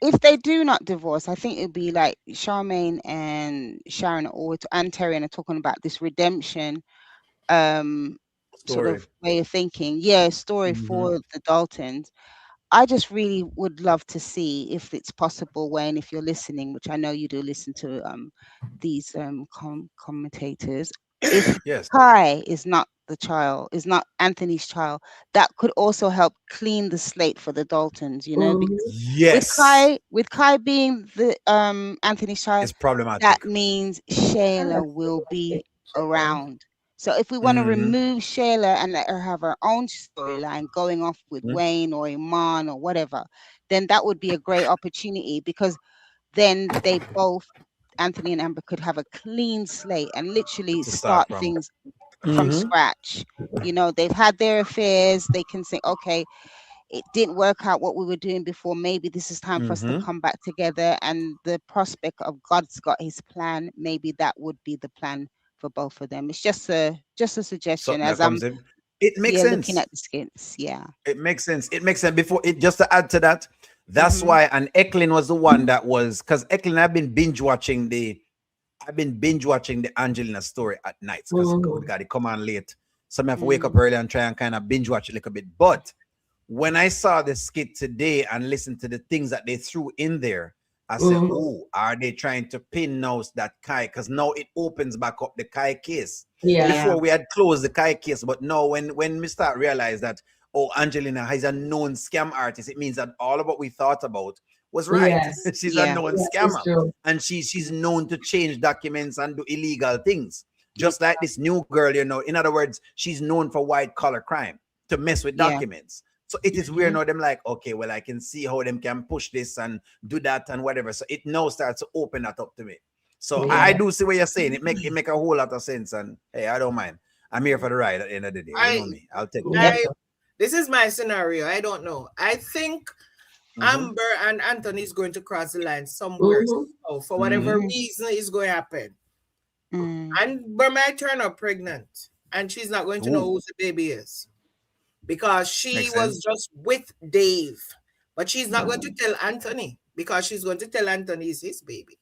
If they do not divorce, I think it'd be like Charmaine and Sharon and Terry are talking about this redemption um sort Story. of way of thinking. Yeah, story Mm-hmm. for the Daltons. I just really would love to see if it's possible, Wayne, if you're listening, which I know you do listen to these commentators. If Yes. Kai is not Anthony's child, that could also help clean the slate for the Daltons, Mm-hmm. because Yes. With Kai being the Anthony's child, It's problematic. that means Shayla will be around. So if we want to Mm-hmm. remove Shayla and let her have her own storyline going off with Wayne or Iman or whatever, then that would be a great opportunity because then they both, Anthony and Amber, could have a clean slate and literally To start start from. things from Mm-hmm. scratch. They've had their affairs. They can say, okay, it didn't work out what we were doing before. Maybe this is time for us to Mm-hmm. come back together. And the prospect of God's got his plan, maybe that would be the plan for both of them. It's just a suggestion Something that as I'm comes in. It makes yeah looking sense. at the skits. Yeah. It makes sense. It makes sense. Before it, just to add to that, that's Mm-hmm. why. And Eklund was the one that was, because Eklund, I've been binge watching the Angelina story at nights because good God, it come on late. So I have to wake up early and try and kind of binge watch it a little bit. But when I saw the skit today and listened to the things that they threw in there, I said, "Oh, are they trying to pin now that Kai? Because now it opens back up the Kai case. Yeah. Yeah. Before we had closed the Kai case, but now when we start realize that, oh, Angelina is a known scam artist, it means that all of what we thought about was right. Yes. She's a Yeah. known Yes, it's scammer, true. and she's known to change documents and do illegal things, just like this new girl. In other words, she's known for white collar crime, to mess with Yeah. documents. So it is weird now. Them like, okay, well, I can see how them can push this and do that and whatever. So it now starts to open that up to me. So I Yeah. do see what you're saying. It make a whole lot of sense. And hey, I don't mind. I'm here for the ride at the end of the day. You know I, me. I'll take it. Yep. I, this is my scenario. I don't know. I think Amber and Anthony is going to cross the line somewhere. So for whatever reason is going to happen. Mm. Amber might turn up pregnant and she's not going to know Ooh. who the baby is because she Makes was sense. just with Dave. But she's not going to tell Anthony because she's going to tell Anthony is his baby.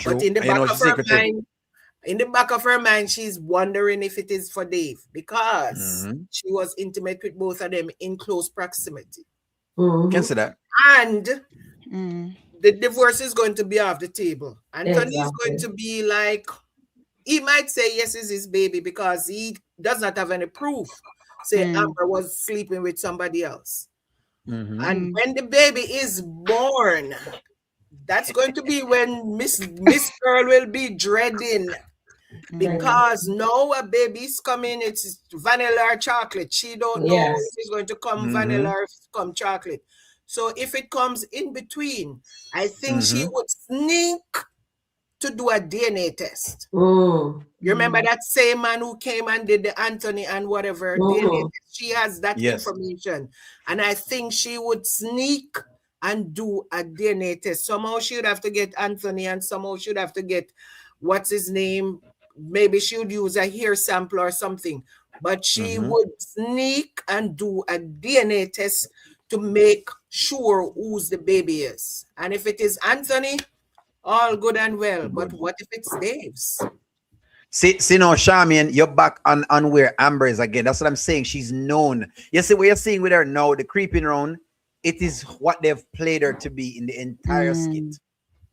But True. in the And you back know of she's her secretive. mind, she's wondering if it is for Dave because she was intimate with both of them in close proximity. Can see that. And Mm. the divorce is going to be off the table. Anthony is going Exactly. to be like, he might say yes, it's his baby because he does not have any proof. Say Amber was sleeping with somebody else. And when the baby is born, that's going to be when Miss Girl will be dreading. Because now a baby's coming, it's vanilla or chocolate. She don't know if Yes. it's going to come vanilla or if it's come chocolate. So if it comes in between, I think she would sneak to do a DNA test. You remember that same man who came and did the Anthony and whatever DNA test? She has that Yes. information. And I think she would sneak and do a DNA test. Somehow she would have to get Anthony and somehow she would have to get, what's his name? Maybe she would use a hair sample or something. But she would sneak and do a DNA test to make sure whose the baby is. And if it is Anthony, all good and well. But what if it's Dave's? See now, Charmian, you're back on where Amber is again. That's what I'm saying. She's known. You see what you're seeing with her now, the creeping around. It is what they've played her to be in the entire skit.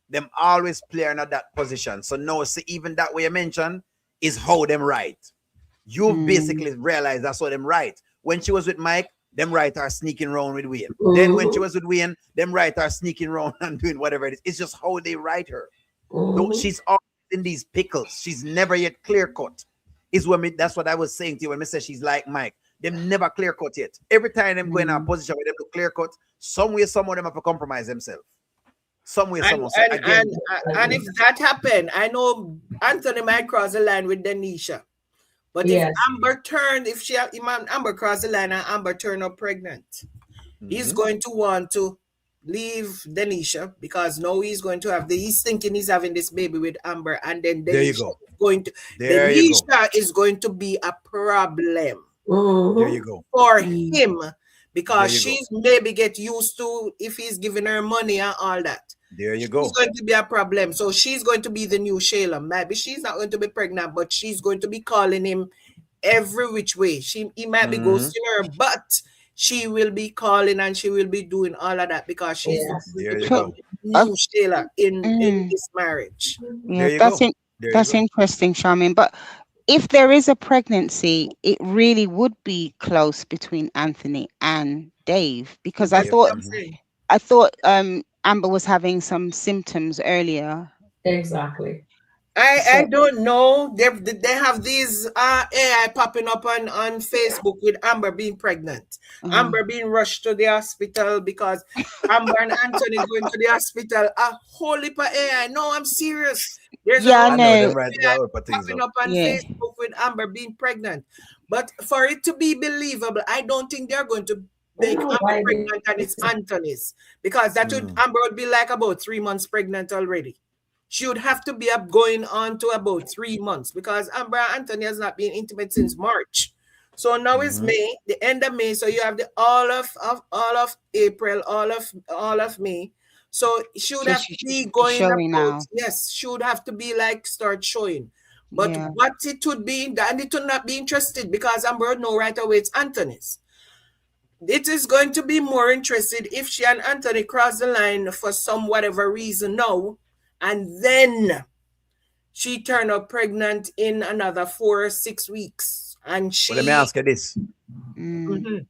Them always play her in that position. So now, see, even that way you mentioned is how them right. You basically realize that's how them right. When she was with Mike, them right are sneaking around with Wayne. Then when she was with Wayne, them right are sneaking around and doing whatever it is. It's just how they write her. No, she's always in these pickles. She's never yet clear cut. That's what I was saying to you when I said she's like Mike. Them never clear cut yet. Every time them go in a position where them to clear cut, some way, some of them have to compromise themselves. Some way, some. So again, and if that happened, I know Anthony might cross the line with Denisha. But if Amber turned, if Amber crossed the line and Amber turned up pregnant, he's going to want to leave Denisha because now he's going to have he's thinking he's having this baby with Amber, and then Denisha is going to be a problem. There you go. For him, because she's maybe get used to if he's giving her money and all that. There you go. It's going to be a problem. So she's going to be the new Shayla. Maybe she's not going to be pregnant, but she's going to be calling him every which way. He might be ghosting her, but she will be calling and she will be doing all of that because she's there you go. New Shayla in this marriage. Yeah, that's interesting, Charmin. But if there is a pregnancy, it really would be close between Anthony and Dave because I thought Amber was having some symptoms earlier. Exactly. I don't know. They have these AI popping up on Facebook with Amber being pregnant. Amber being rushed to the hospital because Amber and Anthony going to the hospital. A whole heap of AI. No, I'm serious. There's I a know. AI popping up on Facebook with Amber being pregnant. But for it to be believable, I don't think they're going to make know Amber why pregnant and it's Anthony's, because that would Amber would be like about 3 months pregnant already. She would have to be up going on to about 3 months because Amber and Anthony has not been intimate since March. So now is May, the end of May. So you have the all of April, all of May. So she would So have she to be should be going showing about, now. yes, she would have to be like start showing. But Yeah. what it would be, and it would not be interested because Amber would know right away it's Anthony's. It is going to be more interested if she and Anthony cross the line for some whatever reason now, and then she turned up pregnant in another 4 or 6 weeks. And she. Well, let me ask you this. Mhm.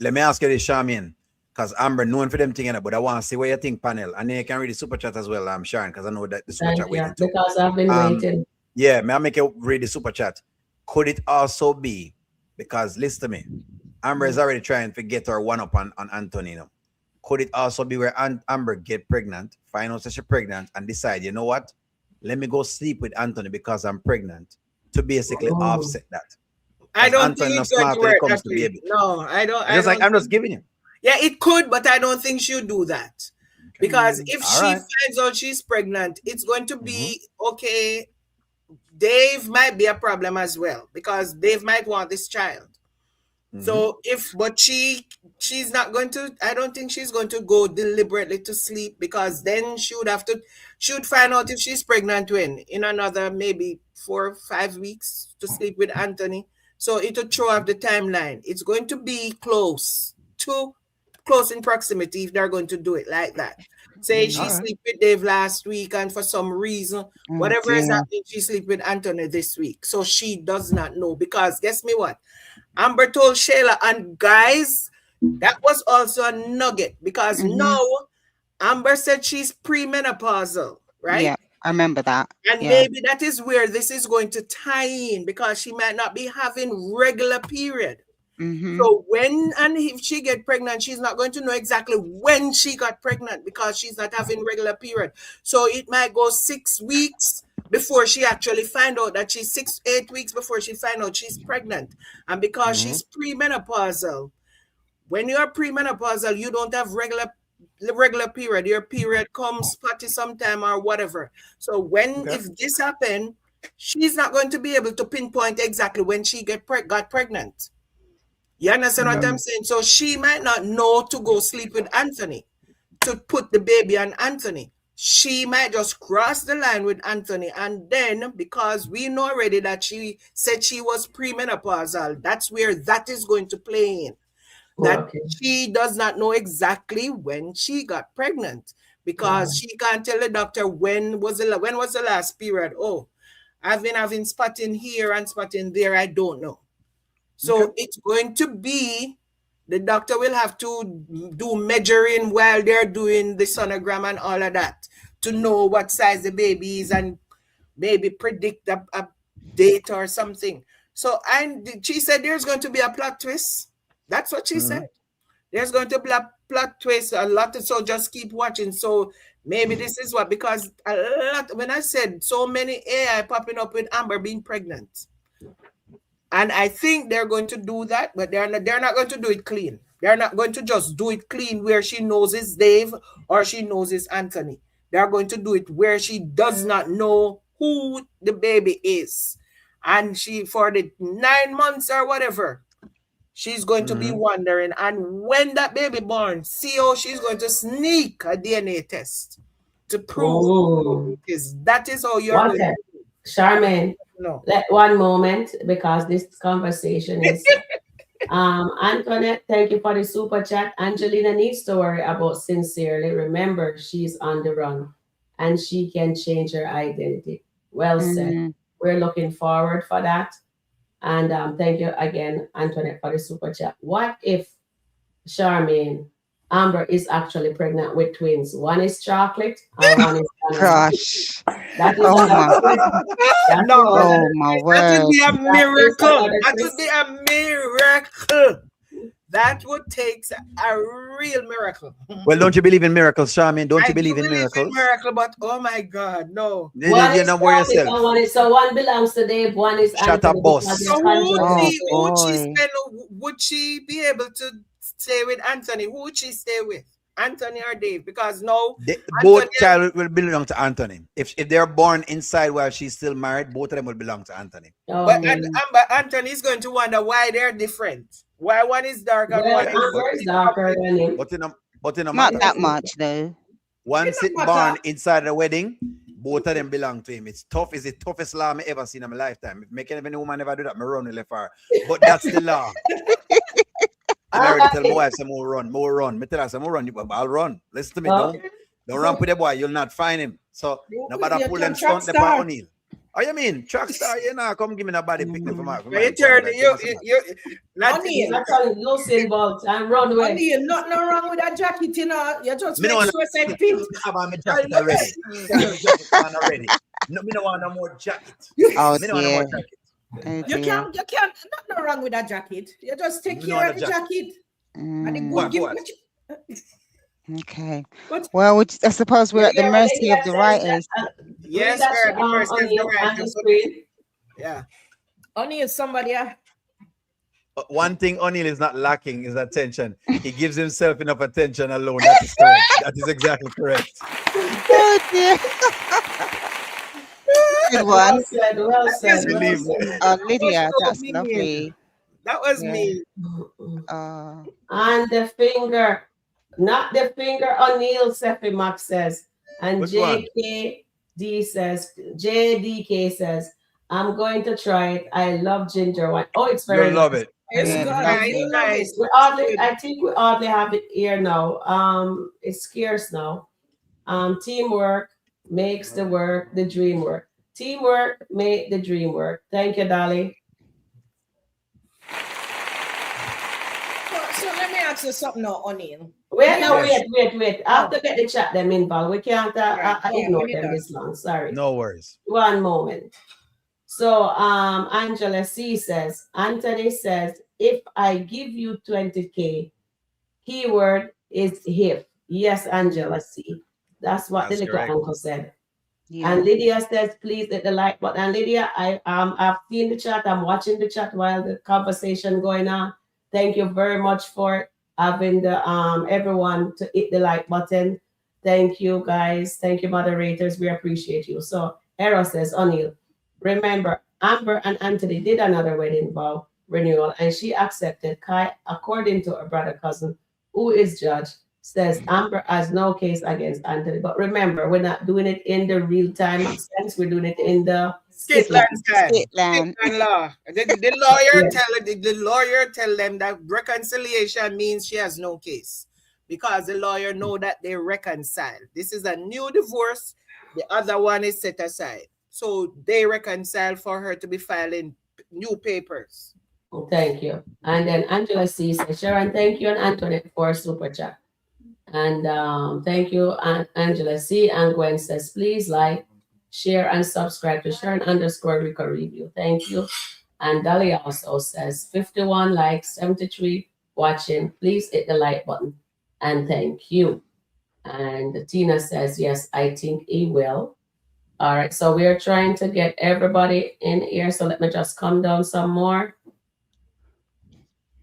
Let me ask you this, Charmaine. Because Amber known for them thing, but I want to see what you think, panel. And then you can read the super chat as well, Sharon, because I know that the super chat Thank you. waiting too. Because I've been waiting. Yeah, may I make you read the super chat? Could it also be, because listen to me, Amber is already trying to get her one up on Anthony. Could it also be where Amber get pregnant, find out that she's pregnant, and decide, you know what? Let me go sleep with Anthony because I'm pregnant, to basically offset that. I don't Anthony think not it's going smart to when it work comes that to way. baby. No, I don't. I'm just giving you. Yeah, it could, but I don't think she'll do that. Because if All she right. finds out she's pregnant, it's going to be okay. Dave might be a problem as well because Dave might want this child. So but she's not going to, I don't think she's going to go deliberately to sleep, because then she would find out if she's pregnant when in another maybe 4 or 5 weeks to sleep with Anthony. So it will throw off the timeline. It's going to be close in proximity if they're going to do it like that. Say she sleep with Dave last week, and for some reason, whatever is happening, she sleep with Anthony this week. So she does not know, because guess me what? Amber told Shayla, and guys, that was also a nugget, because now Amber said she's premenopausal, right? Yeah, I remember that. And Yeah. maybe that is where this is going to tie in, because she might not be having regular period. So when and if she get pregnant, she's not going to know exactly when she got pregnant because she's not having regular period. So it might go 6 weeks before she actually find out that she's 8 weeks before she find out she's pregnant. And because she's premenopausal, when you're premenopausal, you don't have regular period. Your period comes spotty sometime or whatever. So if this happen, she's not going to be able to pinpoint exactly when she got pregnant. You understand what I'm saying? So she might not know to go sleep with Anthony, to put the baby on Anthony. She might just cross the line with Anthony, and then because we know already that she said she was premenopausal, that's where that is going to play in. That she does not know exactly when she got pregnant, because she can't tell the doctor when was the last period. Oh, I've been having spotting here and spotting there. I don't know. So it's going to be, the doctor will have to do measuring while they're doing the sonogram and all of that to know what size the baby is and maybe predict a date or something. So she said there's going to be a plot twist. That's what she said. There's going to be a plot twist, a lot. So just keep watching. So maybe this is what, because a lot, when I said so many AI popping up with Amber being pregnant. And I think they're going to do that, but they're not going to do it clean. They're not going to just do it clean where she knows it's Dave or she knows it's Anthony. They're going to do it where she does not know who the baby is. And she, for the 9 months or whatever, she's going to be wondering. And when that baby born, see how she's going to sneak a DNA test to prove who it is. That is how you're going to do it. Charmaine, No. let one moment, because this conversation is Antoinette, thank you for the super chat. Angelina needs to worry about sincerely. Remember, she's on the run and she can change her identity. Well said. We're looking forward for that. And thank you again, Antoinette, for the super chat. What if Charmaine, Amber is actually pregnant with twins? One is chocolate and one is banana. Gosh. That is Oh my. No. My That word. would be a miracle. That would be a miracle. That would take a real miracle. Well, don't you believe in miracles, Charmaine? Don't you I believe do in believe miracles? in miracle, but oh my God, no. You don't worry yourself. So one belongs to Dave, one is Shut up, Anthony, boss. because So they're conjoined. would she be able to stay with Anthony, who would she stay with? Anthony or Dave? Because no, Anthony. Both child will belong to Anthony. If they're born inside while she's still married, both of them will belong to Anthony. But Anthony is going to wonder why they're different. Why one is dark and one is darker than him. But in a Not matter, that much though. once it born inside the wedding, both of them belong to him. It's tough. It's the toughest law I ever seen in my lifetime. If making any woman ever do that, me run left her. But that's the law. And I already tell my wife, more run. Me tell her, more run. I'll run. Listen to me. Don't run with the boy. You'll not find him. So nobody pull them stunt the for O'Neal. Oh, you mean track star? You know, come give me that body picnic for my. Losing balls and run away. O'Neal, nothing wrong with that jacket, you know. You just make sure it's fit. Have my jacket already. No, me no want no more jacket. Oh, me no want no more jacket. You can't, nothing wrong with that jacket. You just take care of the jacket. And the good gift. Okay. Well, I suppose we're at the mercy of the writers. Yes, we're at the mercy of the writers. Yeah. O'Neal, somebody. One thing O'Neal is not lacking is attention. He gives himself enough attention alone. That is correct. That is exactly correct. Oh, dear. Good one. Well said. Lydia, that's lovely. That was me. And the finger. Not the finger O'Neal, Sephi Max says. And Which JKD says, JDK says, I'm going to try it. I love ginger wine. Oh, it's very You'll love it. It's Nice. I think we oddly have it here now. It's scarce now. Teamwork makes the dream work. Teamwork make the dream work. Thank you, Dolly. So let me ask you something now, O'Neal. Wait. I have to get the chat them involved. We can't ignore them this long. Sorry. No worries. One moment. So Angela C says, Anthony says, if I give you 20K, keyword is if. Yes, Angela C. That's what the little uncle said. Yeah. And Lydia says, please hit the like button. And Lydia, I've seen the chat. I'm watching the chat while the conversation going on. Thank you very much for having the everyone to hit the like button. Thank you, guys. Thank you, moderators. We appreciate you. So Era says, O'Neal, remember, Amber and Anthony did another wedding vow renewal, and she accepted. Kai, according to her brother cousin, who is judge, says Amber has no case against Anthony. But remember, we're not doing it in the real time sense. We're doing it in the SkitLanta law. The lawyer tell them that reconciliation means she has no case, because the lawyer know that they reconcile. This is a new divorce. The other one is set aside. So they reconcile for her to be filing new papers. Thank you. And then Angela C says, Sharon, thank you and Antoinette for super chat. And thank you, Angela C. And Gwen says, please like, share, and subscribe to Sharon _Rico Review. Thank you. And Dolly also says, 51 likes, 73 watching. Please hit the like button. And thank you. And Tina says, yes, I think he will. All right, so we are trying to get everybody in here. So let me just come down some more.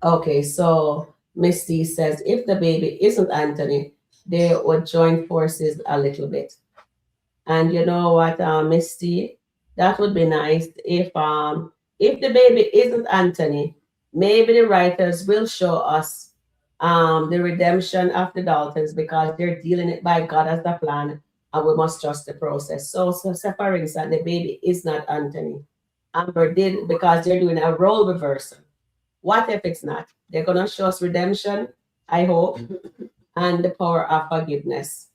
Okay, so Misty says, if the baby isn't Anthony, they would join forces a little bit. And you know what, Misty, that would be nice if the baby isn't Anthony, maybe the writers will show us the redemption of the Daltons, because they're dealing it by God as the plan, and we must trust the process. So say for instance, the baby is not Anthony. Amber did, because they're doing a role reversal. What if it's not? They're going to show us redemption, I hope, and the power of forgiveness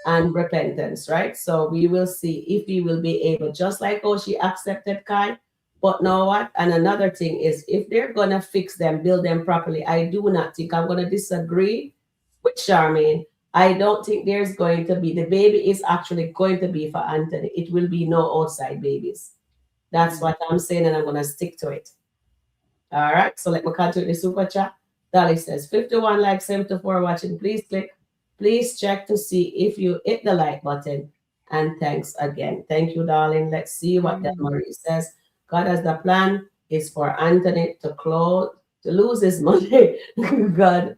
and repentance, right? So we will see if he will be able, just like how she accepted Kai. But know what? And another thing is, if they're going to fix them, build them properly, I do not think, I'm going to disagree with Charmaine. I don't think there's going to be, the baby is actually going to be for Anthony. It will be no outside babies. That's what I'm saying, and I'm going to stick to it. All right, so let me continue the super chat. Dolly says, 51 likes, 74 watching. Please click. Please check to see if you hit the like button. And thanks again. Thank you, darling. Let's see what that Marie says. God has the plan is for Anthony to lose his money. God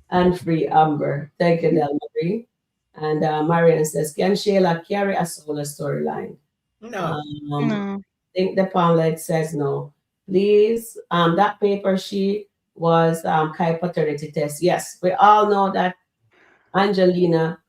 and free Amber. Thank you, Del Marie. And Marian says, can Shayla carry a solo storyline? No. No. Think the Poundlet says no. Please, that paper sheet was Kai paternity test. Yes, we all know that Angelina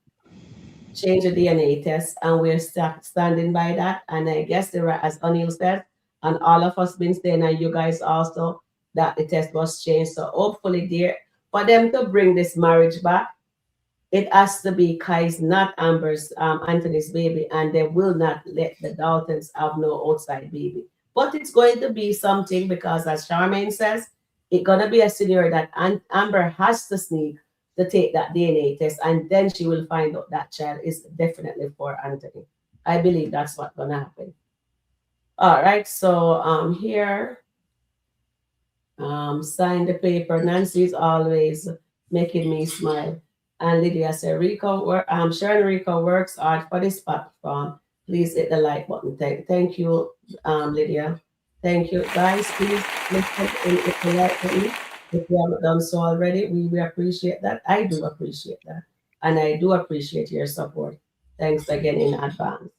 changed the DNA test, and we're standing by that. And I guess as O'Neill said, and all of us been saying, and you guys also, that the test was changed. So hopefully, dear, for them to bring this marriage back, it has to be Kai's, not Amber's, Anthony's baby, and they will not let the Daltons have no outside baby. But it's going to be something because, as Charmaine says, it's gonna be a scenario that Amber has to sneak to take that DNA test, and then she will find out that child is definitely for Anthony. I believe that's what's gonna happen. All right, so here, sign the paper. Nancy is always making me smile. And Lydia said, Sharon Rico works hard for this platform. Please hit the like button. Thank you, Lydia. Thank you, guys. Please hit the like button if you haven't done so already. We appreciate that. I do appreciate that. And I do appreciate your support. Thanks again in advance.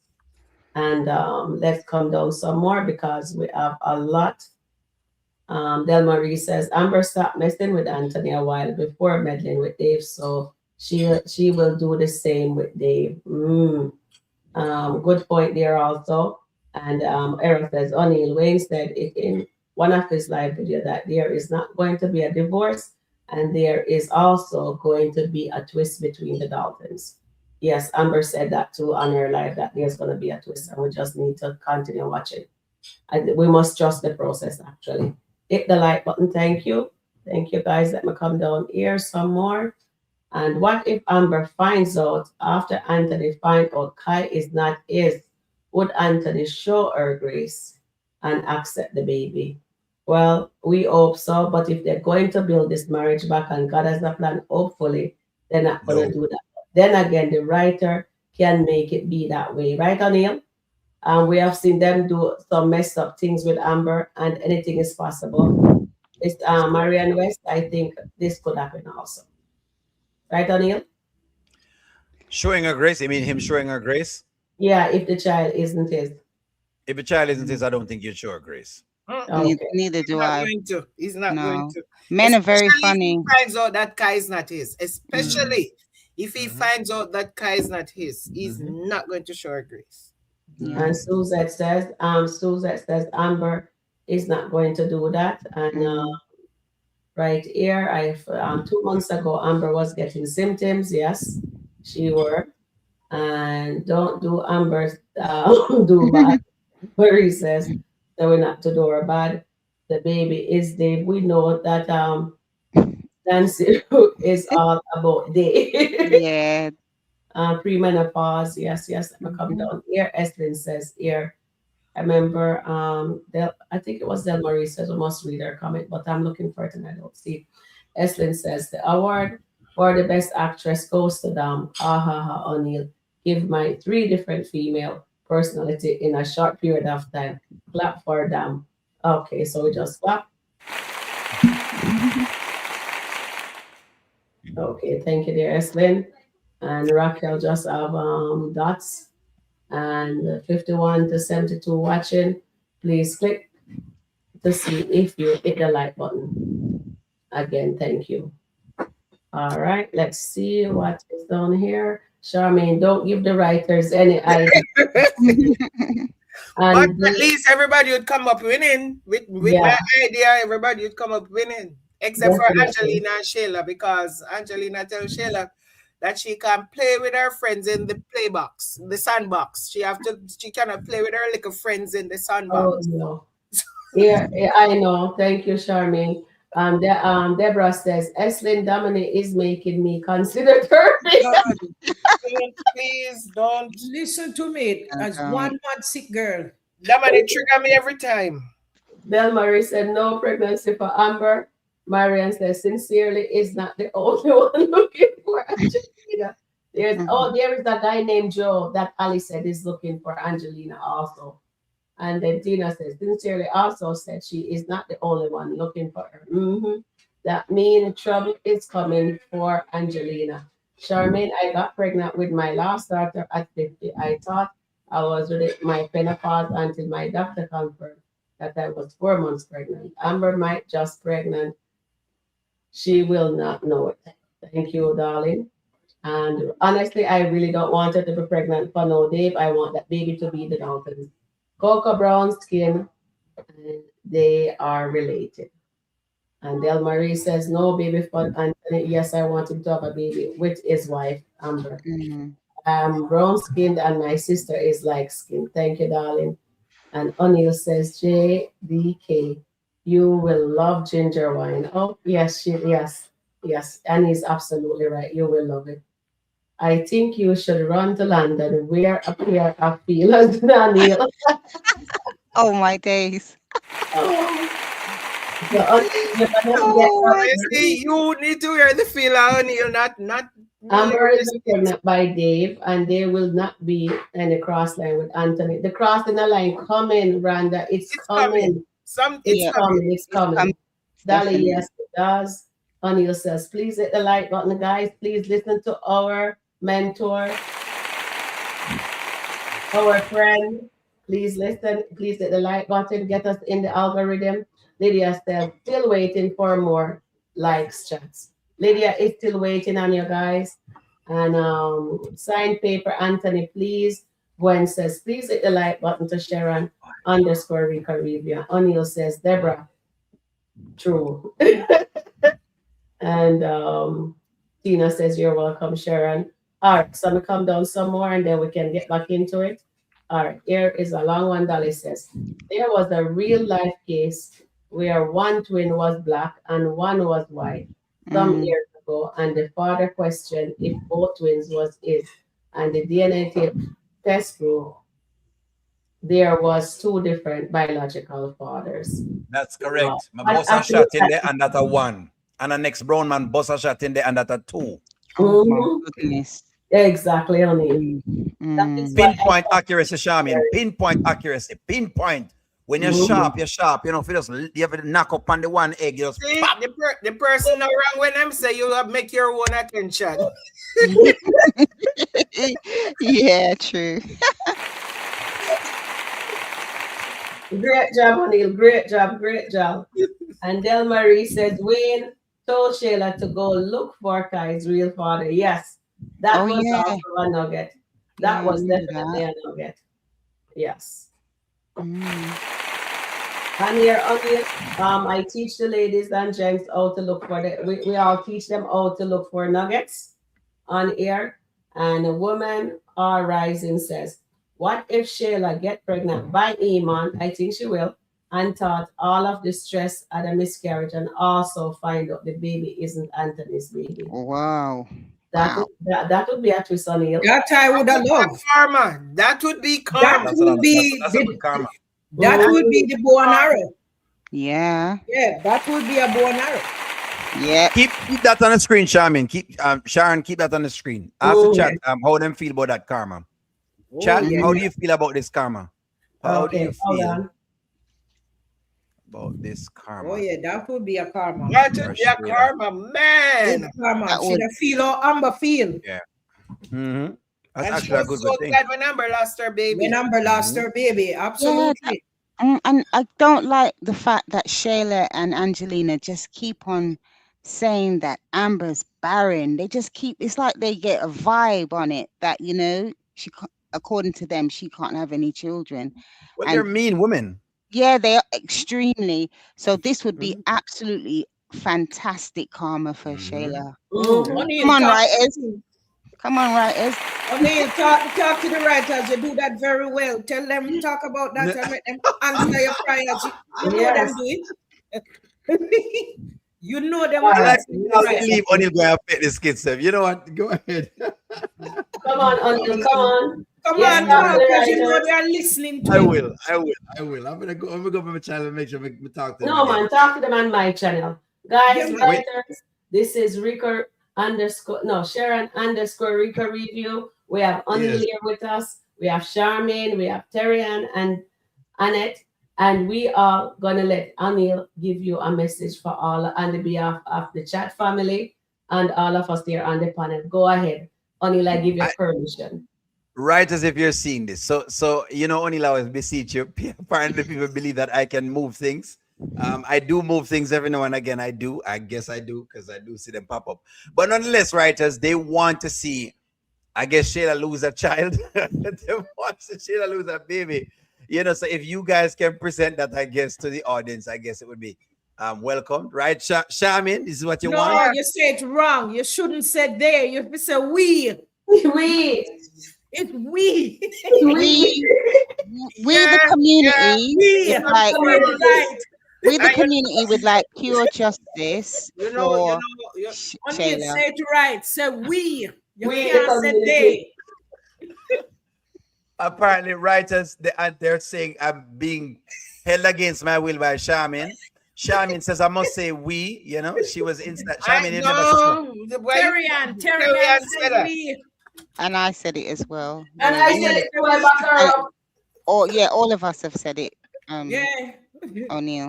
And let's come down some more because we have a lot. Del Marie says, Amber stopped messing with Anthony a while before meddling with Dave, so she will do the same with Dave. Good point there also. And Eric says, O'Neill Wayne said it in one of his live video that there is not going to be a divorce, and there is also going to be a twist between the Daltons. Yes, Amber said that too on her live, that there's going to be a twist, and we just need to continue watching. We must trust the process, actually. Hit the like button. Thank you. Thank you, guys. Let me come down here some more. And what if Amber finds out after Anthony finds out Kai is not his? Would Anthony show her grace and accept the baby? Well, we hope so. But if they're going to build this marriage back and God has a plan, hopefully they're not going to do that. Then again, the writer can make it be that way. Right, O'Neill? We have seen them do some messed up things with Amber, and anything is possible. It's Marianne West. I think this could happen also. Right, O'Neill? Showing her grace? You mean him showing her grace? Yeah, if the child isn't his. If a child isn't his, I don't think you'd show her grace. Okay. Neither He's do not I. going to. He's not going No. to. Men are very Especially funny. if he finds out that Kai is not his. Especially if he finds out that Kai is not his, he's not going to show her grace. Yeah. And Suzette says, Amber is not going to do that. And right here, 2 months ago, Amber was getting symptoms. Yes, she were. And don't do Amber's do bad. Marie says that we're not to do her bad. The baby is Dave. We know that Nancy is all about Dave. Yeah. Premenopause. Yes. Let me come down here. Eslin says here. I remember I think it was Del Marie says we must read her comment, but I'm looking for it and I don't see it. Eslin says the award for the best actress goes to them. O'Neill. Give my 3 different female personality in a short period of time. Clap for them. Okay, so we just clap. Okay, thank you, dear Eslin. And Raquel just have dots. And 51 to 72 watching. Please click to see if you hit the like button. Again, thank you. All right, let's see what is down here. Charmaine, don't give the writers any idea. But at least everybody would come up winning. With my idea, everybody would come up winning. Except for Angelina and Shayla, because Angelina tells Shayla that she can play with her friends in the playbox, the sandbox. She cannot play with her little friends in the sandbox. Oh no. Yeah, I know. Thank you, Charmaine. Deborah says, Eslin Dominic is making me consider therapy. Please don't listen to me as one mad sick girl. Dominic trigger me every time. Del Marie said, no pregnancy for Amber. Marian says, sincerely is not the only one looking for Angelina. There is a guy named Joe that Ali said is looking for Angelina also. And then Tina says, sincerely also said she is not the only one looking for her. That means trouble is coming for Angelina. Charmaine, I got pregnant with my last daughter at 50. I thought I was with my menopause until my doctor confirmed that I was 4 months pregnant. Amber might just pregnant. She will not know it. Thank you, darling. And honestly, I really don't want her to be pregnant for no Dave. I want that baby to be the Daltons. Cocoa brown skin, and they are related. And Del Marie says, no baby for Anthony. Yes, I want him to have a baby with his wife, Amber. Mm. Brown skinned, and my sister is like skin. Thank you, darling. And O'Neill says, JDK, you will love ginger wine. Oh, yes, yes. And he's absolutely right. You will love it. I think you should run to London, wear a pair of feelers, Daniel. Oh my days. Oh. So, you're gonna get Oh my See, you need to hear the feel out here, not Amber is pregnant by Dave, and there will not be any cross line with Anthony. The cross in the line coming, Randa. It's coming. Something's Yeah. coming. It's coming. Dali, Definitely. yes, it does. O'Neill says, please hit the like button, guys. Please listen to our mentor, our friend. Please listen. Please hit the like button. Get us in the algorithm. Lydia says, still waiting for more likes, chats. Lydia is still waiting on you guys. And signed paper, Anthony, please. Gwen says, please hit the like button to Sharon _ Rika Revia. O'Neill says, Deborah, true. And Tina says, you're welcome, Sharon. All right, so I'm going to come down some more and then we can get back into it. All right, here is a long one. Dolly says, there was a real life case where one twin was black and one was white some years ago, and the father questioned if both twins was his, and the DNA test proved there was two different biological fathers. That's correct. My But boss a actually, shot in there and that a 1. And the next brown man boss a shot in there and that a 2. Oh my Mhm. goodness. Exactly, O'Neill. That is why Pinpoint accuracy, Charmin. Pinpoint accuracy. Pinpoint. When you're sharp, you're sharp. You know, if you just you have to knock up on the one egg, you just See, pop. the person around when them say you have make your own attention. Yeah, true. Great job, O'Neill. Great job. Great job. And Del Marie says, Wayne told Shayla to go look for Kai's real father. Yes, that Oh, was yeah. also a nugget. Yeah, That I was remember definitely that. a nugget. Yes. Mm. And here, O'Neill, I teach the ladies and gents how to look for we all teach them how to look for nuggets on air. And a woman, R Rising says, what if Shayla get pregnant by Iman? I think she will. And thought all of the stress at a miscarriage and also find out the baby isn't Anthony's baby. Wow. That Wow. that would be a twist, O'Neill. That I would have loved. Karma. That would be karma. That would be That's a good karma. that would be the bow and arrow. Yeah. Yeah, that would be a bow and arrow. Yeah. Keep that on the screen, Charmin. Keep Sharon, keep that on the screen. Ask the chat how them feel about that karma. Chat, yeah. how do you feel about this karma? How do you hold feel on. about this karma? Oh yeah, that would be a karma. That would be a karma, man. Good karma. That Should would- have feel how Amber feel. Yeah. Mm-hmm. That's And she actually a was good so thing. glad when Amber lost her baby. When Amber lost her baby, absolutely. And I don't like the fact that Shayla and Angelina just keep on saying that Amber's barren. They just keep, it's like they get a vibe on it that, you know, according to them, she can't have any children. Well, And- they're mean women. Yeah, they are extremely. So this would be absolutely fantastic karma for Shayla. O'Neill, Come on, talk- writers. Come on, writers. O'Neill, talk to the writers. You do that very well. Tell them talk about that and let them answer your prayers. You know them do it. You know them. All right. I'll leave O'Neill going to fit this kid stuff. You know what? Go ahead. Come on, O'Neill, come on. Come Yes, on, talk to the because you know writers. they are listening to I you. will. I'm gonna go for my channel and make sure we talk to them. No, again. man, talk to them on my channel. Guys, Yeah, man. writers, this is Sharon _ Rika Review. We have O'Neill Yes. here with us. We have Charmaine, we have Terrian and Annette. And we are gonna let Anil give you a message for all on the behalf of the chat family and all of us there on the panel. Go ahead, Anil. I give you permission. Right, as if you're seeing this. So only always beseech you. Apparently, people believe that I can move things. I do move things every now and again. I do. I guess I do because I do see them pop up. But nonetheless, writers, they want to see, I guess, Shayla lose a child. They want to see Shayla lose a baby. So if you guys can present that, I guess, to the audience, I guess it would be welcomed, right? Shamin, this is what you want? No, you say it wrong. You shouldn't say they. You have to say we. We. It's we. We the community we. would like Right. we the community would like pure justice for Only Shayla. say it right. Say we. You We can't say they. Apparently, writers, they're saying I'm being held against my will by Shamin. Shamin says I must say we. She was instant. Shamin didn't never Terry-Ann said we. And I said it as well. And I said it to my back up. All of us have said it. Yeah. O'Neill.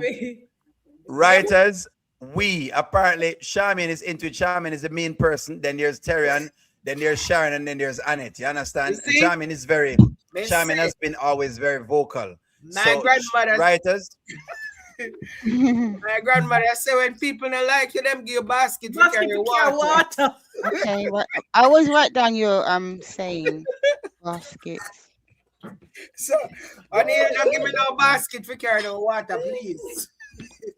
Writers, we. Apparently, Shamin is into it. Shamin is the main person. Then there's Terry-Ann. Then there's Sharon, and then there's Annette. You understand? And Shamin is Shamin has been always very vocal. My grandmother. Writers. My grandmother said when people don't like you, them give you basket to carry water. Okay, I always write down your saying baskets. So, O'Neill, don't give me no basket for carry no water, please.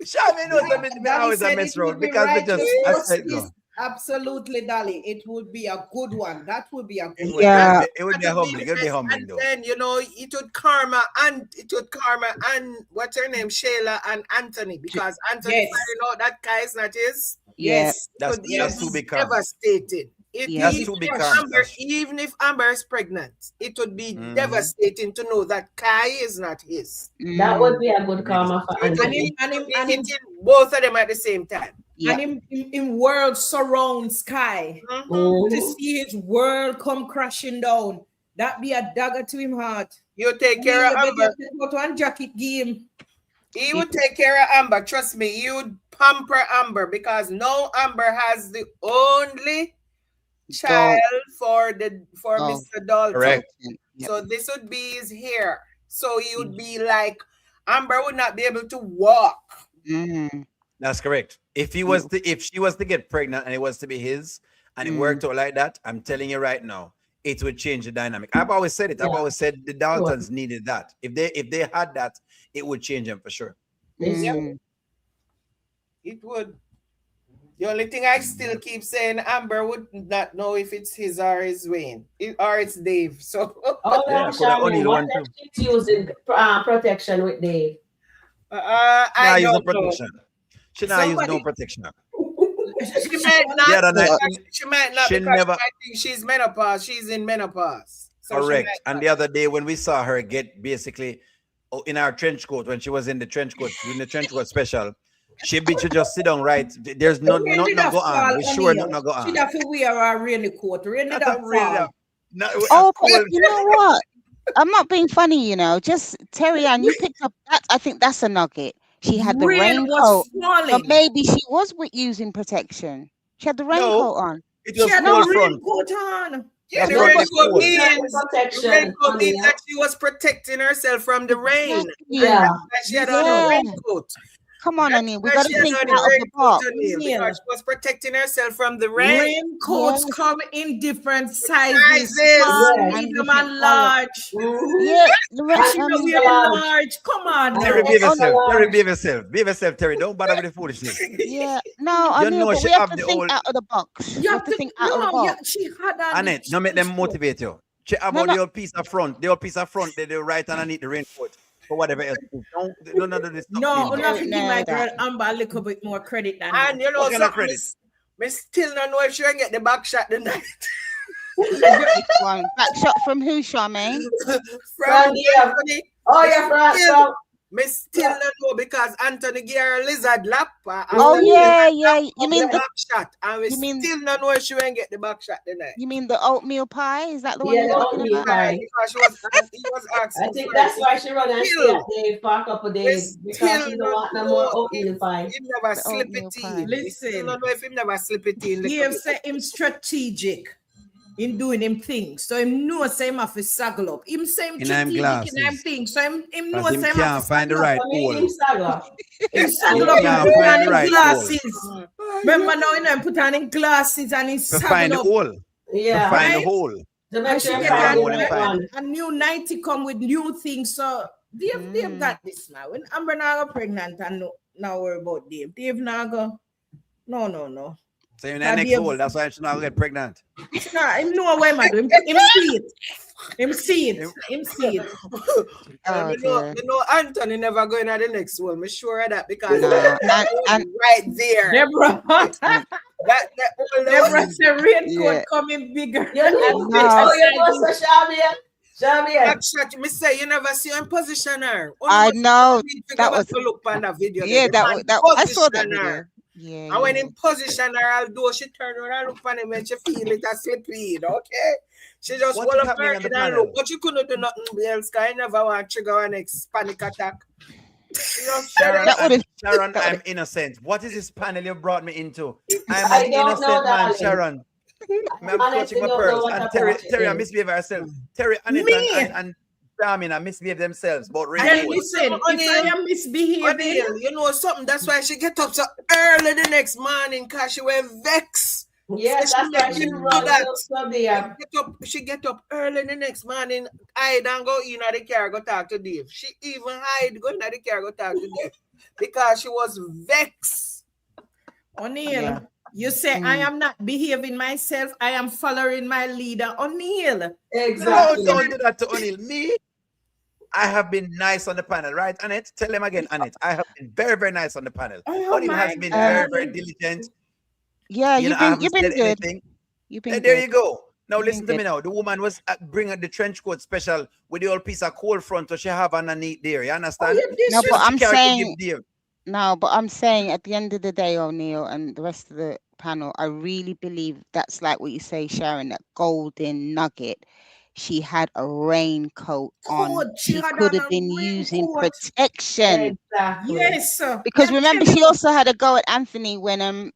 Shamin knows I always a mess road because we just I said no. Absolutely, Dolly. It would be a good one. That would be a good one. Yeah. It would be humbling. It would be humbling, though. And then, it would karma and what's her name? Shayla and Anthony. Because Anthony, that guy is not his. Yes. That's too big karma. Devastating. That's too big karma. Even if Amber is pregnant, it would be devastating to know that Kai is not his. That would be a good karma for Anthony. And both of them at the same time. Yeah. And in world surround sky to see his world come crashing down. That be a dagger to him heart. You take care of Amber. One jacket game. He would take care of Amber. Trust me, he would pamper Amber because now Amber has the only child for Mr. Dalton. Correct. So this would be his hair. So he would be like, Amber would not be able to walk. Mm-hmm. That's correct. If she was to get pregnant and it was to be his and it worked out like that, I'm telling you right now, it would change the dynamic. I've always said it. I've always said the Daltons needed that. If they had that, it would change them for sure. It would. The only thing I still keep saying, Amber would not know if it's his or his Wayne or it's Dave. So Sharon, what if she's using protection with Dave? I don't know. Protection. She not use no protection. She might not. She might not because I think she's menopause. She's in menopause. So correct. And the other day when we saw her get basically in our trench coat, when she was in the trench coat special, she just sit down right. There's not go on. We're sure not go on. She have to wear a rainy coat. Rainy that fall. But you know what? I'm not being funny, Just Terry-Ann, you picked up that. I think that's a nugget. She had the raincoat, but maybe she was using protection. She had the raincoat on. It was she had no raincoat on. Yeah, the raincoat means that she was protecting herself from the rain. Yeah, she had on a raincoat. Come on, Annie. We got to think out of the box. Because she was protecting herself from the rain. Raincoats come in different sizes. Medium and large. Yeah, large. Come on, Terry, behave yourself. Terry. Don't bother with the foolishness. Yeah, no, I know. We have to think out of the box. You have to think out of the box. She had that. Annette, don't make them motivate you. Check about the old piece of front. The old piece of front. They right underneath the raincoat. For whatever else. No, nothing my girl Amber a little bit more credit than that. And me still don't know if she can get the back shot tonight. Back shot from who, Charmaine? From From Me still don't know because Anthony gave her a lizard lap. Oh yeah. You mean the the back shot, and we you mean still don't know if she won't get the back shot tonight. you mean the oatmeal pie? Is that the one Yeah, you're the talking oatmeal about? pie. Because he was I asking think for that's it. why she run and stay at Dave for a couple We days because still she don't don't want no more know oatmeal if pie. him never The slip oatmeal it pie. in. We still Listen, don't know if him never slip it in. he have said him strategic in doing him things. So him know say him have to saggle up. Him say him In them strategic in him glasses. things. So him know Because him say him have can't to find the saggle up. right I mean, him hole. saga. Him Him saggle Him up, him can't put find on the him right hole. glasses. Remember now, him put on him glasses and he To find the saggle up. hole. To Yeah. find the Right? hole. To make And sure she you get find the Hole and right find one. a new 90 come with new things. So Dave got this now. When Amber now go pregnant and now worry about Dave. Dave now go, no. So in the next hole, that's why she's not gonna get pregnant. Nah, him know what him do. Him see it. Him see it. Oh you dear. know Anthony never going at the next one. I'm sure of that because No. that And right there. Deborah. That Deborah said raincoat Yeah. coming bigger. You know, No. oh, you must have Shabia. back shot. Me say you never see him position her. I know That that was was to look on that video. yeah, there. that I saw that Position video. her. Yeah. And when yeah. in position her, although she turn around and look on him when she feel it a slippery, okay? She just What hold is up happening her on head the and panel? look. But you couldn't do nothing else because I never want to trigger an next panic attack. You know, Sharon, That would've- Sharon, that I'm innocent. What is this panel you brought me into? I'm I an don't innocent know, man, darling. Sharon. I'm Honestly, clutching my don't know pearls. what And I'm Terry, watching. I misbehave herself. Terry, Annette, Me? and Damina misbehave themselves. But And really, listen, if I am misbehaving, O'Neil, you know something? That's why she get up so early the next morning because she were vexed. Yes, that's why she run so there. She get up early the next morning, hide and go in the car, go talk to Dave. She even hide, go in the car, go talk to Dave. Because she was vexed. O'Neil, Yeah. you say I am not behaving myself. I am following my leader, O'Neil. Exactly. No, don't do that to O'Neil. Me, I have been nice on the panel, right, Annette? Tell them again, Annette. I have been very, very nice on the panel. Oh O'Neil has been my very, God. very diligent. Yeah, You know, I haven't you've been said good. anything. You've been And there good. you go. Now You've listen been to me now. The woman was bringing the trench coat special with the old piece of coal front, so she have underneath there. You understand? No, but I'm She carry to saying give Dave. no, but I'm saying at the end of the day, O'Neil and the rest of the panel, I really believe that's like what you say, Sharon, that golden nugget. She had a raincoat on. Coat, she She had could on have a been using raincoat. protection. Exactly. Yes, sir. Because Me remember, tell she you. also had a go at Anthony when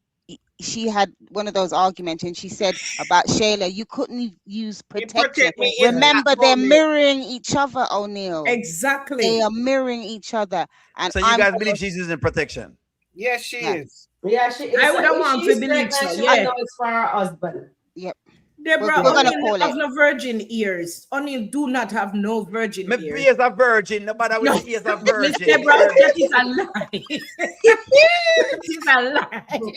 she had one of those arguments and she said about Shayla, you couldn't use protection. protect me in Remember, that they're moment. mirroring each other, O'Neil. Exactly. They are mirroring each other. And So you guys believe she's using protection? Yes, she Yeah. is. Yeah, she is. I would have If want to she's believe pregnant, so, she yeah. know it's for her husband. Yep. Deborah, We're gonna O'Neil call have it. no virgin ears. O'Neil do not have no virgin My ears. ears are virgin. Nobody with the ears are Miss virgin. Deborah, that is a lie. That is a lie.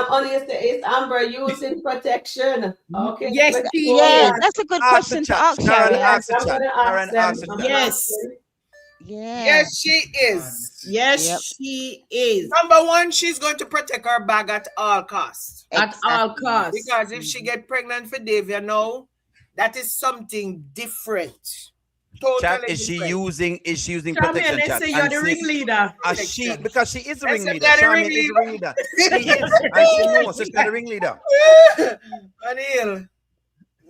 Only it's Amber using protection. Okay. Yes, let's she go Yeah, on. that's a good Ask question the to chat. ask, Sharon, Sharon. ask the I'm chat. gonna Sharon, ask ask the them. chat. Yes. Yeah. Yes, she is. Yes, Yep. she is. Number one, she's going to protect her bag at all costs. At all Exactly. costs. Because if she get pregnant for Dave, you know, that is something different. Totally Chat, is she different. using Come here, protection? let's Chat, say you're and the sis, ringleader. she because she is the Let's say ringleader. you're the Charmian is the ringleader. She is, and she knows she's the ringleader. O'Neil,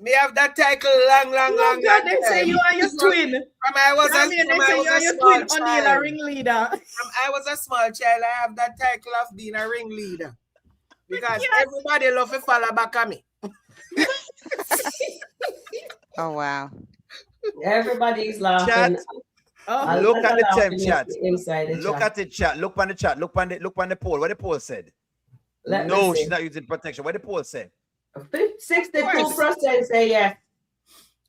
me have that title long God, they say time. you are your twin. From I was Come here, they a, say from you I are was your a small twin. O'Neil, a child. ringleader. From I was a small child, I have that title of being a ringleader. Because Yes. everybody love to follow back at me. Oh wow. Everybody's laughing. Chat, Oh, look at the laughing temp chat. Inside the Look chat. at the chat. Look on the chat. Look on the poll. What the poll said? Let me No, see. she's not using protection. What the poll say? 62% say yes.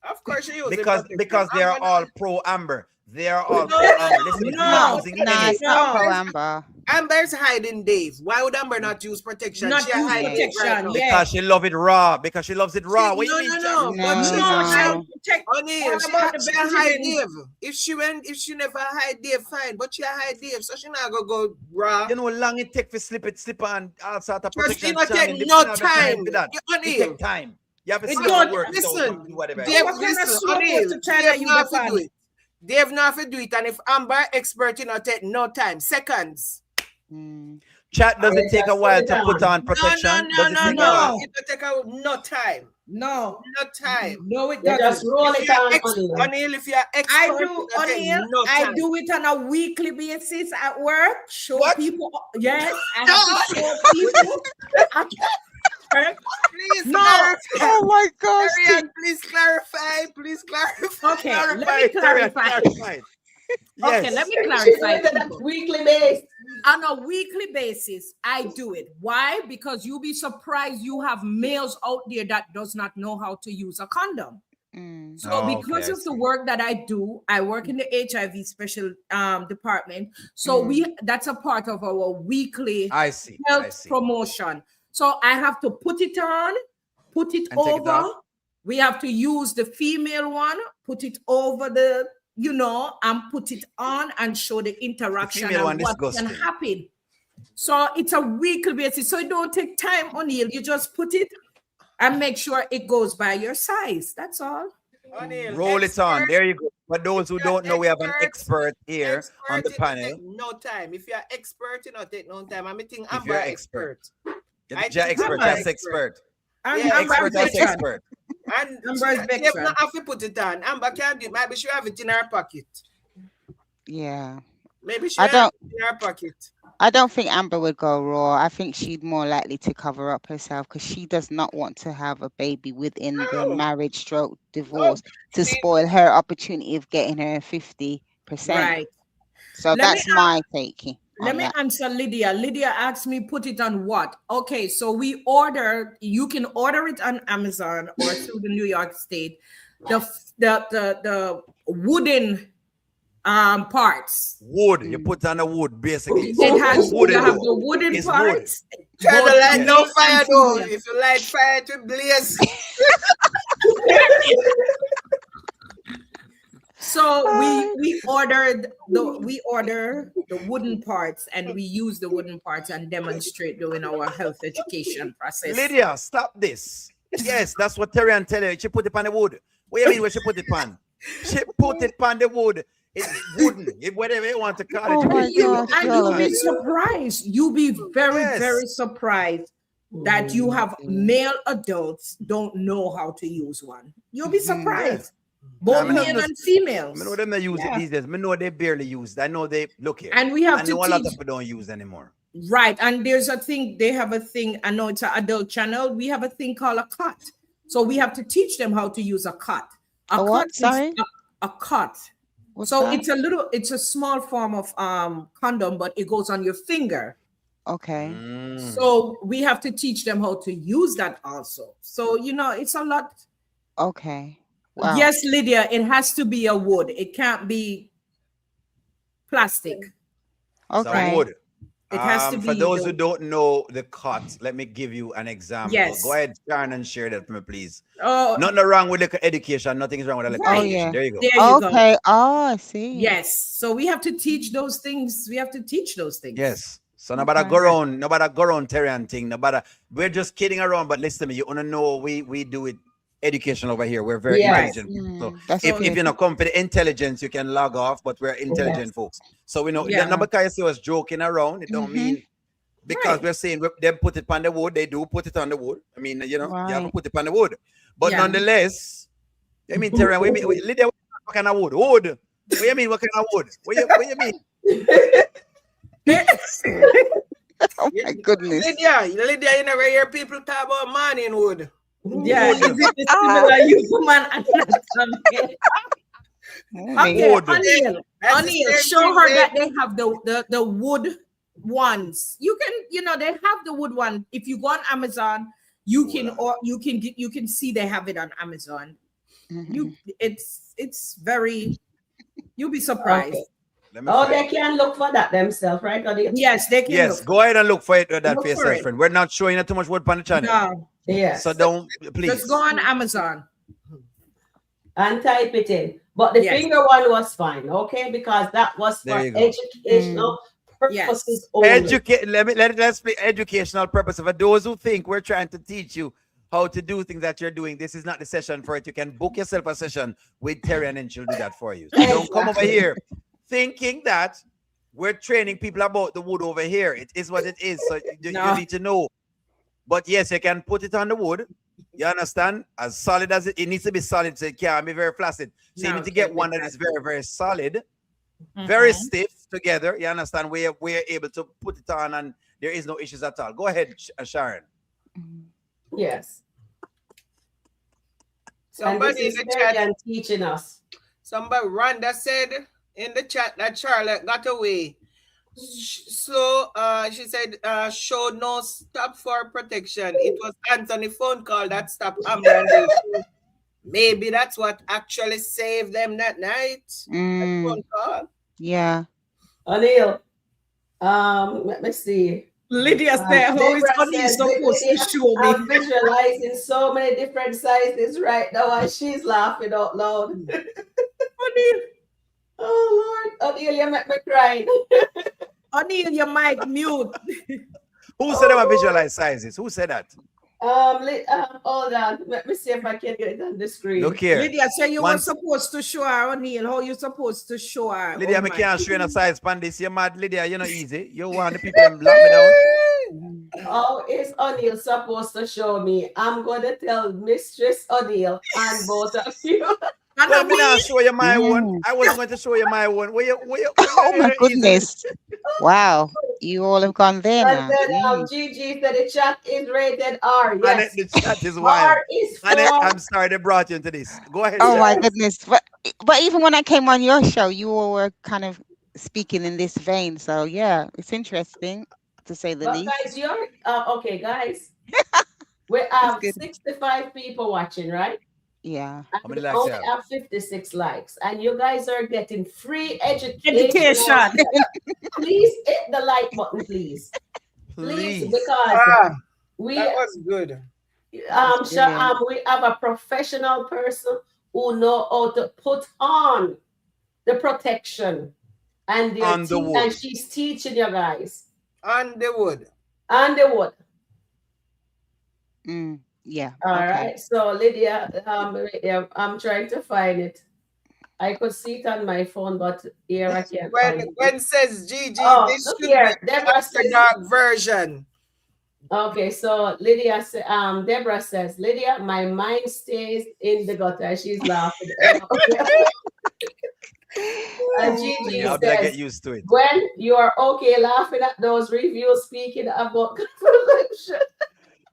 Of course she uses Because they are all pro Amber. They are all pro Amber. Listen, if No. you're using No, any, it's not No. pro Amber. Amber's hiding Dave. Why would Amber not use protection? Not She use hide Dave protection, right now. yeah. because she love it raw. Because she loves it raw. What you mean? Chat? No. No, But she No, no. protect. O'Neil, What she about the hide Benjamin? Dave. If she never hide Dave, fine. But she hide Dave, so she not gonna go raw. You know how long it take for slip and all sort of But protection. she not Charming, take they no don't have the time time. for that. You It O'Neil. take time. You have to It see don't- how it works. listen. Do whatever. Dave, What kind of listen, soap O'Neil, was to try Dave that you not the have to do fan? it. Dave not have to do it, and if Amber expert, take no time, seconds. Chat, does it take a while to put on No, protection? Does it take a while? It will take no time. No, No time. no, it You just doesn't. roll If it you're on, O'Neil, if you're expert, I it do, will take O'Neil. no I time. do it on a weekly basis at work. Show What? people. Yes, I have to show people. Please No. clarify. Oh my gosh. Marianne, please clarify. Please clarify. Okay, let me clarify. Yes. Okay, let me clarify. people. Weekly base. On a weekly basis, I do it. Why? Because you'll be surprised you have males out there that does not know how to use a condom. So Oh, because okay, I of the see. work that I do, I work in the HIV special department. So that's a part of our weekly I see. health promotion. So I have to put it on, put it And take it over. off? We have to use the female one, put it over the, and put it on and show the interaction female and one what can disgusting. happen. So it's a weekly basis. So it don't take time, O'Neil. You just put it and make sure it goes by your size. That's all. O'Neil, Roll it on. There you go. For those who don't know, we have an expert here on the it will panel. take no time. If you're expert, it don't take no time. I'm meeting If Amber you're expert. Yeah, expert, that's expert. And Yeah, Amber's Expert, that's veteran. expert. And Amber's Dave veteran. not have to put it on. Amber can do it. Maybe she have it in her pocket. Yeah. Maybe she I have don't- it in her pocket. I don't think Amber would go raw. I think she'd more likely to cover up herself because she does not want to have a baby within the No. marriage stroke divorce to spoil her opportunity of getting her 50%. Right. So Let me that's my taking. Let on me that. answer Lydia. Lydia asked me, put it on what? Okay, so you can order it on Amazon or through the New York State. The wooden parts. Wood. You put on the wood, basically. It has wood you in have it. the wooden It's wood. parts. Try both to light no male fire and though. female. If you light fire, it will blaze. So we order the wooden parts and we use the wooden parts and demonstrate during our health education process. Lydia, stop this. Yes, that's what Terry and tell you. She put it on the wood. What do you mean where she put it on? She put it on the wood. It's wooden. Whatever you want to call it. Oh my gosh, And y'all you'll are- be surprised. You'll be very, Yes. very surprised that you have male adults don't know how to use one. You'll be surprised. Both I know male this- and females. I know them they use it these days. I know they barely use it. I know they look here. And we have I to know a lot teach. of people don't use anymore. Right. And there's a thing, they have a thing. I know it's an adult channel. We have a thing called a cut. So we have to teach them how to use a cut. A what? cut is Sorry? a cut. What's So that? it's a small form of condom, but it goes on your finger. Okay. So we have to teach them how to use that also. So it's a lot. Okay. Wow. Yes, Lydia, it has to be a wood. It can't be plastic. Okay. So wood. It has to For be those the- who don't know the cut, let me give you an example. Yes. Go ahead, Sharon, and share that for me, please. Oh, Nothing wrong with the education. Nothing is wrong with the Right. Oh, education. yeah. There you go. there you go. Okay. Oh, I see. Yes. So we have to teach those things. We have to teach those things. Yes. So nobody go around Terry and thing. We're just kidding around. But listen to me, you wanna know we do it educational over here. We're very Yes. intelligent. So That's if good. you're not come for the intelligence, you can log off. But we're intelligent folks. So we know. Yeah. Not because you see us joking around. It don't mean because Right. we're saying they put it on the wood. They do put it on the wood. I mean, you have to Right. put it on the wood. But Yeah. nonetheless, I mean, Terry, Lydia, what kind of wood? Wood. What do you mean? What kind of wood? What you mean? Oh my goodness. Lydia, you never hear people talk about morning wood. Yeah. Is it the similar human anatomy? Okay, Wood. O'Neil, That's the O'Neil, same show thing, her babe. that they have the wood ones. You can, they have the wood one. If you go on Amazon, you can see they have it on Amazon. It's very, you'll be surprised. Okay. Let me Oh, find they it. can look for that themselves, right? Yes, they can. Yes, look. go ahead and look for it that Look for for yourself, it. friend. We're not showing you too much wood on the channel. No, Yes. So don't please. just go on Amazon. And type it in. But the Yes. finger one was fine, okay? Because that was for There you go. educational purposes Yes. only. Let's play educational purpose. For those who think we're trying to teach you how to do things that you're doing, this is not the session for it. You can book yourself a session with Terry and then she'll do that for you. So don't come over here thinking that we're training people about the wood over here. It is what it is. So you need to know. But yes, you can put it on the wood. You understand? As solid as it needs to be solid, so it can't be very flaccid. So you need to get one that is very, very solid, very stiff together. You understand? We're able to put it on and there is no issues at all. Go ahead, Sharon. Yes. Somebody in the chat teaching us. Somebody, Rhonda said in the chat that Charlotte got away. Slow, she said, showed no stop for protection. It was Anthony's phone call that stopped Amber. Maybe that's what actually saved them that night. That phone call. Yeah. O'Neill, let me see. Lydia said, how is O'Neill supposed to show me? I'm visualizing so many different sizes right now, and she's laughing out loud. O'Neill. Oh, Lord. O'Neill, you make me cry. O'Neill, your mic mute. Who said about visualize sizes? Who said that? Hold on. Let me see if I can get it on the screen. Look here. Lydia said you were supposed to show her, O'Neill. How you supposed to show her? Lydia, I can't show you a size pan this. You're mad, Lydia. You're not easy. You want the people to lock me down. How is O'Neill supposed to show me? I'm going to tell Mistress O'Neill and both of you. Well, me not show you my one. I wasn't going to show you my one. Oh my goodness. Wow. You all have gone there now. And then Gigi said the chat is rated R. Yes. And the chat is wild. R is for... I'm sorry they brought you into this. Go ahead. Oh my goodness. But even when I came on your show, you all were kind of speaking in this vein. So yeah, it's interesting to say the least. Guys, you're okay, guys. We have 65 people watching, right? Yeah. How many we likes only you have? have 56 likes, and you guys are getting free education. Please hit the like button, please. Please, because that was good. we have a professional person who know how to put on the protection and and she's teaching you guys on the wood. On the wood. Yeah. All right. So Lydia, I'm trying to find it. I could see it on my phone, but here I can't find it. When says Gigi, this look should here. be Deborah says, the dark version. Okay, so Lydia says, Deborah says, Lydia, my mind stays in the gutter. She's laughing. And Gigi says, get used to it. Gwen, you are okay laughing at those reviews speaking about collection.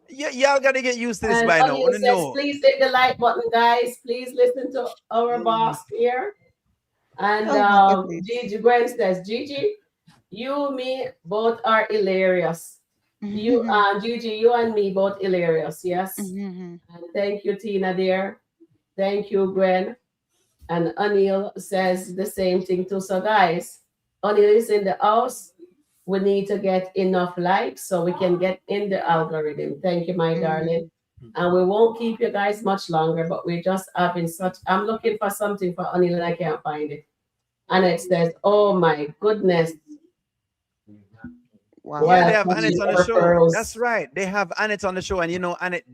Y'all gotta get used to this by now. Says, please hit the like button, guys. Please listen to our boss here. And Gigi Gwen says, Gigi, you, me, both are hilarious. You Gigi, you and me both hilarious, yes. And thank you, Tina, dear. Thank you, Gwen. And O'Neill says the same thing too. So guys, O'Neill is in the house. We need to get enough likes so we can get in the algorithm. Thank you, my darling. And we won't keep you guys much longer, but we're just having I'm looking for something for O'Neill and I can't find it. And it says, oh my goodness. Wow. Yeah, they have Annette on the show. That's right. They have Annette on the show. And you know, Annette,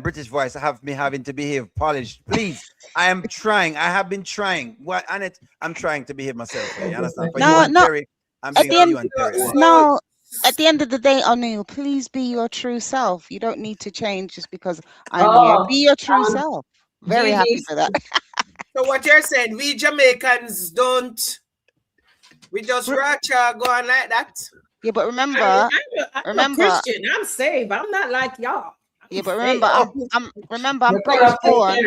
British voice, have me having to behave polished. Please, I am trying. I have been trying. What, Annette, I'm trying to behave myself. You understand? For you and Terry, I'm being for you and Terry. No, at the end of the day, O'Neill, please be your true self. You don't need to change just because I'm here. Be your true self. Very happy for that. So what you're saying, we Jamaicans we just ratcha go on like that. Yeah, but remember, I'm a Christian. I'm saved. I'm not like y'all. Yeah, but remember, I'm British born.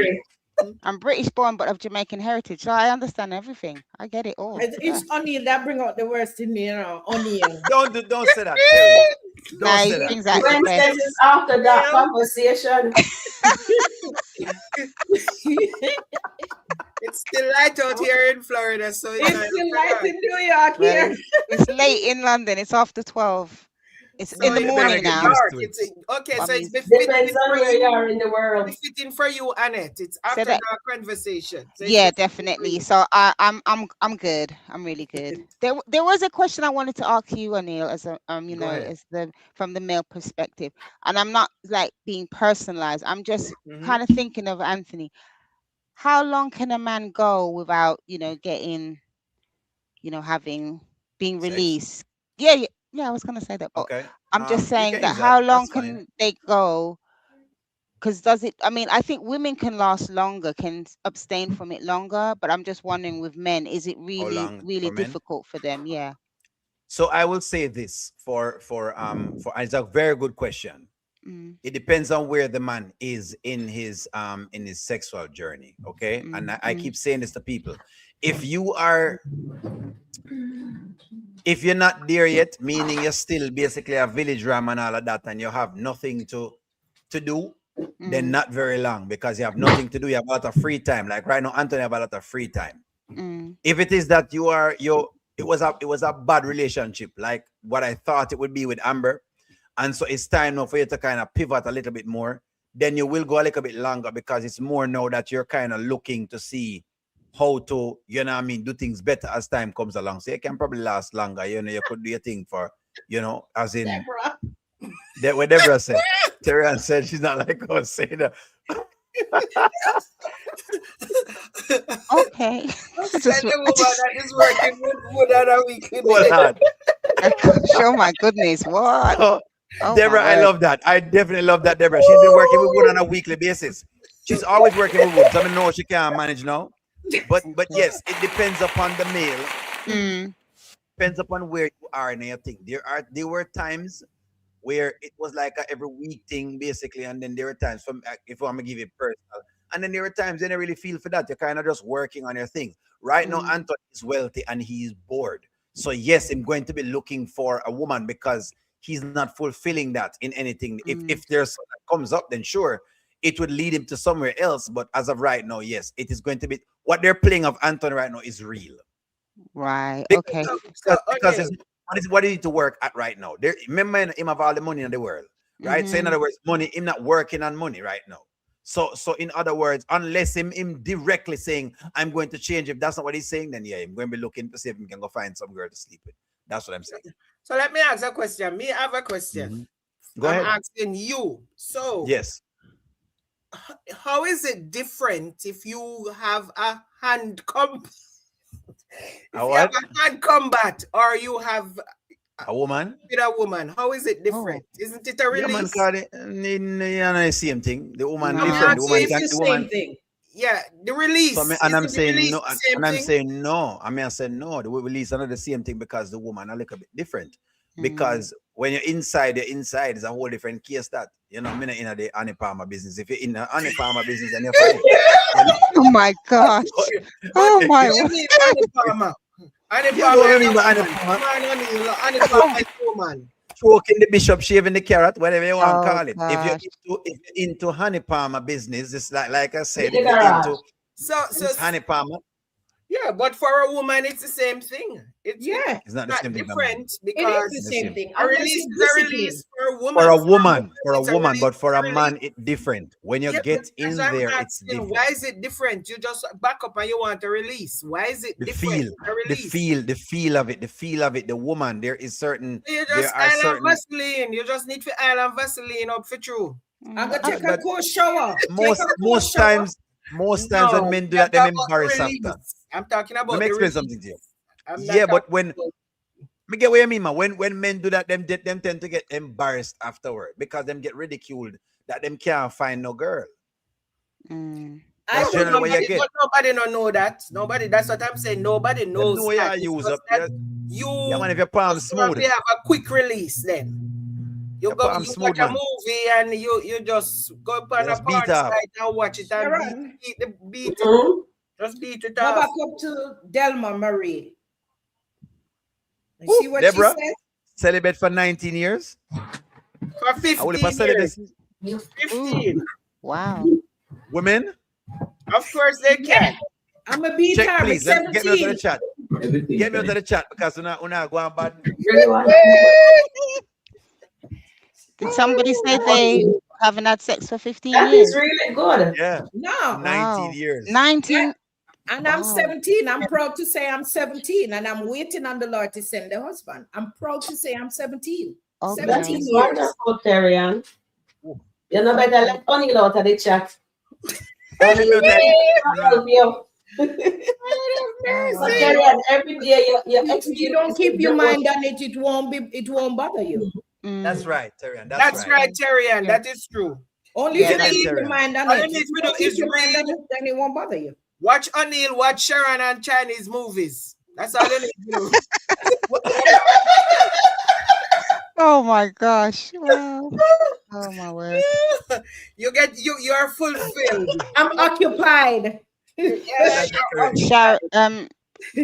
I'm British born, but of Jamaican heritage, so I understand everything. I get it all. It's O'Neill that bring out the worst in me, you know. O'Neill. Don't say that, Terry. Don't say that. Exactly. When says it's after that conversation. It's still light out here in Florida, so it's still light in New York here. It's late in London. It's after 12. It's No, in the it's They're gonna morning after get now. used dark. to it. It's okay. What So it's means Depends befitting on for where you you. are in the world. Befitting for you, Annette. It's say after that? dark conversation. So it's Yeah, befitting for definitely. you. So I'm good. I'm really good. There was a question I wanted to ask you, Anil, as a Go ahead. as the from the male perspective, and I'm not like being personalized. I'm just Mm-hmm. kind of thinking of Anthony. How long can a man go without getting having being Sex. released? Yeah, yeah, yeah. I was gonna say that, but Okay. I'm just You saying can that use that. how long That's fine. can they go? Because does it? I mean, I think women can last longer, can abstain from it longer, but I'm just wondering with men, is it How really, long really for men? difficult for them? Yeah. So I will say this for it's a very good question. Mm, It depends on where the man is in his sexual journey. Okay. And mm, I mm, keep saying this to people. If you are if you're not there yet, meaning you're still basically a village ram and all of that, and you have nothing to do, then mm, not very long because you have nothing to do. You have a lot of free time. Like right now, Anthony have a lot of free time. mm, If it is that you it was a bad relationship, like what I thought it would be with Amber, and so it's time now for you to kind of pivot a little bit more, then you will go a little bit longer because it's more now that you're kind of looking to see how to, do things better as time comes along. So it can probably last longer. You could do your thing for, as in that what Deborah said. Terry said she's not like us saying that. okay. I Tell just, the I woman just, that is working with more than a weekly Hold basis. on. oh my goodness, what? So, Oh my Deborah, I word. love that. I definitely love that, Deborah. She's been working with wood on a weekly basis. She's always working with wood. So I know she can't manage now. But Okay. yes, it depends upon the male. Mm, Depends upon where you are in your thing. There were times where it was like a every week thing basically, and then there were times from if I'm gonna give it personal, and then there were times they didn't really feel for that. You're kind of just working on your thing. Right now, mm, Anthony is wealthy and he's bored. So yes, I'm going to be looking for a woman because he's not fulfilling that in anything. If mm. there's something that comes up, then sure, it would lead him to somewhere else. But as of right now, yes, it is going to be what they're playing of Anthony right now is real. Right. Because Okay. because O'Neil, what do you need to work at right now? There, remember him have all the money in the world, right? So in Mm-hmm. other words, money, him not working on money right now. So in other words, unless him directly saying, I'm going to change, if that's not what he's saying, then yeah, I'm going to be looking to see if he can go find some girl to sleep with. That's what I'm saying. so let me ask a question. Me have a question. Mhm. Go I'm ahead. asking you. So, Yes. how is it different if you have a hand if A you have what? a hand combat or you have A woman? with a woman? How is it Oh, different? Isn't it a Yeah, man, release? call it the same thing. The woman I'm different. no. The asking woman if It's can the you, the same woman. thing. yeah, the So release. and I'm Isn't the saying release no, the same and I'm thing? saying no. I said no. The release are not the same thing because the woman are a little bit different. Mm. Because when you're inside is a whole different case. That me not in the honey palmer business. If you're in the honey palmer business, then you're fine. You know? Oh my gosh. But Oh what my do you word. mean Annie Palmer? Annie You know Palmer what I is mean a by honey woman. palmer? Come on, O'Neil. Annie Palmer is a woman. Stroking the bishop, shaving the carrot, whatever you want to Oh call it. gosh. If you're into honey palmer business, it's like I In said, the if you're garage. into So honey palmer, yeah, but for a woman, it's the same thing. It's Yeah, it's not the not same thing, no, man. different it is the It's because the same same. thing a unless release you is a discipline. release for a For woman. a For a woman, woman, it's a release. but for It's a a release. man, it's different. When you Yeah, but get as in I'm there, it's asking, why different. is it different? You just back up and you want a release. Why is it The different? feel, A release. the feel of it, the woman. You There just are Isle and certain Vaseline. You just need to Isle and Vaseline up for true. I'm Mm. gonna take a that cold shower. Take a most cold shower. most times when No, men do I'm that, them talking about the embarrass after. release. I'm talking Let about me the explain something to you. release. I'm not Yeah, talking but when about me get what you mean, man. When men do that, them tend to get embarrassed afterward because them get ridiculed that them can't find no girl. Mm. I That's no, but generally believe what you nobody, get. but nobody don't know that. Nobody. That's what I'm saying. Nobody Them knows know that. you It's use just up. that Yeah, yeah, you man. If your palm just smooth, probably have a quick release. Then your palm you smooth, watch a man. movie and you just go up You on a just beat porn off. site and watch it and Sharon. beat it, Mhm. just beat it Go back off up to Delma Marie. And Ooh, see what she Deborah, said? celibate for 19 years. for I will for 15 years. celibacy. Ooh. 15. Wow. Women, Of course they Yeah, can. I'm gonna beat check her. I'm please. Get me out of the 17. chat. Get me out of the chat because we're not going bad. Really want- Did somebody say they haven't had sex for 15 That years? is really good. Yeah, No. 19 Wow. years. 19. And I'm Wow. 17. I'm proud to say I'm 17. And I'm waiting on the Lord to send the husband. I'm proud to say I'm 17. Okay. That 17 is years. wonderful, Terry. You know better let O'Neill out of the chat. O'Neill, help you. But Terry, every day you If you don't keep your mind on it, it won't bother you. That's right, Terry. That's right, Terrian. Yeah. That is true. Only Yeah, if you then, keep your Terry. mind on All it. you need If to you do don't keep is your mind on read. it, then it won't bother you. Watch Anil, watch Sharon and Chinese movies. That's all you need to do. Oh my gosh. Wow. Oh my word. You're fulfilled. I'm occupied. Yeah, That's correct.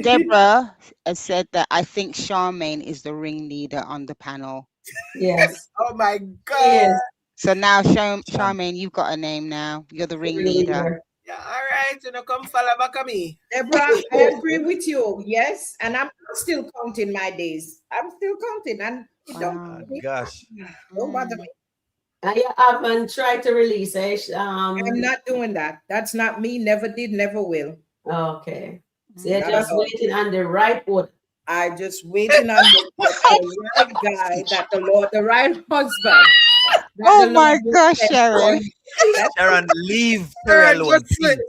Deborah has said that I think Charmaine is the ringleader on the panel. Yes. oh my God. Yes. So now, Charmaine, you've got a name now. You're the ringleader. Yeah, all right. You know, come follow back at me. Deborah, I agree with you. Yes. And I'm still counting my days. I'm still counting. And it Wow. don't bother me. Gosh. Don't bother me. And you haven't tried to release it. I'm not doing that. That's not me. Never did, never will. Okay. So you're Not just at all. waiting on the right wood. I just waiting on the right guy, the right husband. Oh my gosh, Sharon. Sharon, leave Terry alone.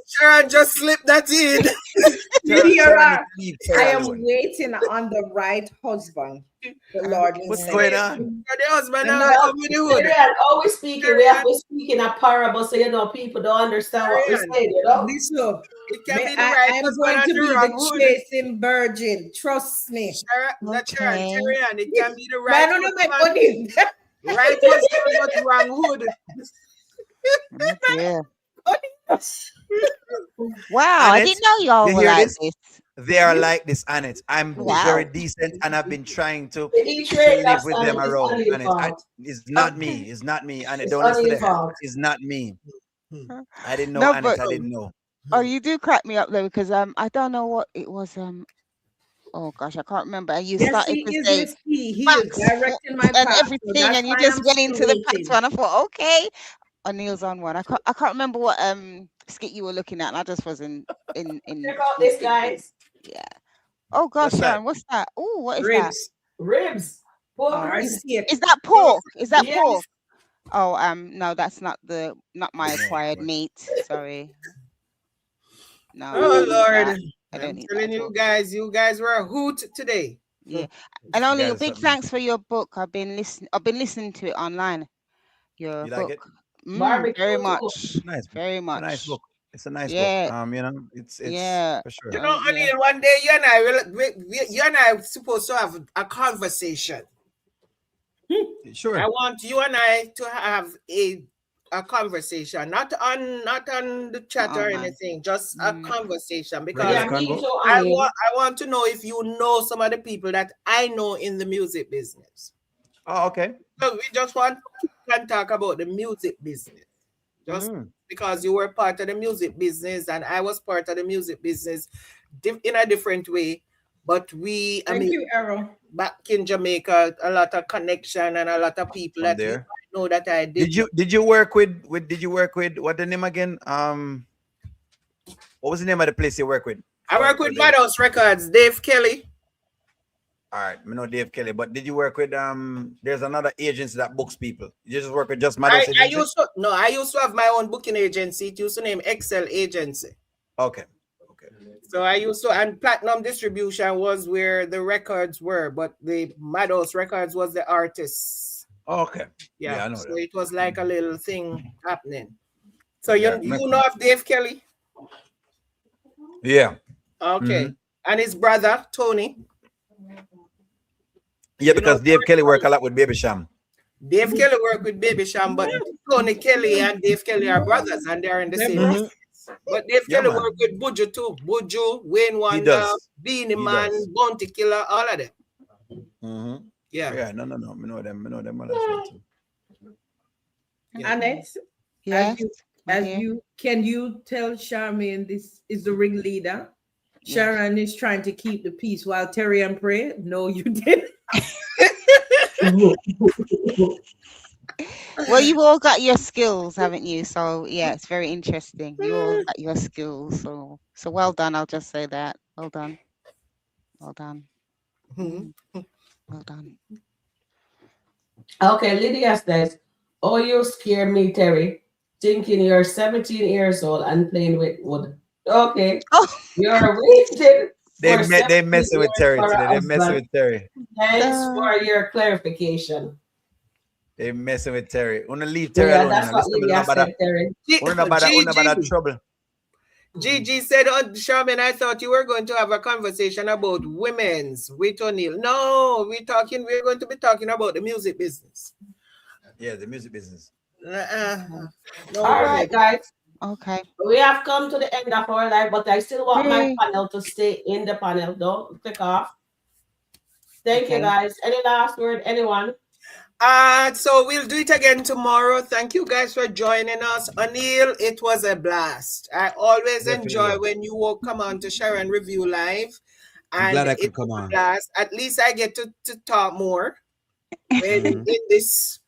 Sharon just slipped that in. Sharon, leave I Terry am alone. waiting on the right husband. The Lord will What's send. going on? The husband I'm now not- come with the hood. Adrian, always speaking, we have to speak in a parable so you know people don't understand what we're Arian. saying, you know? Listen, It can be the right I'm husband going and to the be wrong the hood. chasing virgin. Trust me. Not Sharon, Okay. Sharon. It can be the Man, right I don't know my husband. money. Right husband, but wrong hood. Oh dear. Wow, I Annette, didn't know y'all you were hear like this? this. They are like this, Annette. I'm Wow. very decent, and I've been trying to Each rate live of with them standard is around. only your Annette, fault. it's not Okay. me. It's not me. Annette, It's don't listen only to your them. fault. It's not me. I didn't know, No, Annette. but I didn't know. oh, you do crack me up though because I don't know what it was. Oh gosh, I can't remember. And you Yes, started he to is. say Yes, he is facts directing my and path. So everything, that's and you why just I'm went still into the facts waiting. one. I thought, okay, O'Neill's on one. I can't remember what skit you were looking at, and I just wasn't in. Check out this, guys. Yeah. Oh gosh, What's that? Sharon, what's that? Oh, what is that? Ribs. Ribs. Pork Oh, ribs. is that pork? Is that Yes. pork? Oh, no, that's not my No, acquired but- meat. Sorry. No. I Oh don't need Lord. that. I don't I'm need telling that. you guys were a hoot today. Yeah. And only a Guys, big thanks for your book. I've been listening to it online. Your You like book. Barbecue Very too. much. nice. Very It's a much. nice book. It's a nice Yeah. book. You know, it's Yeah. for sure. You know, Yeah. Anil, one day you and I you and I are supposed to have a conversation. Sure. I want you and I to have a conversation, not on the chat or man. anything, just a conversation, because Regular Yeah, me convo? too, I Annie. want to know if you know some of the people that I know in the music business. Oh, okay. So we just can talk about the music business, just because you were part of the music business and I was part of the music business in a different way. But Thank you, Errol. back in Jamaica, a lot of connection and a lot of people From that there. you know that I did. Did you work with what the name again? What was the name of the place you work with? I work with Madhouse Records, Dave Kelly. All right, I know Dave Kelly, but did you work with there's another agency that books people? You just work with just Madhouse I agency? I used to have my own booking agency. It used to name Excel Agency. Okay. So I used to, and Platinum Distribution was where the records were, but the Madhouse Records was the artists. Okay. Yeah, I know so that. it was like a little thing happening. So Yeah, you know of Dave Kelly? Yeah. Okay. And his brother, Tony. Yeah, because Dave Kelly work a lot with Baby Sham. Dave Kelly worked with Baby Sham, but Tony Kelly and Dave Kelly are brothers and they're in the same business. But Dave Kelly man. worked with Buju too. Buju, Wayne Wonder, does. Beanie Man, Bounty Killer, all of them. Yeah. Yeah, no. I know them all as well too. Annette, Yes. can you tell Charmaine this is the ringleader? Sharon is trying to keep the peace while Terry and pray. No, you didn't. Well, you've all got your skills, haven't you? So yeah, it's very interesting. You all got your skills. So well done. I'll just say that. Well done. Well done. Mm, well done. Okay, Lydia says, "Oh, you scare me, Terry. Thinking you're 17 years old and playing with wood. Okay, Oh, you're waiting for They 17 messing with years Terry for a today. They messing husband. with Terry. Thanks uh, for your clarification." They messing with Terry. Wanna leave Terry Yeah, alone, you that's know. what Listen, me Lydia no bother. said, Terry. G- Wanna bother Gigi. trouble. Gigi said, oh, Charmin, I thought you were going to have a conversation about women's with O'Neill. No, we're going to be talking about the music business. Yeah, the music business. Uh, no All right, women. guys. okay. We have come to the end of our live, but I still want my Yay. panel to stay in the panel. Don't click off. Thank you, Okay. guys. Any last word, anyone? So we'll do it again tomorrow. Thank you guys for joining us. O'Neill, it was a blast. I always enjoy Definitely. when you will come on to Sharon Review Live. I'm And glad I it could come was a on. blast. At least I get to talk more when Mhm. in this.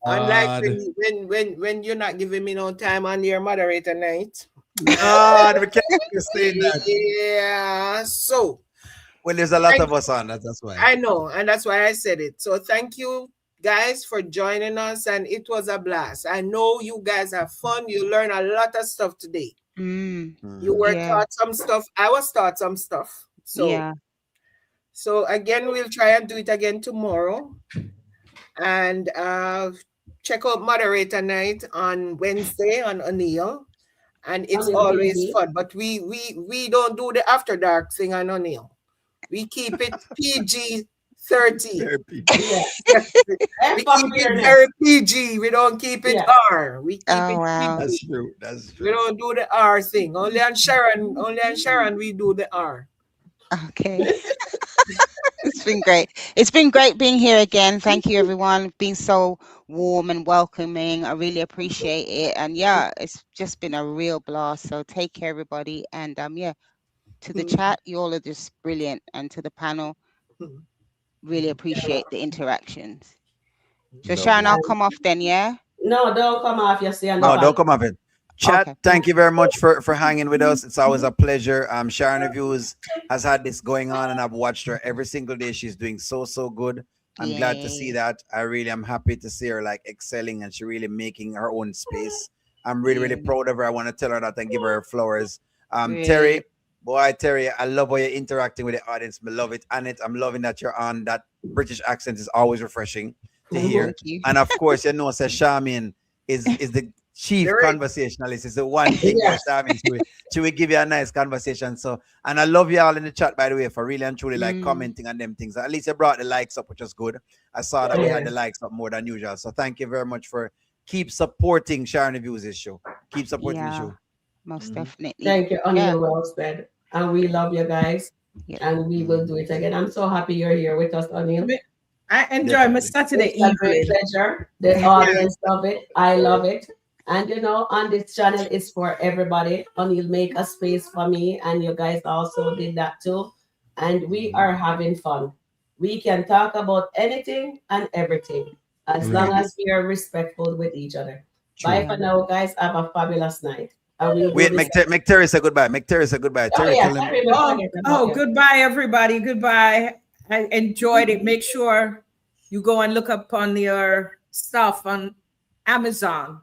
Unlike God. when you're not giving me no time on your moderator night. God, we can't keep saying that. Yeah. So Well, there's a lot thank of us on. That's why. I know, and that's why I said it. So thank you guys for joining us, and it was a blast. I know you guys have fun. You learn a lot of stuff today. Mm, You were yeah. taught some stuff. I was taught some stuff. Yeah. So again, we'll try and do it again tomorrow. And check out moderator night on Wednesday on O'Neill. And it's O'Neill always TV. fun. But we don't do the after dark thing on O'Neill. We keep it PG 13. Therapy. Yeah. We F for keep it fairness. very PG. We don't keep it Yeah. R. We keep Oh it wow. That's PG. true. That's We true. don't do the R thing. Only on Sharon we do the R. Okay. It's been great. It's been great being here again. Thank you, everyone. Been so warm and welcoming. I really appreciate it. And yeah, it's just been a real blast. So take care, everybody. And yeah, to the chat, you all are just brilliant. And to the panel, really appreciate the interactions. So Sharon, Lovely. I'll come off then, yeah? No, don't come off. You stay on the No, panel. don't come off it. Chat, Okay. thank you very much for hanging with us. It's always a pleasure. Sharon Reviews has had this going on, and I've watched her every single day. She's doing so good. I'm glad to see Yay. that. I really am happy to see her like excelling, and she really making her own space. I'm really Yeah. proud of her. I want to tell her that and give her her flowers. Really. Terry, boy, Terry, I love how you're interacting with the audience. I love it. And I'm loving that you're on. That British accent is always refreshing to hear. Thank you. And of course, you know, says Charmin is the chief Very- conversationalist. Is the one thing Yes. where Charmin she will give you a nice conversation. So, and I love you all in the chat, by the way, for really and truly like commenting on them things. At least you brought the likes up, which is good. I saw that we had the likes up more than usual. So thank you very much for keep supporting Sharon Reviews this show. Keep supporting the Yeah. show. Most definitely. Thank you, O'Neill. Yeah. Well said. And we love you guys. Yeah. And we will do it again. I'm so happy you're here with us, O'Neill. I enjoy my Definitely. Saturday It's a great evening. pleasure. The audience love it. I love it. And you know, on this channel, it's for everybody. O'Neill make a space for me, and you guys also did that too. And we are having fun. We can talk about anything and everything as long as we are respectful with each other. Bye for now, guys. Have a fabulous night. I will Wait, make Terry say goodbye. Make Terry say goodbye. Oh, Terry, yeah, tell him. Terry, before I get them out, yeah. Goodbye, everybody. Goodbye. I enjoyed it. Make sure you go and look up on your stuff on Amazon.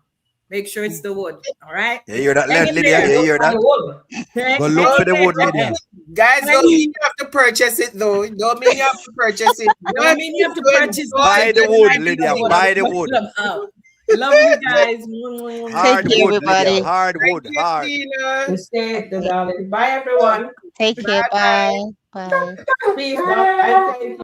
Make sure it's the wood. All right. You hear that, Hang in Lydia? there. You hear that? Go look for the wood, Lydia. Guys, don't mean you have to purchase it though. Don't mean you have to purchase it. Don't mean you have to purchase Buy the wood, Lydia. Buy the wood. Love you guys. Hard care, wood, everybody. Lydia. Hard wood. Hard. Stay, darling. Bye, everyone. Take care. Bye. Bye. Peace, love, and thank you.